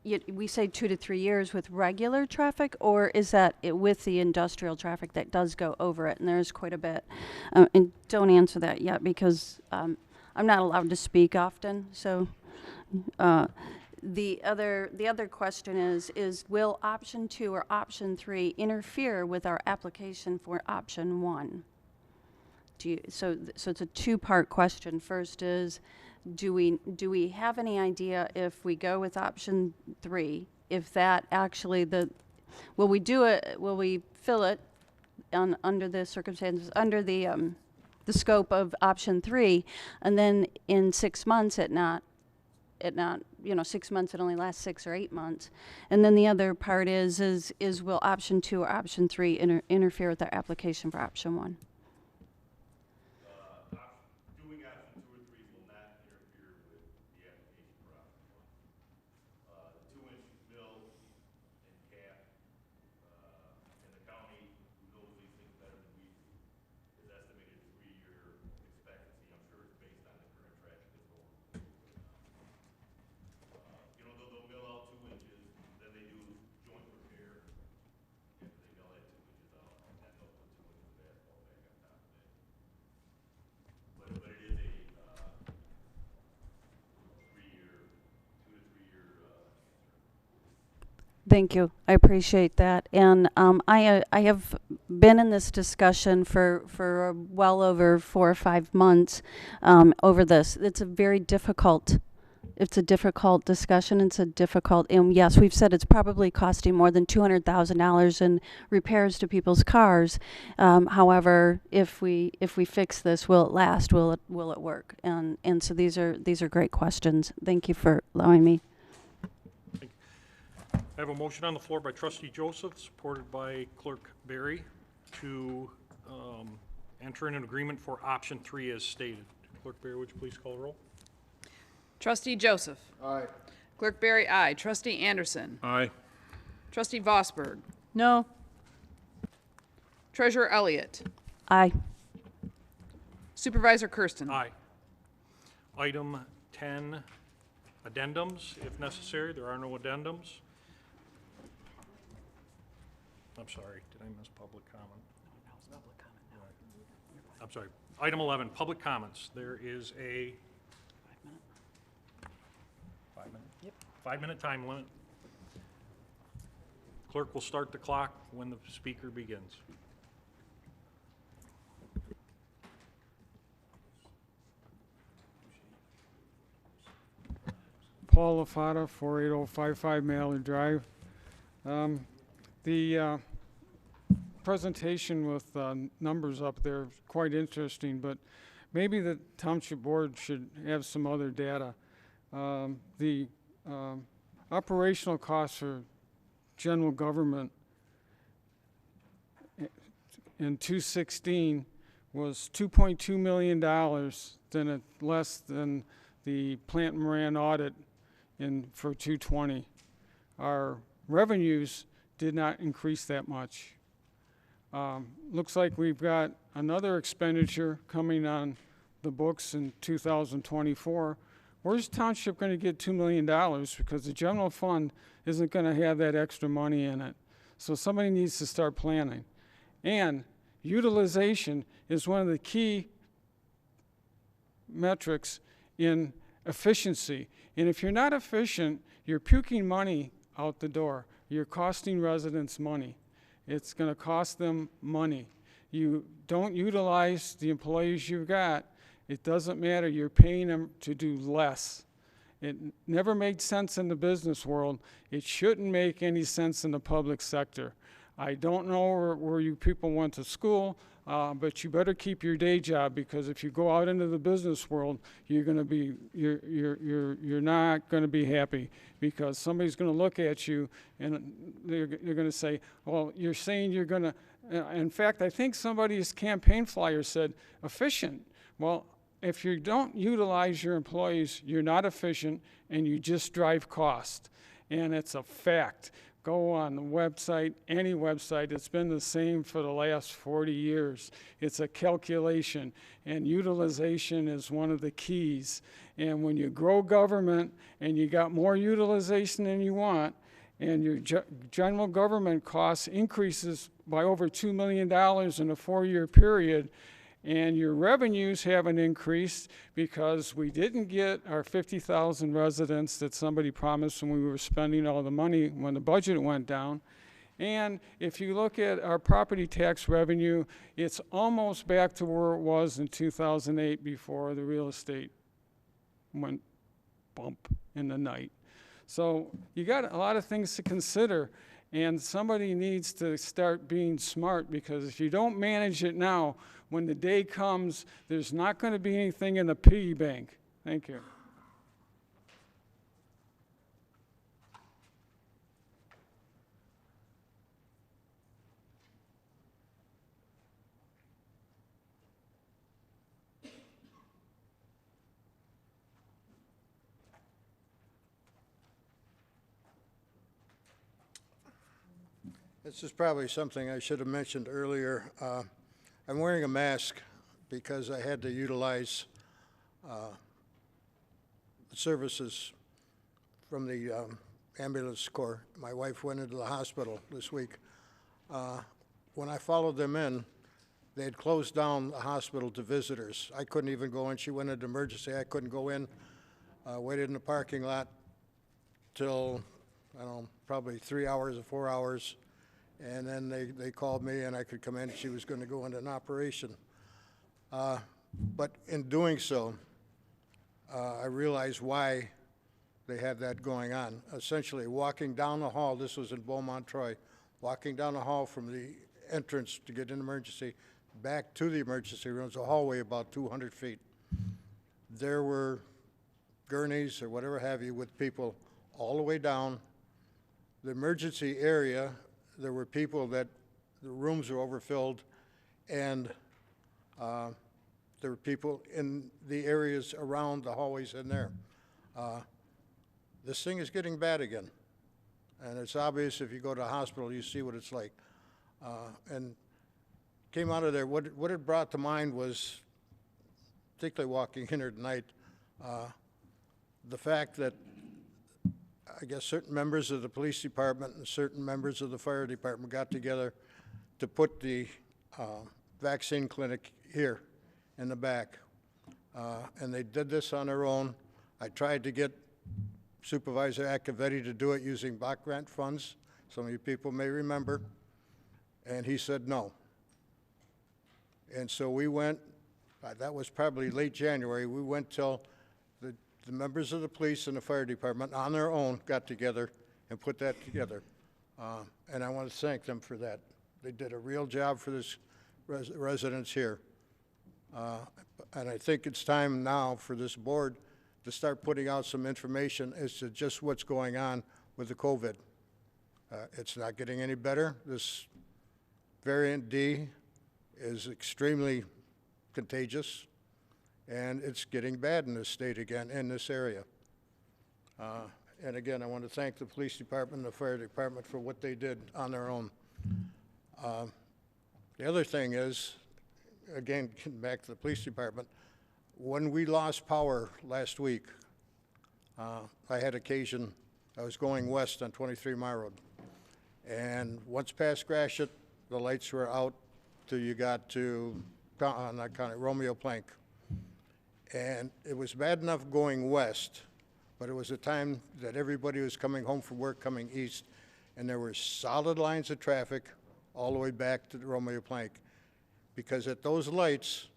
we say 2 to 3 years with regular traffic, or is that with the industrial traffic that does go over it? And there's quite a bit. And don't answer that yet, because I'm not allowed to speak often. So the other question is will option 2 or option 3 interfere with our application for option 1? So it's a two-part question. First is, do we have any idea if we go with option 3, if that actually will we fill it under the circumstances, under the scope of option 3, and then in 6 months 6 months, it only lasts 6 or 8 months. And then the other part is will option 2 or option 3 interfere with our application for option 1? Doing option 2 or 3 will not interfere with the application for option 1. The 2-inch mill and cap, in the county, who knows these things better than we do, is estimated 3-year expectancy. I'm sure it's based on the current traffic that's going through. They'll mill out 2 inches, then they do joint repair. After they mill that 2 inches out, and then they'll put 2 inches of asphalt back on top of it. But it is a 3-year, 2 to 3 year Thank you. I appreciate that. And I have been in this discussion for well over 4 or 5 months over this. It's a very difficult. It's a difficult discussion. It's a difficult, and yes, we've said it's probably costing more than $200,000 in repairs to people's cars. However, if we fix this, will it last? Will it work? And so these are great questions. Thank you for allowing me. I have a motion on the floor by Trustee Joseph, supported by Clerk Barry, to enter in an agreement for option 3 as stated. Clerk Barry, would you please call the roll? Trustee Joseph. Aye. Clerk Barry, aye. Trustee Anderson. Aye. Trustee Vosberg. No. Treasurer Elliott. Aye. Supervisor Kersten. Aye. Item 10, addendums, if necessary. There are no addendums. I'm sorry, did I miss public comment? I'm sorry. Item 11, public comments. There is a 5-minute time limit. Clerk will start the clock when the speaker begins. Paul LaFata, 48055 Mallard Drive. The presentation with numbers up there is quite interesting, but maybe the Township Board should have some other data. The operational costs for general government in 2016 was $2.2 million, less than the Plant Moran audit for 2020. Our revenues did not increase that much. Looks like we've got another expenditure coming on the books in 2024. Where's Township going to get $2 million? Because the general fund isn't going to have that extra money in it. So somebody needs to start planning. And utilization is one of the key metrics in efficiency. And if you're not efficient, you're puking money out the door. You're costing residents money. It's going to cost them money. You don't utilize the employees you've got, it doesn't matter. You're paying them to do less. It never made sense in the business world. It shouldn't make any sense in the public sector. I don't know where you people went to school. but you better keep your day job, because if you go out into the business world, you're not going to be happy, because somebody's going to look at you and they're going to say, well, you're saying you're going to, in fact, I think somebody's campaign flyer said efficient. Well, if you don't utilize your employees, you're not efficient and you just drive cost. And it's a fact. Go on the website, any website, it's been the same for the last 40 years. It's a calculation, and utilization is one of the keys. And when you grow government and you got more utilization than you want, and your general government costs increases by over $2 million in a 4-year period, and your revenues haven't increased because we didn't get our 50,000 residents that somebody promised when we were spending all the money when the budget went down. And if you look at our property tax revenue, it's almost back to where it was in 2008 before the real estate went bump in the night. So you got a lot of things to consider, and somebody needs to start being smart, because if you don't manage it now, when the day comes, there's not going to be anything in the piggy bank. Thank you. This is probably something I should have mentioned earlier. I'm wearing a mask because I had to utilize the services from the ambulance corps. My wife went into the hospital this week. When I followed them in, they had closed down the hospital to visitors. I couldn't even go in. She went into emergency. I couldn't go in. Waited in the parking lot till, I don't know, probably 3 hours or 4 hours. And then they called me and I could come in. She was going to go into an operation. But in doing so, I realized why they had that going on. Essentially, walking down the hall, this was in Beaumont, Troy, walking down the hall from the entrance to get in emergency, back to the emergency room, it's a hallway about 200 feet. There were gurneys or whatever have you with people all the way down. The emergency area, there were people that the rooms were overfilled, and there were people in the areas around the hallways in there. This thing is getting bad again, and it's obvious if you go to a hospital, you see what it's like. And came out of there, what it brought to mind was, particularly walking in here tonight, the fact that I guess certain members of the police department and certain members of the fire department got together to put the vaccine clinic here in the back. And they did this on their own. I tried to get Supervisor Accavetti to do it using block grant funds. Some of you people may remember. And he said no. And so we went, that was probably late January, we went till the members of the police and the fire department on their own got together and put that together. And I want to thank them for that. They did a real job for this residents here. And I think it's time now for this board to start putting out some information as to just what's going on with the COVID. It's not getting any better. This variant D is extremely contagious, and it's getting bad in this state again, in this area. And again, I want to thank the police department and the fire department for what they did on their own. The other thing is, again, getting back to the police department, when we lost power last week, I had occasion, I was going west on 23 Mile Road, and once past Gratiot, the lights were out till you got to, not County, Romeo Plank. And it was bad enough going west, but it was a time that everybody was coming home from work, coming east, and there were solid lines of traffic all the way back to the Romeo Plank. Because at those lights,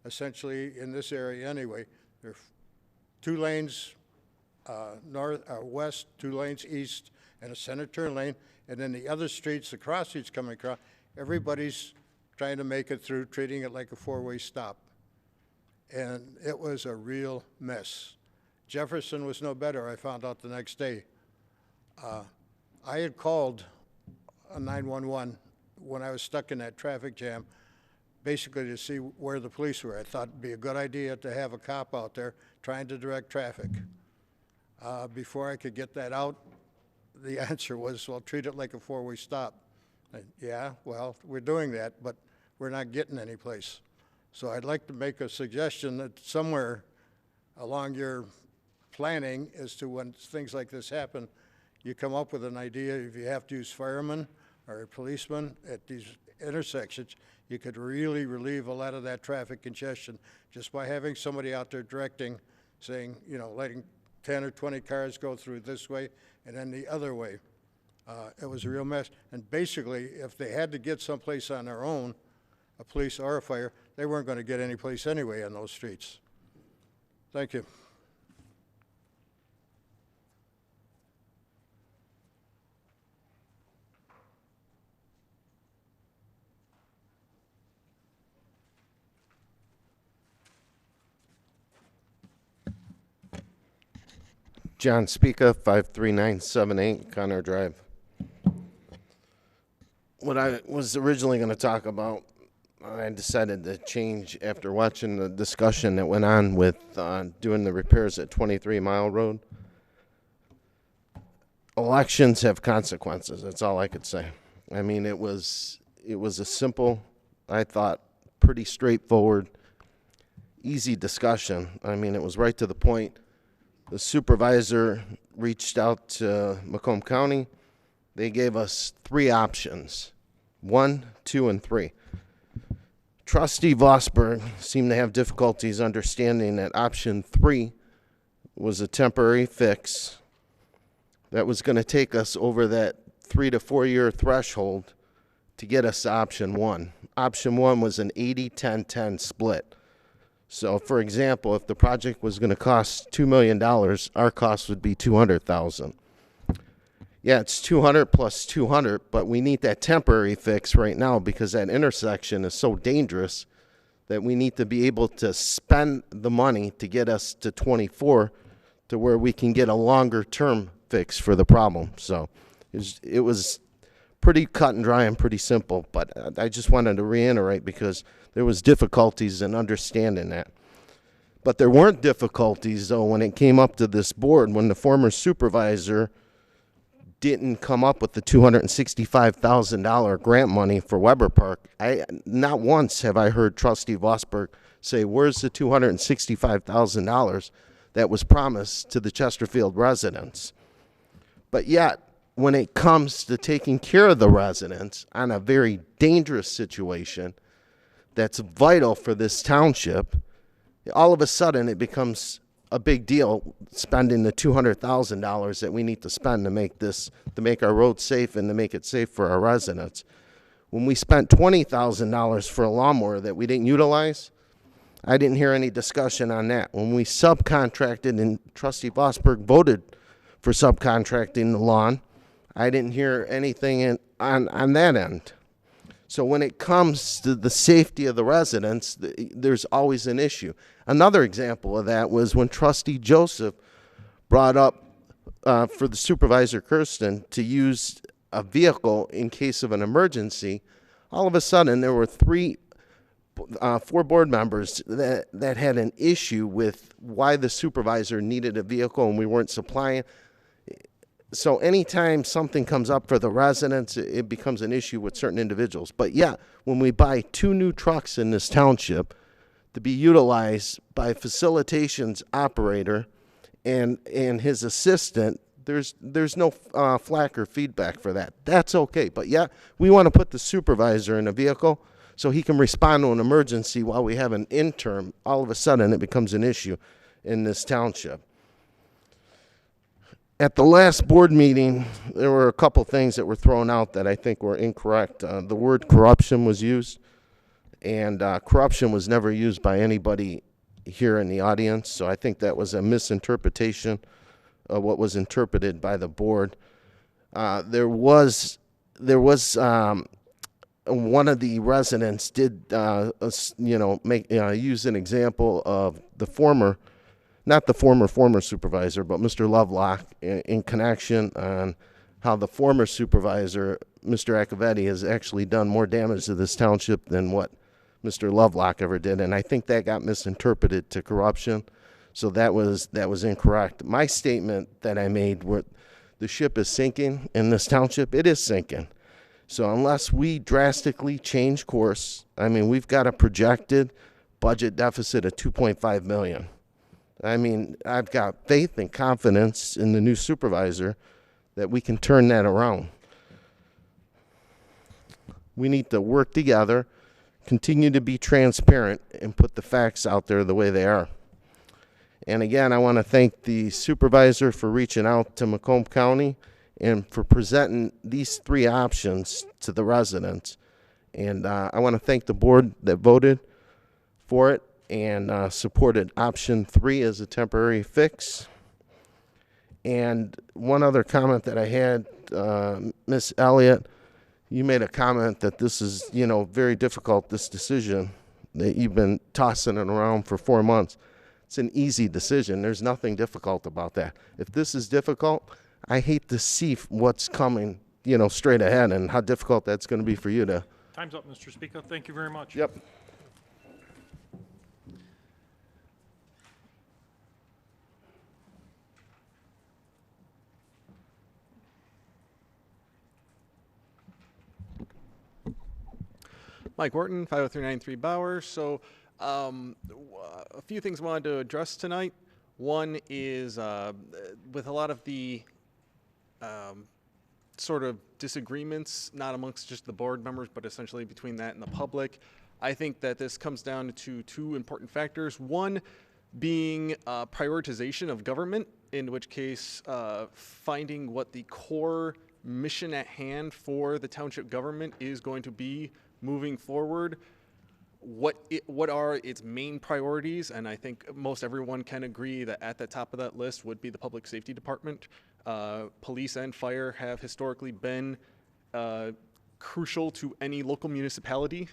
essentially in this area anyway, there are 2 lanes west, 2 lanes east, and a center turn lane, and then the other streets, the cross streets coming across, everybody's trying to make it through, treating it like a four-way stop. And it was a real mess. Jefferson was no better, I found out the next day. I had called 911 when I was stuck in that traffic jam, basically to see where the police were. I thought it'd be a good idea to have a cop out there trying to direct traffic. Before I could get that out, the answer was, well, treat it like a four-way stop. Yeah, well, we're doing that, but we're not getting any place. So I'd like to make a suggestion that somewhere along your planning as to when things like this happen, you come up with an idea. If you have to use firemen or policemen at these intersections, you could really relieve a lot of that traffic congestion just by having somebody out there directing, saying, you know, letting 10 or 20 cars go through this way and then the other way. It was a real mess. And basically, if they had to get someplace on their own, a police or a fire, they weren't going to get any place anyway on those streets. Thank you. John Spica, 53978 Connor Drive. What I was originally going to talk about, I decided to change after watching the discussion that went on with doing the repairs at 23 Mile Road. Elections have consequences. That's all I could say. I mean, it was a simple, I thought, pretty straightforward, easy discussion. I mean, it was right to the point. The supervisor reached out to Macomb County. They gave us 3 options, 1, 2, and 3. Trustee Vosberg seemed to have difficulties understanding that option 3 was a temporary fix that was going to take us over that 3 to 4 year threshold to get us to option 1. Option 1 was an 80-10-10 split. So, for example, if the project was going to cost $2 million, our cost would be $200,000. Yeah, it's 200 plus 200, but we need that temporary fix right now because that intersection is so dangerous that we need to be able to spend the money to get us to 24 to where we can get a longer term fix for the problem. So it was pretty cut and dry and pretty simple, but I just wanted to reiterate because there was difficulties in understanding that. But there weren't difficulties, though, when it came up to this board, when the former supervisor didn't come up with the $265,000 grant money for Weber Park. Not once have I heard Trustee Vosberg say, where's the $265,000 that was promised to the Chesterfield residents? But yet, when it comes to taking care of the residents on a very dangerous situation that's vital for this township, all of a sudden it becomes a big deal spending the $200,000 that we need to spend to make our roads safe and to make it safe for our residents. When we spent $20,000 for a lawnmower that we didn't utilize, I didn't hear any discussion on that. When we subcontracted and Trustee Vosberg voted for subcontracting the lawn, I didn't hear anything on that end. So when it comes to the safety of the residents, there's always an issue. Another example of that was when Trustee Joseph brought up for the Supervisor Kersten to use a vehicle in case of an emergency. All of a sudden, there were 4 board members that had an issue with why the supervisor needed a vehicle and we weren't supplying. So anytime something comes up for the residents, it becomes an issue with certain individuals. But yeah, when we buy 2 new trucks in this township to be utilized by facilitations operator and his assistant, there's no flack or feedback for that. That's okay. But yeah, we want to put the supervisor in a vehicle so he can respond to an emergency while we have an intern. All of a sudden, it becomes an issue in this township. At the last board meeting, there were a couple things that were thrown out that I think were incorrect. The word corruption was used, and corruption was never used by anybody here in the audience, so I think that was a misinterpretation of what was interpreted by the board. There was one of the residents did, use an example of the former, not the former supervisor, but Mr. Lovelock in connection on how the former supervisor, Mr. Accavetti, has actually done more damage to this township than what Mr. Lovelock ever did. And I think that got misinterpreted to corruption. So that was incorrect. My statement that I made, where the ship is sinking in this township, it is sinking. So unless we drastically change course, I mean, we've got a projected budget deficit of $2.5 million. I mean, I've got faith and confidence in the new supervisor that we can turn that around. We need to work together, continue to be transparent, and put the facts out there the way they are. And again, I want to thank the supervisor for reaching out to Macomb County and for presenting these three options to the residents. And I want to thank the board that voted for it and supported option 3 as a temporary fix. And one other comment that I had, Miss Elliott, you made a comment that this is, very difficult, this decision, that you've been tossing it around for 4 months. It's an easy decision. There's nothing difficult about that. If this is difficult, I hate to see what's coming, straight ahead and how difficult that's going to be for you to. Time's up, Mr. Speaker. Thank you very much. Yep. Mike Wharton, 50393 Bauer. So a few things I wanted to address tonight. One is with a lot of the sort of disagreements, not amongst just the board members, but essentially between that and the public, I think that this comes down to two important factors. One being prioritization of government, in which case finding what the core mission at hand for the township government is going to be moving forward, what are its main priorities, and I think most everyone can agree that at the top of that list would be the public safety department. Police and fire have historically been crucial to any local municipality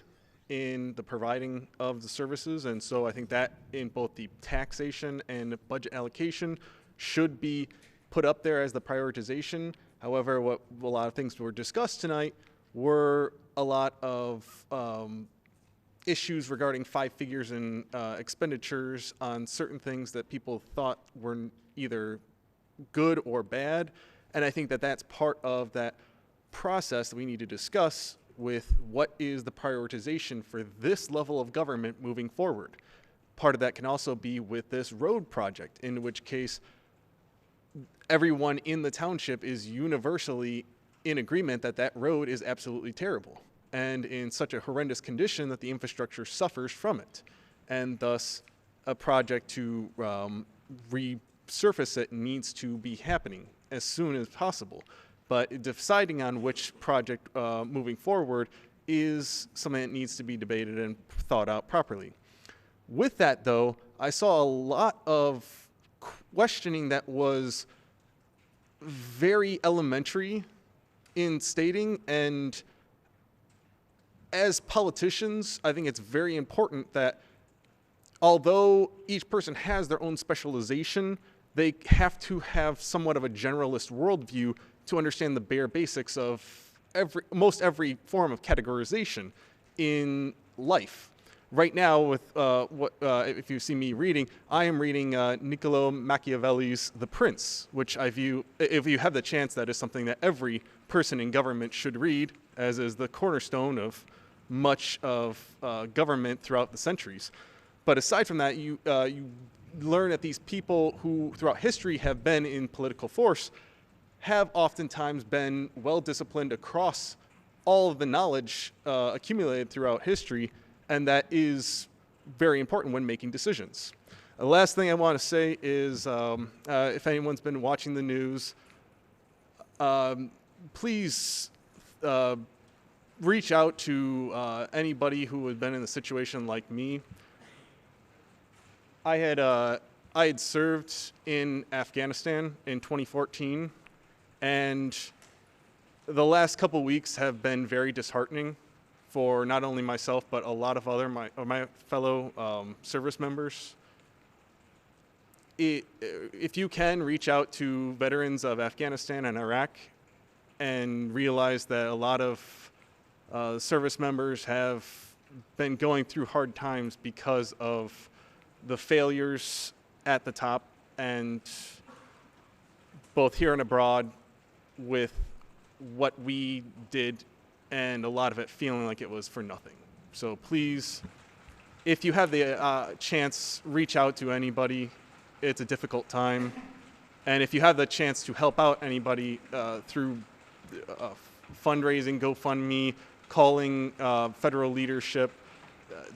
in the providing of the services, and so I think that in both the taxation and budget allocation should be put up there as the prioritization. However, what a lot of things were discussed tonight were a lot of issues regarding 5 figures in expenditures on certain things that people thought were either good or bad. And I think that that's part of that process that we need to discuss with what is the prioritization for this level of government moving forward. Part of that can also be with this road project, in which case everyone in the township is universally in agreement that that road is absolutely terrible and in such a horrendous condition that the infrastructure suffers from it. And thus, a project to resurface it needs to be happening as soon as possible. But deciding on which project moving forward is something that needs to be debated and thought out properly. With that, though, I saw a lot of questioning that was very elementary in stating, and as politicians, I think it's very important that although each person has their own specialization, they have to have somewhat of a generalist worldview to understand the bare basics of most every form of categorization in life. Right now, with if you see me reading, I am reading Niccolo Machiavelli's The Prince, which I view, if you have the chance, that is something that every person in government should read, as is the cornerstone of much of government throughout the centuries. But aside from that, you learn that these people who throughout history have been in political force have oftentimes been well-disciplined across all of the knowledge accumulated throughout history, and that is very important when making decisions. The last thing I want to say is, if anyone's been watching the news, please reach out to anybody who had been in a situation like me. I had served in Afghanistan in 2014, and the last couple weeks have been very disheartening for not only myself, but a lot of other my fellow service members. If you can reach out to veterans of Afghanistan and Iraq and realize that a lot of service members have been going through hard times because of the failures at the top and both here and abroad with what we did, and a lot of it feeling like it was for nothing. So please, if you have the chance, reach out to anybody. It's a difficult time. And if you have the chance to help out anybody through fundraising, GoFundMe, calling federal leadership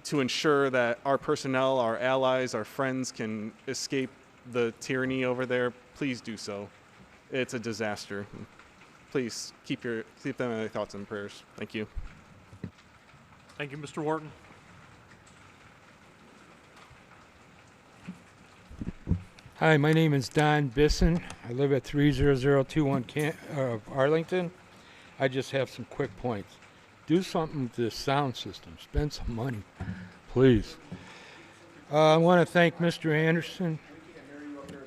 to ensure that our personnel, our allies, our friends can escape the tyranny over there, please do so. It's a disaster. Please keep them in their thoughts and prayers. Thank you. Thank you, Mr. Wharton. Hi, my name is Don Bisson. I live at 30021 Arlington. I just have some quick points. Do something with this sound system. Spend some money, please. I want to thank Mr. Anderson.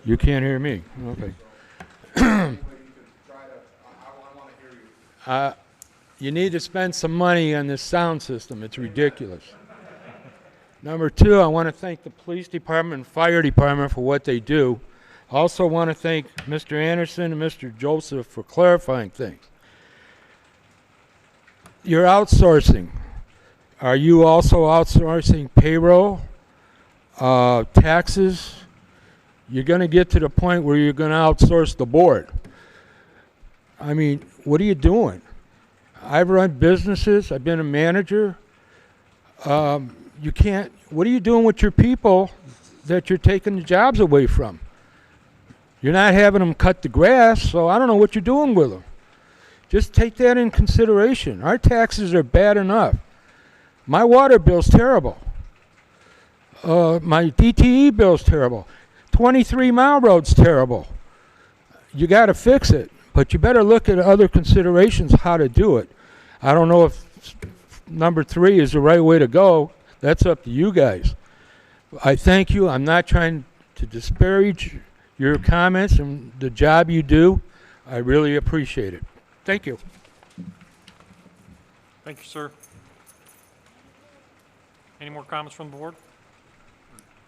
You can't hear me. Okay. You need to spend some money on this sound system. It's ridiculous. Number two, I want to thank the police department and fire department for what they do. I also want to thank Mr. Anderson and Mr. Joseph for clarifying things. You're outsourcing. Are you also outsourcing payroll, taxes? You're going to get to the point where you're going to outsource the board. I mean, what are you doing? I've run businesses. I've been a manager. You can't, what are you doing with your people that you're taking the jobs away from? You're not having them cut the grass, so I don't know what you're doing with them. Just take that in consideration. Our taxes are bad enough. My water bill's terrible. My DTE bill's terrible. 23 Mile Road's terrible. You got to fix it, but you better look at other considerations how to do it. I don't know if number 3 is the right way to go. That's up to you guys. I thank you. I'm not trying to disparage your comments and the job you do. I really appreciate it. Thank you. Thank you, sir. Any more comments from the board?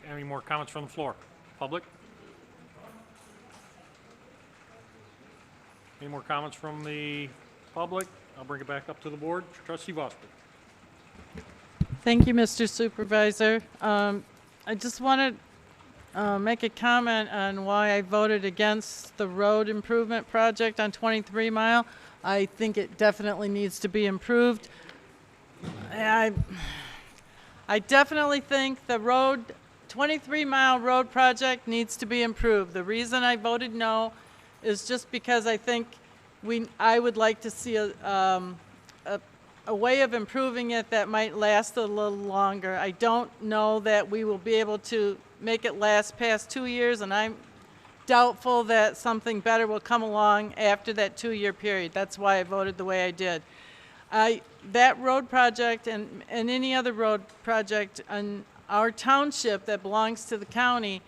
Any more comments from the floor? Public? Any more comments from the public? I'll bring it back up to the board. Trustee Vosper. Thank you, Mr. Supervisor. I just want to make a comment on why I voted against the road improvement project on 23 Mile. I think it definitely needs to be improved. I definitely think the 23 Mile road project needs to be improved. The reason I voted no is just because I think I would like to see a way of improving it that might last a little longer. I don't know that we will be able to make it last past 2 years, and I'm doubtful that something better will come along after that 2-year period. That's why I voted the way I did. That road project and any other road project in our township that belongs to the county,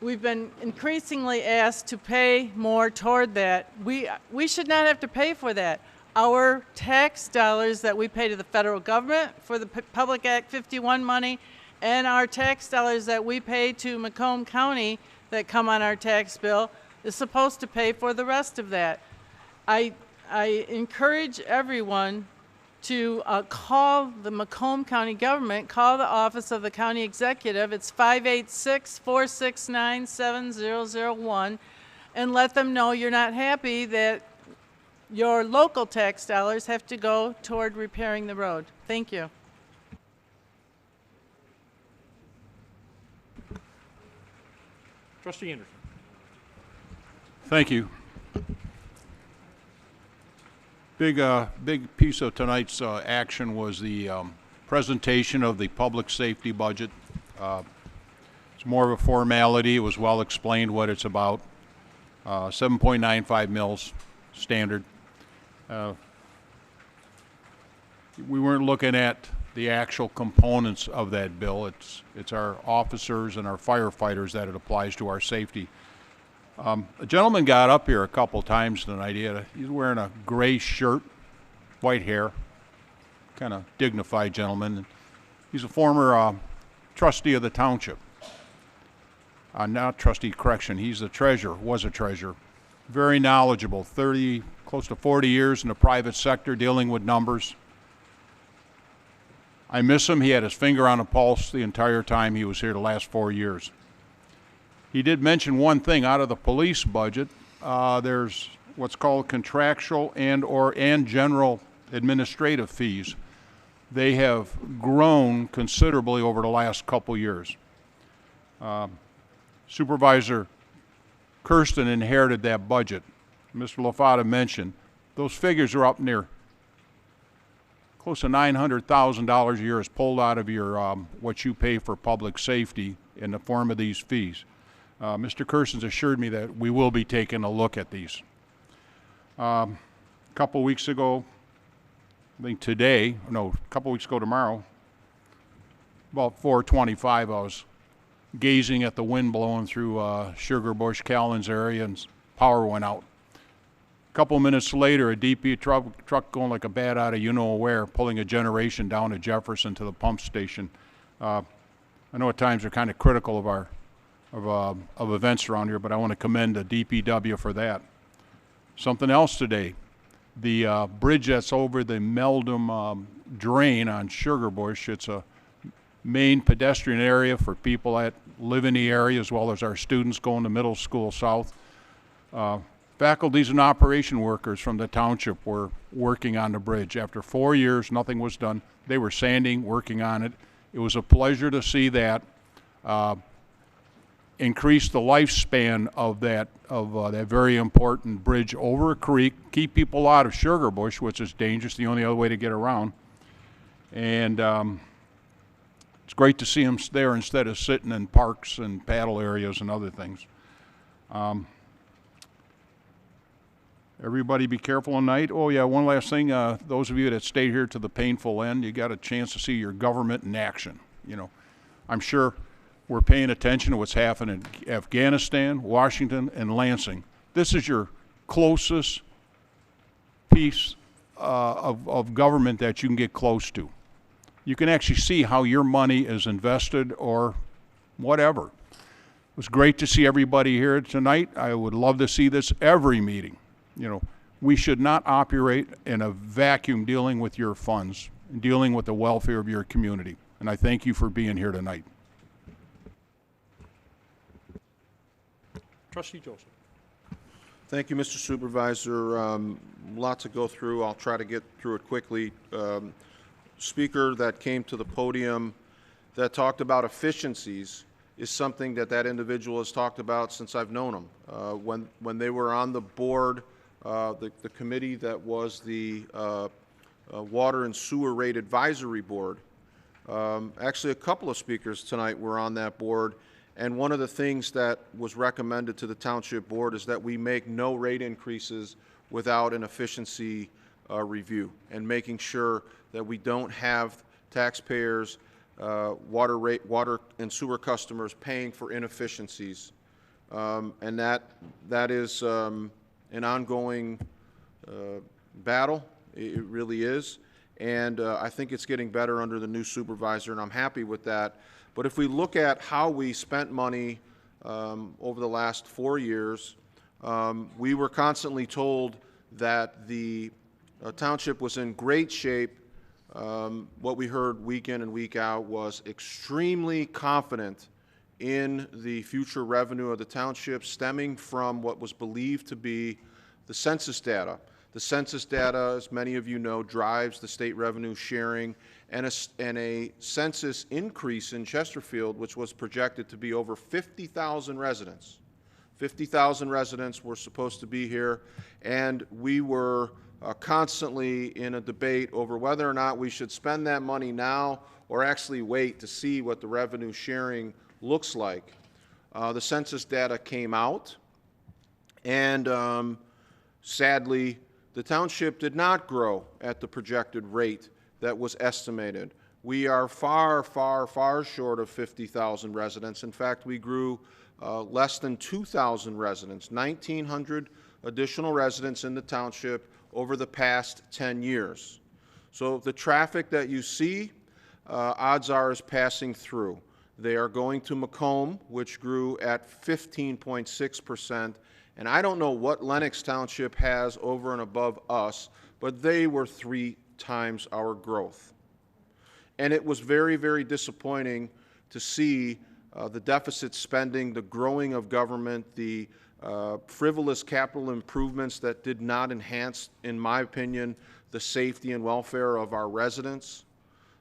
we've been increasingly asked to pay more toward that. We should not have to pay for that. Our tax dollars that we pay to the federal government for the Public Act 51 money and our tax dollars that we pay to Macomb County that come on our tax bill is supposed to pay for the rest of that. I encourage everyone to call the Macomb County government, call the office of the county executive. It's 586-469-7001, and let them know you're not happy that your local tax dollars have to go toward repairing the road. Thank you. Trustee Anderson. Thank you. Big piece of tonight's action was the presentation of the public safety budget. It's more of a formality. It was well explained what it's about. 7.95 mils standard. we weren't looking at the actual components of that bill. It's our officers and our firefighters that it applies to, our safety. A gentleman got up here a couple times tonight. He's wearing a gray shirt, white hair, kind of dignified gentleman. He's a former trustee of the township. Not trustee, correction. He's a treasurer, was a treasurer. Very knowledgeable, close to 40 years in the private sector dealing with numbers. I miss him. He had his finger on the pulse the entire time he was here the last 4 years. He did mention one thing out of the police budget. There's what's called contractual and general administrative fees. They have grown considerably over the last couple years. Supervisor Kersten inherited that budget. Mr. LaFata mentioned those figures are up near close to $900,000 a year is pulled out of your what you pay for public safety in the form of these fees. Mr. Kersten's assured me that we will be taking a look at these. A couple weeks ago, I think today, no, a couple weeks ago tomorrow, about 4:25, I was gazing at the wind blowing through Sugar Bush, Callan's area, and power went out. A couple minutes later, a DP truck going like a bat out of you-know-where, pulling a generation down to Jefferson to the pump station. I know at times they're kind of critical of events around here, but I want to commend the DPW for that. Something else today, the bridge that's over the Meldum drain on Sugar Bush, it's a main pedestrian area for people that live in the area as well as our students going to middle school south. Faculties and operation workers from the township were working on the bridge. After 4 years, nothing was done. They were sanding, working on it. It was a pleasure to see that. Increase the lifespan of that very important bridge over a creek, keep people out of Sugar Bush, which is dangerous, the only other way to get around. And it's great to see them there instead of sitting in parks and paddle areas and other things. Everybody be careful tonight. Oh yeah, one last thing. Those of you that stayed here to the painful end, you got a chance to see your government in action. You know, I'm sure we're paying attention to what's happening in Afghanistan, Washington, and Lansing. This is your closest piece of government that you can get close to. You can actually see how your money is invested or whatever. It was great to see everybody here tonight. I would love to see this every meeting. You know, we should not operate in a vacuum dealing with your funds, dealing with the welfare of your community. And I thank you for being here tonight. Trustee Joseph. Thank you, Mr. Supervisor. A lot to go through. I'll try to get through it quickly. Speaker that came to the podium that talked about efficiencies is something that individual has talked about since I've known him. When they were on the board, the committee that was the Water and Sewer Rate Advisory Board, actually a couple of speakers tonight were on that board, and one of the things that was recommended to the Township Board is that we make no rate increases without an efficiency review and making sure that we don't have taxpayers, water and sewer customers paying for inefficiencies. And that is an ongoing battle. It really is. And I think it's getting better under the new supervisor, and I'm happy with that. But if we look at how we spent money over the last 4 years, we were constantly told that the township was in great shape. What we heard week in and week out was extremely confident in the future revenue of the township stemming from what was believed to be the census data. The census data, as many of you know, drives the state revenue sharing, and a census increase in Chesterfield, which was projected to be over 50,000 residents. 50,000 residents were supposed to be here, and we were constantly in a debate over whether or not we should spend that money now or actually wait to see what the revenue sharing looks like. The census data came out, and sadly, the township did not grow at the projected rate that was estimated. We are far, far, far short of 50,000 residents. In fact, we grew less than 2,000 residents, 1,900 additional residents in the township over the past 10 years. So the traffic that you see, odds are, is passing through. They are going to Macomb, which grew at 15.6%. And I don't know what Lennox Township has over and above us, but they were 3 times our growth. And it was very, very disappointing to see the deficit spending, the growing of government, the frivolous capital improvements that did not enhance, in my opinion, the safety and welfare of our residents.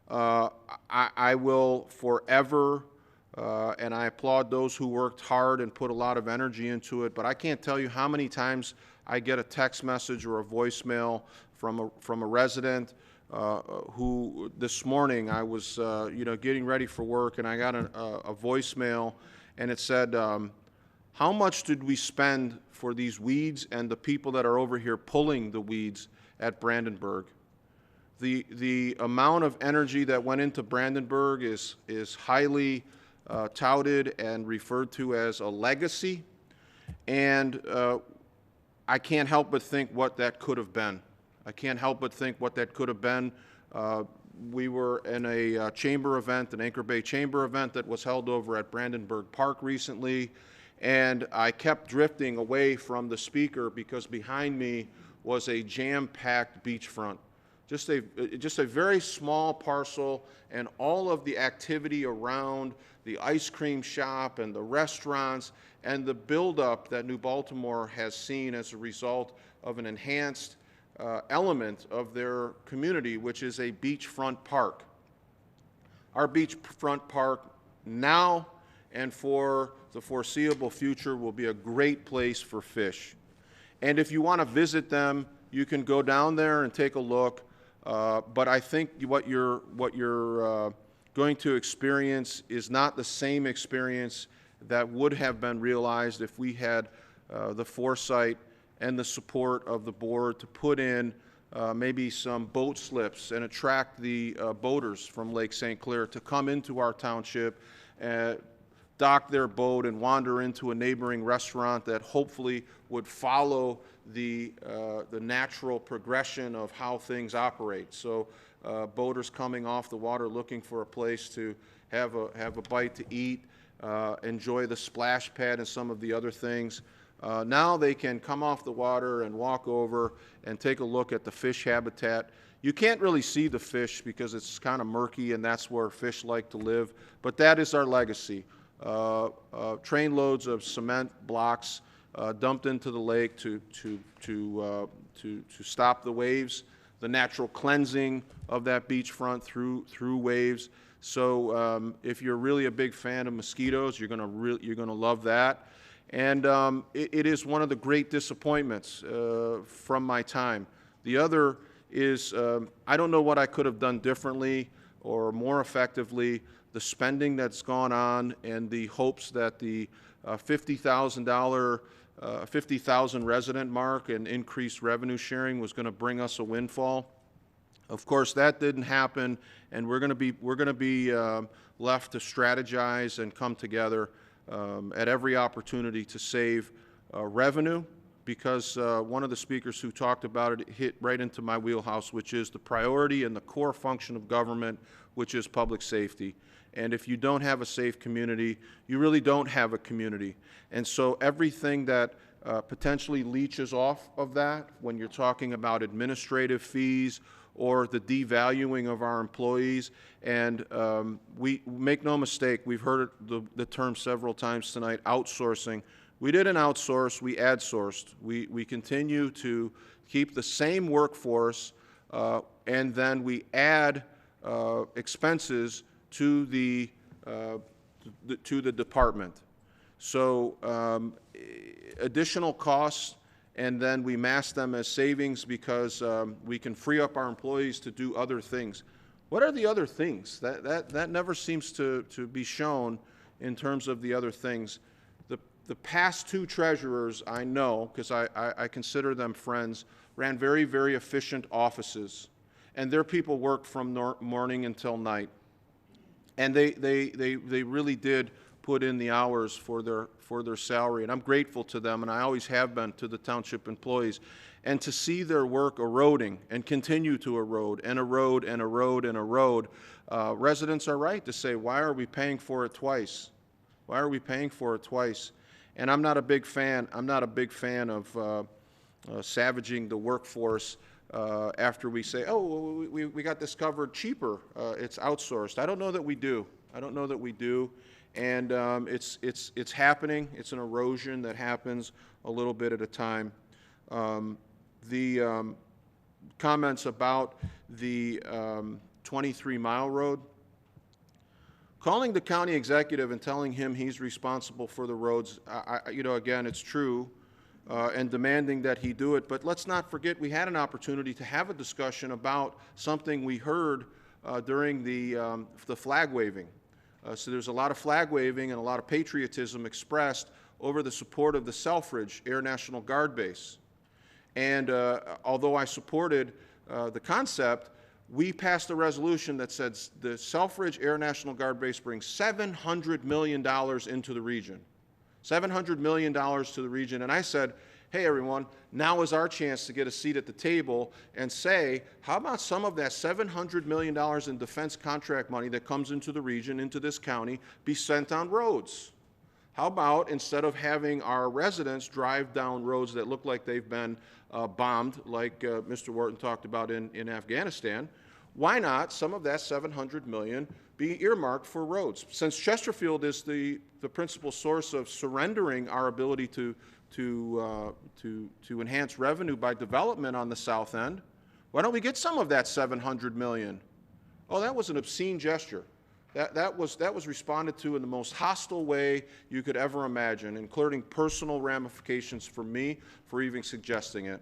I will forever, and I applaud those who worked hard and put a lot of energy into it, but I can't tell you how many times I get a text message or a voicemail from a resident who this morning I was getting ready for work, and I got a voicemail, and it said, how much did we spend for these weeds and the people that are over here pulling the weeds at Brandenburg? The amount of energy that went into Brandenburg is highly touted and referred to as a legacy, and I can't help but think what that could have been. I can't help but think what that could have been. We were in a chamber event, an Anchor Bay Chamber event that was held over at Brandenburg Park recently, and I kept drifting away from the speaker because behind me was a jam-packed beachfront. Just a very small parcel, and all of the activity around the ice cream shop and the restaurants and the buildup that New Baltimore has seen as a result of an enhanced element of their community, which is a beachfront park. Our beachfront park now and for the foreseeable future will be a great place for fish. And if you want to visit them, you can go down there and take a look. But I think what you're going to experience is not the same experience that would have been realized if we had the foresight and the support of the board to put in maybe some boat slips and attract the boaters from Lake St. Clair to come into our township, dock their boat and wander into a neighboring restaurant that hopefully would follow the natural progression of how things operate. So boaters coming off the water looking for a place to have a bite to eat, enjoy the splash pad and some of the other things. Now they can come off the water and walk over and take a look at the fish habitat. You can't really see the fish because it's kind of murky, and that's where fish like to live, but that is our legacy. Train loads of cement blocks dumped into the lake to stop the waves, the natural cleansing of that beachfront through waves. So if you're really a big fan of mosquitoes, you're gonna love that. And it is one of the great disappointments from my time. The other is I don't know what I could have done differently or more effectively. The spending that's gone on and the hopes that the $50,000 resident mark and increased revenue sharing was going to bring us a windfall. Of course, that didn't happen, and we're going to be left to strategize and come together at every opportunity to save revenue, because one of the speakers who talked about it hit right into my wheelhouse, which is the priority and the core function of government, which is public safety. And if you don't have a safe community, you really don't have a community. And so everything that potentially leaches off of that, when you're talking about administrative fees or the devaluing of our employees, and we make no mistake, we've heard the term several times tonight, outsourcing. We didn't outsource, we ad-sourced. We continue to keep the same workforce, and then we add expenses to the department. So additional costs, and then we mask them as savings because we can free up our employees to do other things. What are the other things? That never seems to be shown in terms of the other things. The past two treasurers I know, because I consider them friends, ran very, very efficient offices. and their people worked from morning until night. And they really did put in the hours for their salary, and I'm grateful to them, and I always have been to the township employees. And to see their work eroding and continue to erode and erode and erode and erode, residents are right to say, why are we paying for it twice? Why are we paying for it twice? And I'm not a big fan of savaging the workforce after we say, oh, we got this covered cheaper, it's outsourced. I don't know that we do. I don't know that we do. And it's happening. It's an erosion that happens a little bit at a time. The comments about the 23-mile road, calling the county executive and telling him he's responsible for the roads, again, it's true, and demanding that he do it. But let's not forget we had an opportunity to have a discussion about something we heard during the flag waving. So there's a lot of flag waving and a lot of patriotism expressed over the support of the Selfridge Air National Guard Base. And although I supported the concept, we passed a resolution that said the Selfridge Air National Guard Base brings $700 million into the region. $700 million to the region. And I said, hey, everyone, now is our chance to get a seat at the table and say, how about some of that $700 million in defense contract money that comes into the region, into this county, be spent on roads? How about, instead of having our residents drive down roads that look like they've been bombed, like Mr. Wharton talked about in Afghanistan, why not some of that $700 million be earmarked for roads? Since Chesterfield is the principal source of surrendering our ability to enhance revenue by development on the south end, why don't we get some of that $700 million? Oh, that was an obscene gesture. That was responded to in the most hostile way you could ever imagine, including personal ramifications for me for even suggesting it.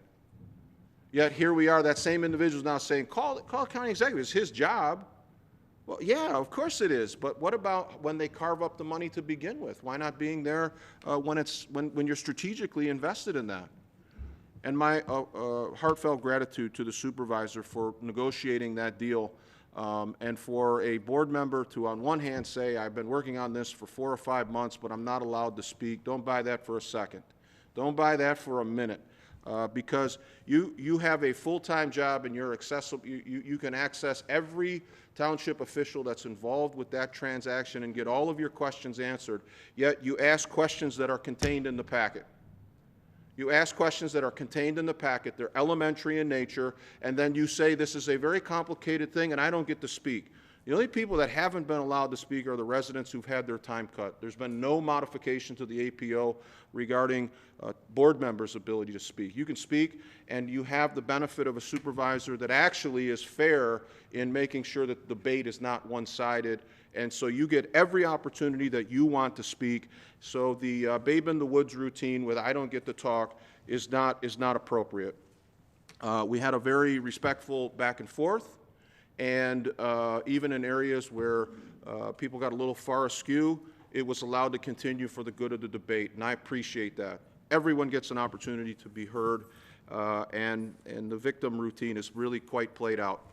Yet here we are, that same individual is now saying, call county executive, it's his job. Well, yeah, of course it is, but what about when they carve up the money to begin with? Why not being there when you're strategically invested in that? And my heartfelt gratitude to the supervisor for negotiating that deal, and for a board member to, on one hand, say, I've been working on this for 4 or 5 months, but I'm not allowed to speak. Don't buy that for a second. Don't buy that for a minute. Because you have a full-time job and you're accessible, you can access every township official that's involved with that transaction and get all of your questions answered, yet you ask questions that are contained in the packet. You ask questions that are contained in the packet, they're elementary in nature, and then you say this is a very complicated thing and I don't get to speak. The only people that haven't been allowed to speak are the residents who've had their time cut. There's been no modification to the APO regarding board members' ability to speak. You can speak, and you have the benefit of a supervisor that actually is fair in making sure that the debate is not one-sided, and so you get every opportunity that you want to speak. So the babe in the woods routine with I don't get to talk is not appropriate. We had a very respectful back and forth. And even in areas where people got a little far askew, it was allowed to continue for the good of the debate, and I appreciate that. Everyone gets an opportunity to be heard, and the victim routine is really quite played out,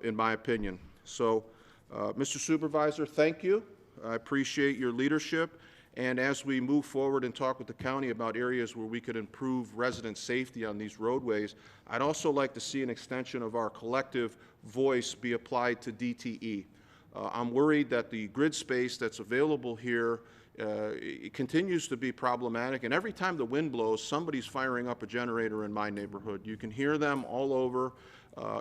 in my opinion. So, Mr. Supervisor, thank you. I appreciate your leadership. And as we move forward and talk with the county about areas where we could improve resident safety on these roadways, I'd also like to see an extension of our collective voice be applied to DTE. I'm worried that the grid space that's available here it continues to be problematic, and every time the wind blows, somebody's firing up a generator in my neighborhood. You can hear them all over.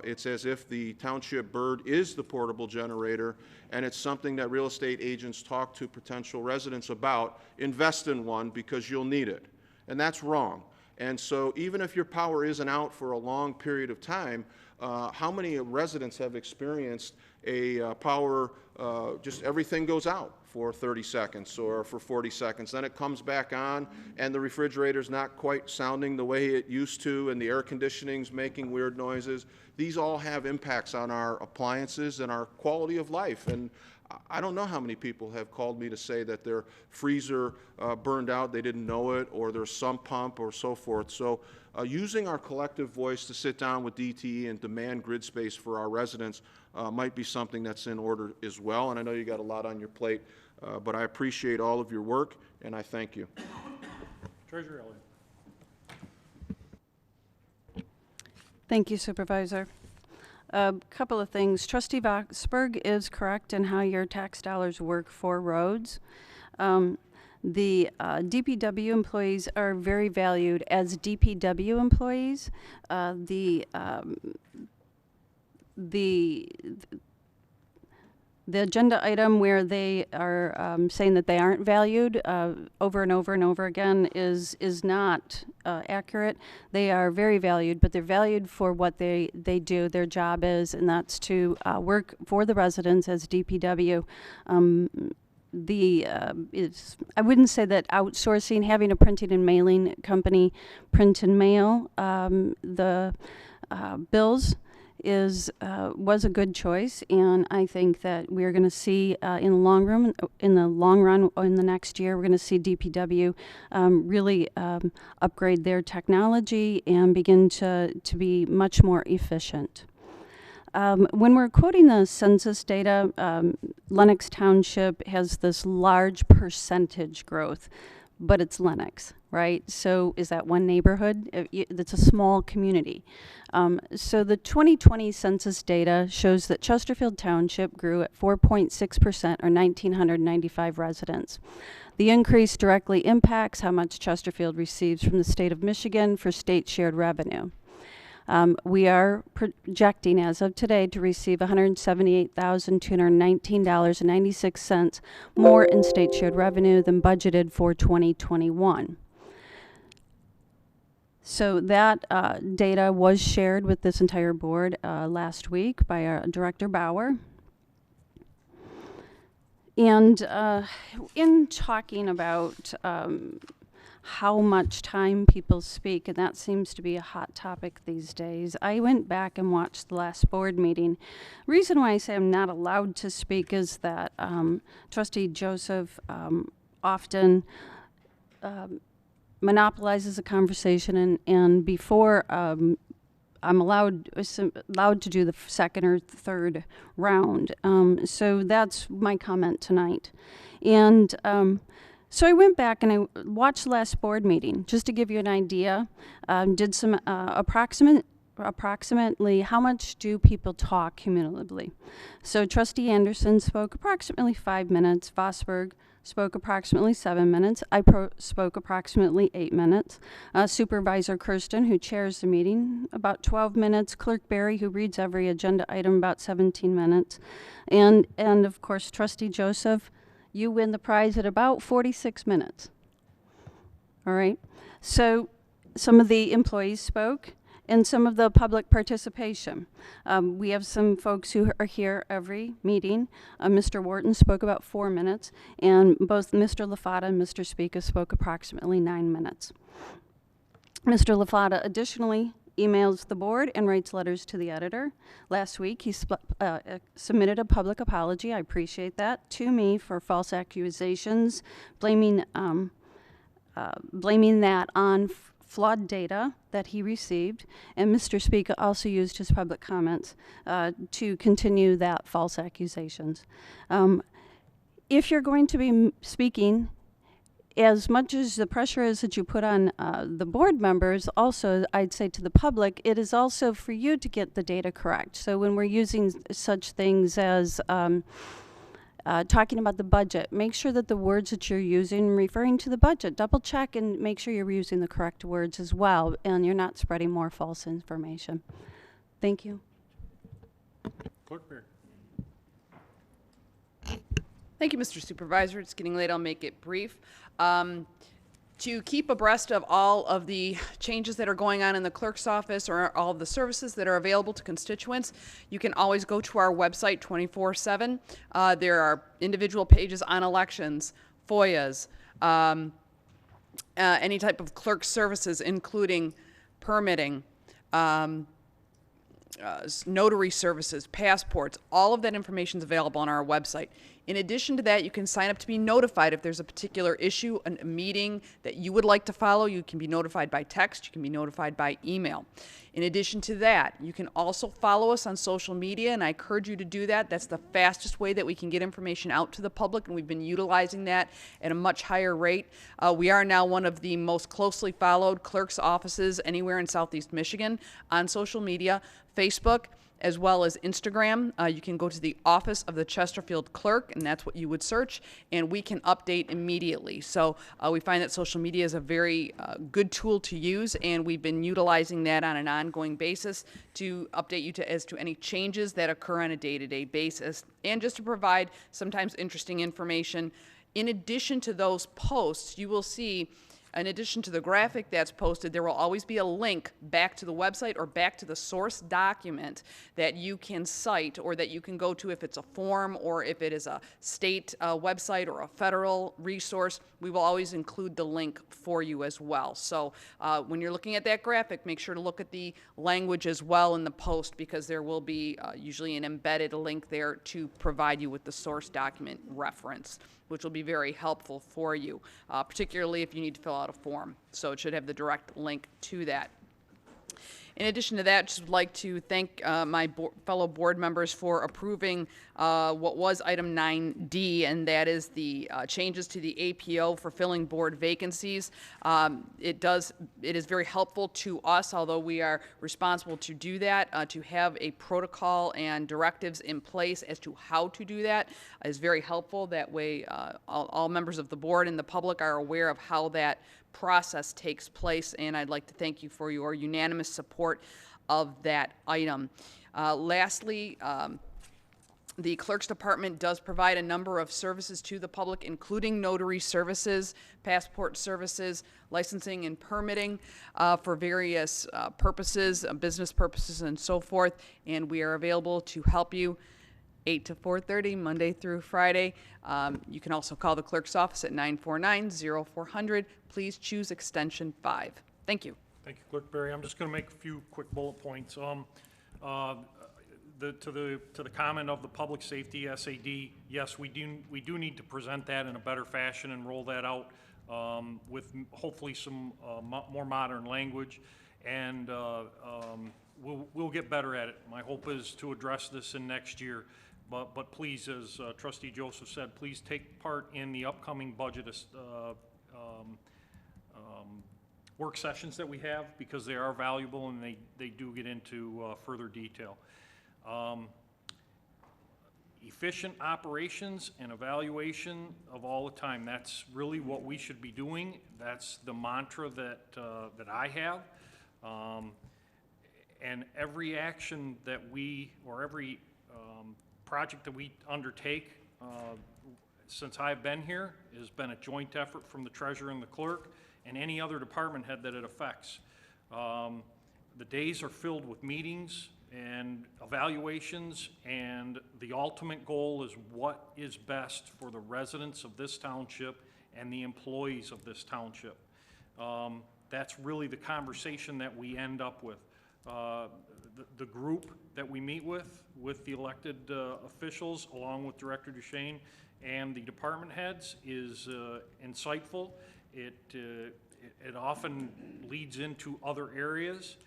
It's as if the township bird is the portable generator, and it's something that real estate agents talk to potential residents about. Invest in one because you'll need it. And that's wrong. And so even if your power isn't out for a long period of time, how many residents have experienced a power, just everything goes out for 30 seconds or for 40 seconds, then it comes back on and the refrigerator's not quite sounding the way it used to and the air conditioning's making weird noises. these all have impacts on our appliances and our quality of life. And I don't know how many people have called me to say that their freezer burned out, they didn't know it, or their sump pump or so forth. So using our collective voice to sit down with DTE and demand grid space for our residents might be something that's in order as well. And I know you got a lot on your plate, but I appreciate all of your work, and I thank you. Treasurer Elliott. Thank you, Supervisor. A couple of things. Trustee Vosberg is correct in how your tax dollars work for roads. The DPW employees are very valued as DPW employees. The agenda item where they are saying that they aren't valued over and over and over again is not accurate. They are very valued, but they're valued for what they do, their job is, and that's to work for the residents as DPW. I wouldn't say that outsourcing, having a printing and mailing company print and mail the bills was a good choice, and I think that we're going to see in the long run, in the next year, we're going to see DPW really upgrade their technology and begin to be much more efficient. When we're quoting the census data, Lenox Township has this large percentage growth, but it's Lenox, right? So is that one neighborhood? It's a small community. So the 2020 census data shows that Chesterfield Township grew at 4.6% or 1,995 residents. The increase directly impacts how much Chesterfield receives from the state of Michigan for state shared revenue. We are projecting as of today to receive $178,219.96 more in state shared revenue than budgeted for 2021. So that data was shared with this entire board last week by our Director Bauer. And in talking about how much time people speak, and that seems to be a hot topic these days, I went back and watched the last board meeting. Reason why I say I'm not allowed to speak is that Trustee Joseph often monopolizes a conversation, and before I'm allowed to do the second or third round. So that's my comment tonight. And so I went back and I watched the last board meeting, just to give you an idea. Did some approximately how much do people talk cumulatively. So Trustee Anderson spoke approximately 5 minutes. Vosberg spoke approximately 7 minutes. I spoke approximately 8 minutes. Supervisor Kersten, who chairs the meeting, about 12 minutes. Clerk Barry, who reads every agenda item, about 17 minutes. And of course, Trustee Joseph, you win the prize at about 46 minutes. All right. So some of the employees spoke and some of the public participation. We have some folks who are here every meeting. Mr. Wharton spoke about 4 minutes, and both Mr. LaFata and Mr. Spica spoke approximately 9 minutes. Mr. LaFata additionally emails the board and writes letters to the editor. Last week, he submitted a public apology, I appreciate that, to me for false accusations, blaming that on flawed data that he received. And Mr. Speaker also used his public comments to continue that false accusations. If you're going to be speaking, as much as the pressure is that you put on the board members, also I'd say to the public, it is also for you to get the data correct. So when we're using such things as talking about the budget, make sure that the words that you're using referring to the budget, double check and make sure you're using the correct words as well, and you're not spreading more false information. Thank you. Clerk Bear. Thank you, Mr. Supervisor. It's getting late. I'll make it brief. To keep abreast of all of the changes that are going on in the clerk's office or all of the services that are available to constituents, you can always go to our website 24/7. There are individual pages on elections, FOIAs, any type of clerk services, including permitting, notary services, passports, all of that information is available on our website. In addition to that, you can sign up to be notified if there's a particular issue, a meeting that you would like to follow. You can be notified by text, you can be notified by email. In addition to that, you can also follow us on social media, and I encourage you to do that. That's the fastest way that we can get information out to the public, and we've been utilizing that at a much higher rate. We are now one of the most closely followed clerk's offices anywhere in Southeast Michigan on social media, Facebook, as well as Instagram. You can go to the office of the Chesterfield clerk, and that's what you would search, and we can update immediately. So we find that social media is a very good tool to use, and we've been utilizing that on an ongoing basis to update you as to any changes that occur on a day-to-day basis, and just to provide sometimes interesting information. In addition to those posts, you will see, in addition to the graphic that's posted, there will always be a link back to the website or back to the source document that you can cite or that you can go to if it's a form or if it is a state website or a federal resource. We will always include the link for you as well. So when you're looking at that graphic, make sure to look at the language as well in the post, because there will be usually an embedded link there to provide you with the source document reference, which will be very helpful for you, particularly if you need to fill out a form. So it should have the direct link to that. In addition to that, just would like to thank my fellow board members for approving what was item 9D, and that is the changes to the APO for filling board vacancies. It is very helpful to us, although we are responsible to do that, to have a protocol and directives in place as to how to do that is very helpful. That way all members of the board and the public are aware of how that process takes place, and I'd like to thank you for your unanimous support of that item. Lastly, the Clerk's Department does provide a number of services to the public, including notary services, passport services, licensing and permitting for various purposes, business purposes and so forth, and we are available to help you 8 to 4:30, Monday through Friday. You can also call the clerk's office at 949-0400. Please choose extension 5. Thank you. Thank you, Clerk Barry. I'm just going to make a few quick bullet points. To the comment of the public safety SAD, yes, we do need to present that in a better fashion and roll that out with hopefully some more modern language, and we'll get better at it. My hope is to address this in next year. But please, as Trustee Joseph said, please take part in the upcoming budget work sessions that we have, because they are valuable and they do get into further detail. Efficient operations and evaluation of all the time. That's really what we should be doing. That's the mantra that I have. And every action that every project that we undertake since I've been here has been a joint effort from the treasurer and the clerk and any other department head that it affects. The days are filled with meetings and evaluations, and the ultimate goal is what is best for the residents of this township and the employees of this township. That's really the conversation that we end up with. The group that we meet with the elected officials, along with Director Duchesne and the department heads, is insightful. It often leads into other areas,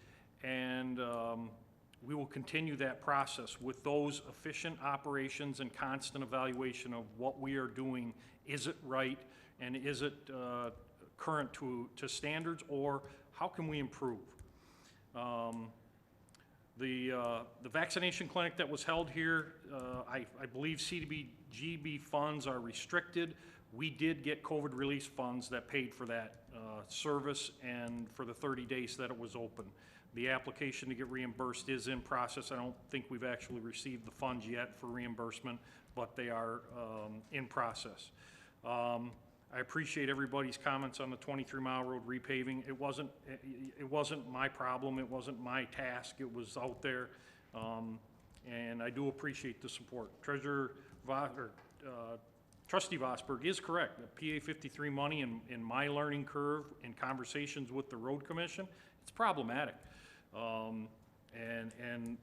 and we will continue that process with those efficient operations and constant evaluation of what we are doing. Is it right, and is it current to standards, or how can we improve? The vaccination clinic that was held here, I believe CDBG funds are restricted. We did get COVID relief funds that paid for that service and for the 30 days that it was open. The application to get reimbursed is in process. I don't think we've actually received the funds yet for reimbursement, but they are in process. I appreciate everybody's comments on the 23-mile road repaving. It wasn't my problem. It wasn't my task. It was out there, and I do appreciate the support. Trustee Vosberg is correct. The PA 53 money in my learning curve, in conversations with the road commission, it's problematic. and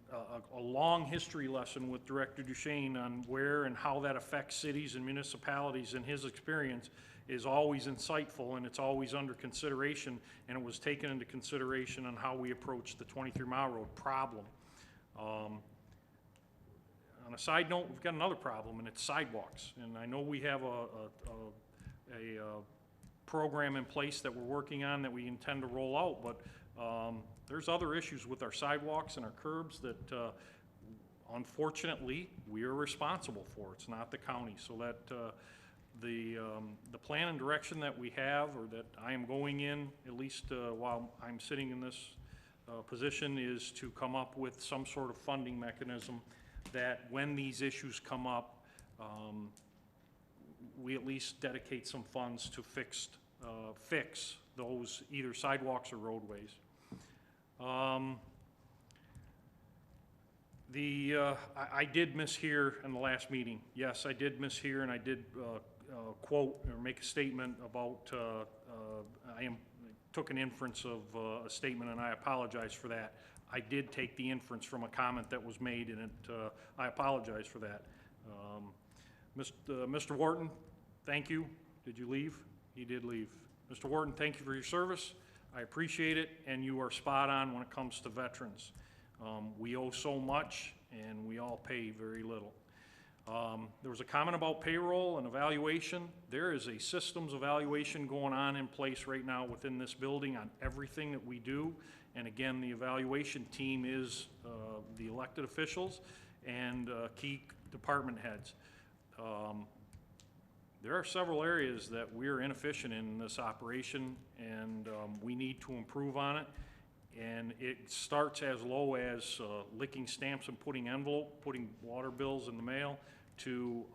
a long history lesson with Director Duchesne on where and how that affects cities and municipalities, and his experience is always insightful, and it's always under consideration, and it was taken into consideration on how we approach the 23-mile road problem. On a side note, we've got another problem, and it's sidewalks. And I know we have a program in place that we're working on that we intend to roll out, but there's other issues with our sidewalks and our curbs that unfortunately we are responsible for. It's not the county. So that the plan and direction that we have, or that I am going in, at least while I'm sitting in this position, is to come up with some sort of funding mechanism that when these issues come up, we at least dedicate some funds to fix those either sidewalks or roadways. I did mishear in the last meeting. Yes, I did mishear, and I did quote or make a statement about, took an inference of a statement, and I apologize for that. I did take the inference from a comment that was made, and I apologize for that. Mr. Wharton, thank you. Did you leave? He did leave. Mr. Wharton, thank you for your service. I appreciate it, and you are spot on when it comes to veterans. We owe so much, and we all pay very little. There was a comment about payroll and evaluation. There is a systems evaluation going on in place right now within this building on everything that we do. And again, the evaluation team is the elected officials and key department heads. There are several areas that we're inefficient in this operation, and we need to improve on it. And it starts as low as licking stamps and putting water bills in the mail, to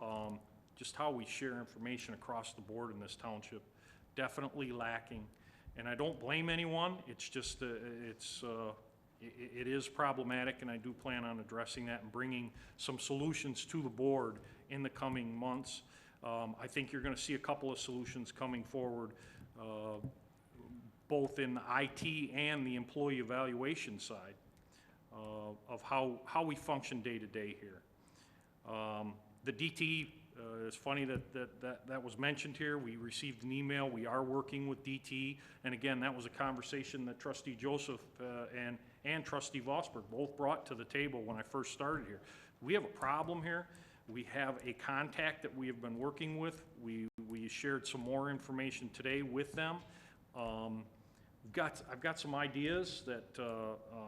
just how we share information across the board in this township. Definitely lacking. And I don't blame anyone. It's just, it is problematic, and I do plan on addressing that and bringing some solutions to the board in the coming months. I think you're going to see a couple of solutions coming forward, both in the IT and the employee evaluation side of how we function day to day here. The DT, it's funny that was mentioned here. We received an email. We are working with DT, and again, that was a conversation that Trustee Joseph and Trustee Vosberg both brought to the table when I first started here. We have a problem here. We have a contact that we have been working with. We shared some more information today with them. I've got some ideas that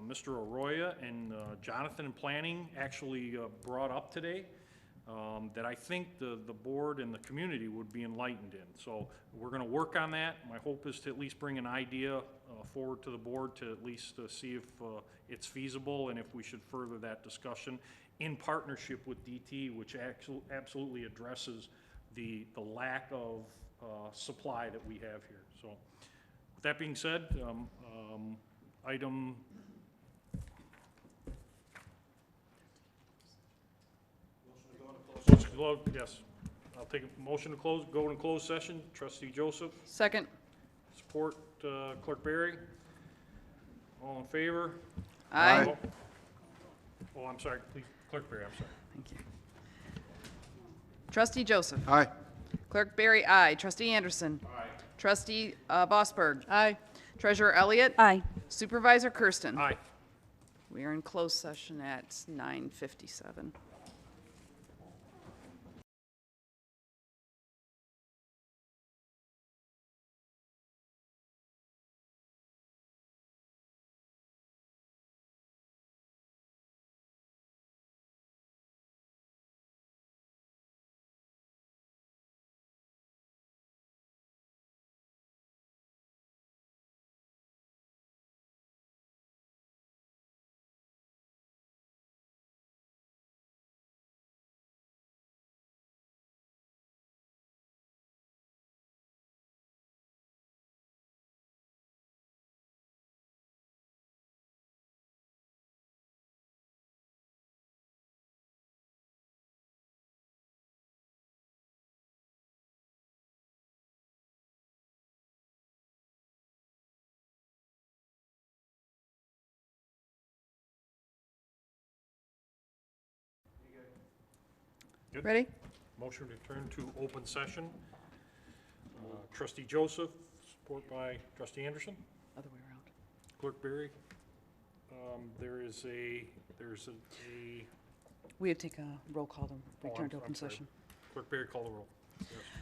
Mr. Arroyo and Jonathan in planning actually brought up today that I think the board and the community would be enlightened in. So we're going to work on that. My hope is to at least bring an idea forward to the board to at least see if it's feasible and if we should further that discussion in partnership with DT, which absolutely addresses the lack of supply that we have here. So with that being said, item yes, I'll take a motion to go into closed session. Trustee Joseph. Second. Support Clerk Berry. All in favor? Aye. Oh, I'm sorry, please, Clerk Berry, I'm sorry. Thank you. Trustee Joseph. Aye. Clerk Berry, aye. Trustee Anderson. Aye. Trustee Vosberg. Aye. Treasurer Elliott. Aye. Supervisor Kersten. Aye. We are in closed session at 9:57. Good. Ready? Motion to turn to open session. Trustee Joseph, support by Trustee Anderson. Other way around. Clerk Berry. There's a, We had to take a roll call to return to I'm open sorry. session. Clerk Berry, call the roll.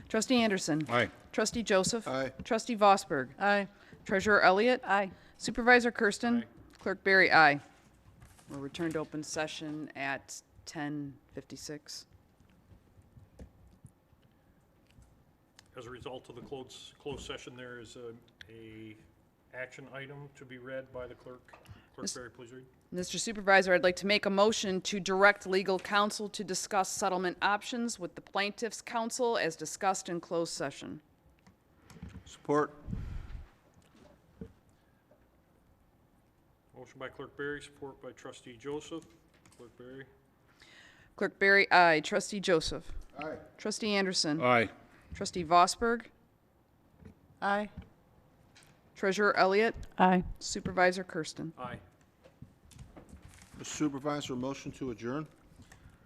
Trustee Anderson. Aye. Trustee Joseph. Aye. Trustee Vosberg. Aye. Treasurer Elliott. Aye. Supervisor Kersten. Aye. Clerk Berry, aye. We'll return to open session at 10:56. As a result of the closed session, there is a action item to be read by the clerk. Clerk Berry, please read. Mr. Supervisor, I'd like to make a motion to direct legal counsel to discuss settlement options with the plaintiff's counsel as discussed in closed session. Support. Motion by Clerk Berry, support by Trustee Joseph. Clerk Berry. Clerk Berry, aye. Trustee Joseph. Aye. Trustee Anderson. Aye. Trustee Vosberg. Aye. Treasurer Elliott. Aye. Supervisor Kersten. Aye. Mr. Supervisor, motion to adjourn?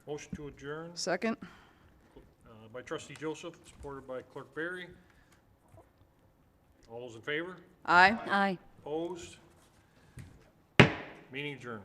Motion to adjourn Second. by Trustee Joseph, supported by Clerk Berry. All those in favor? Aye. Aye. Opposed? Meeting adjourned.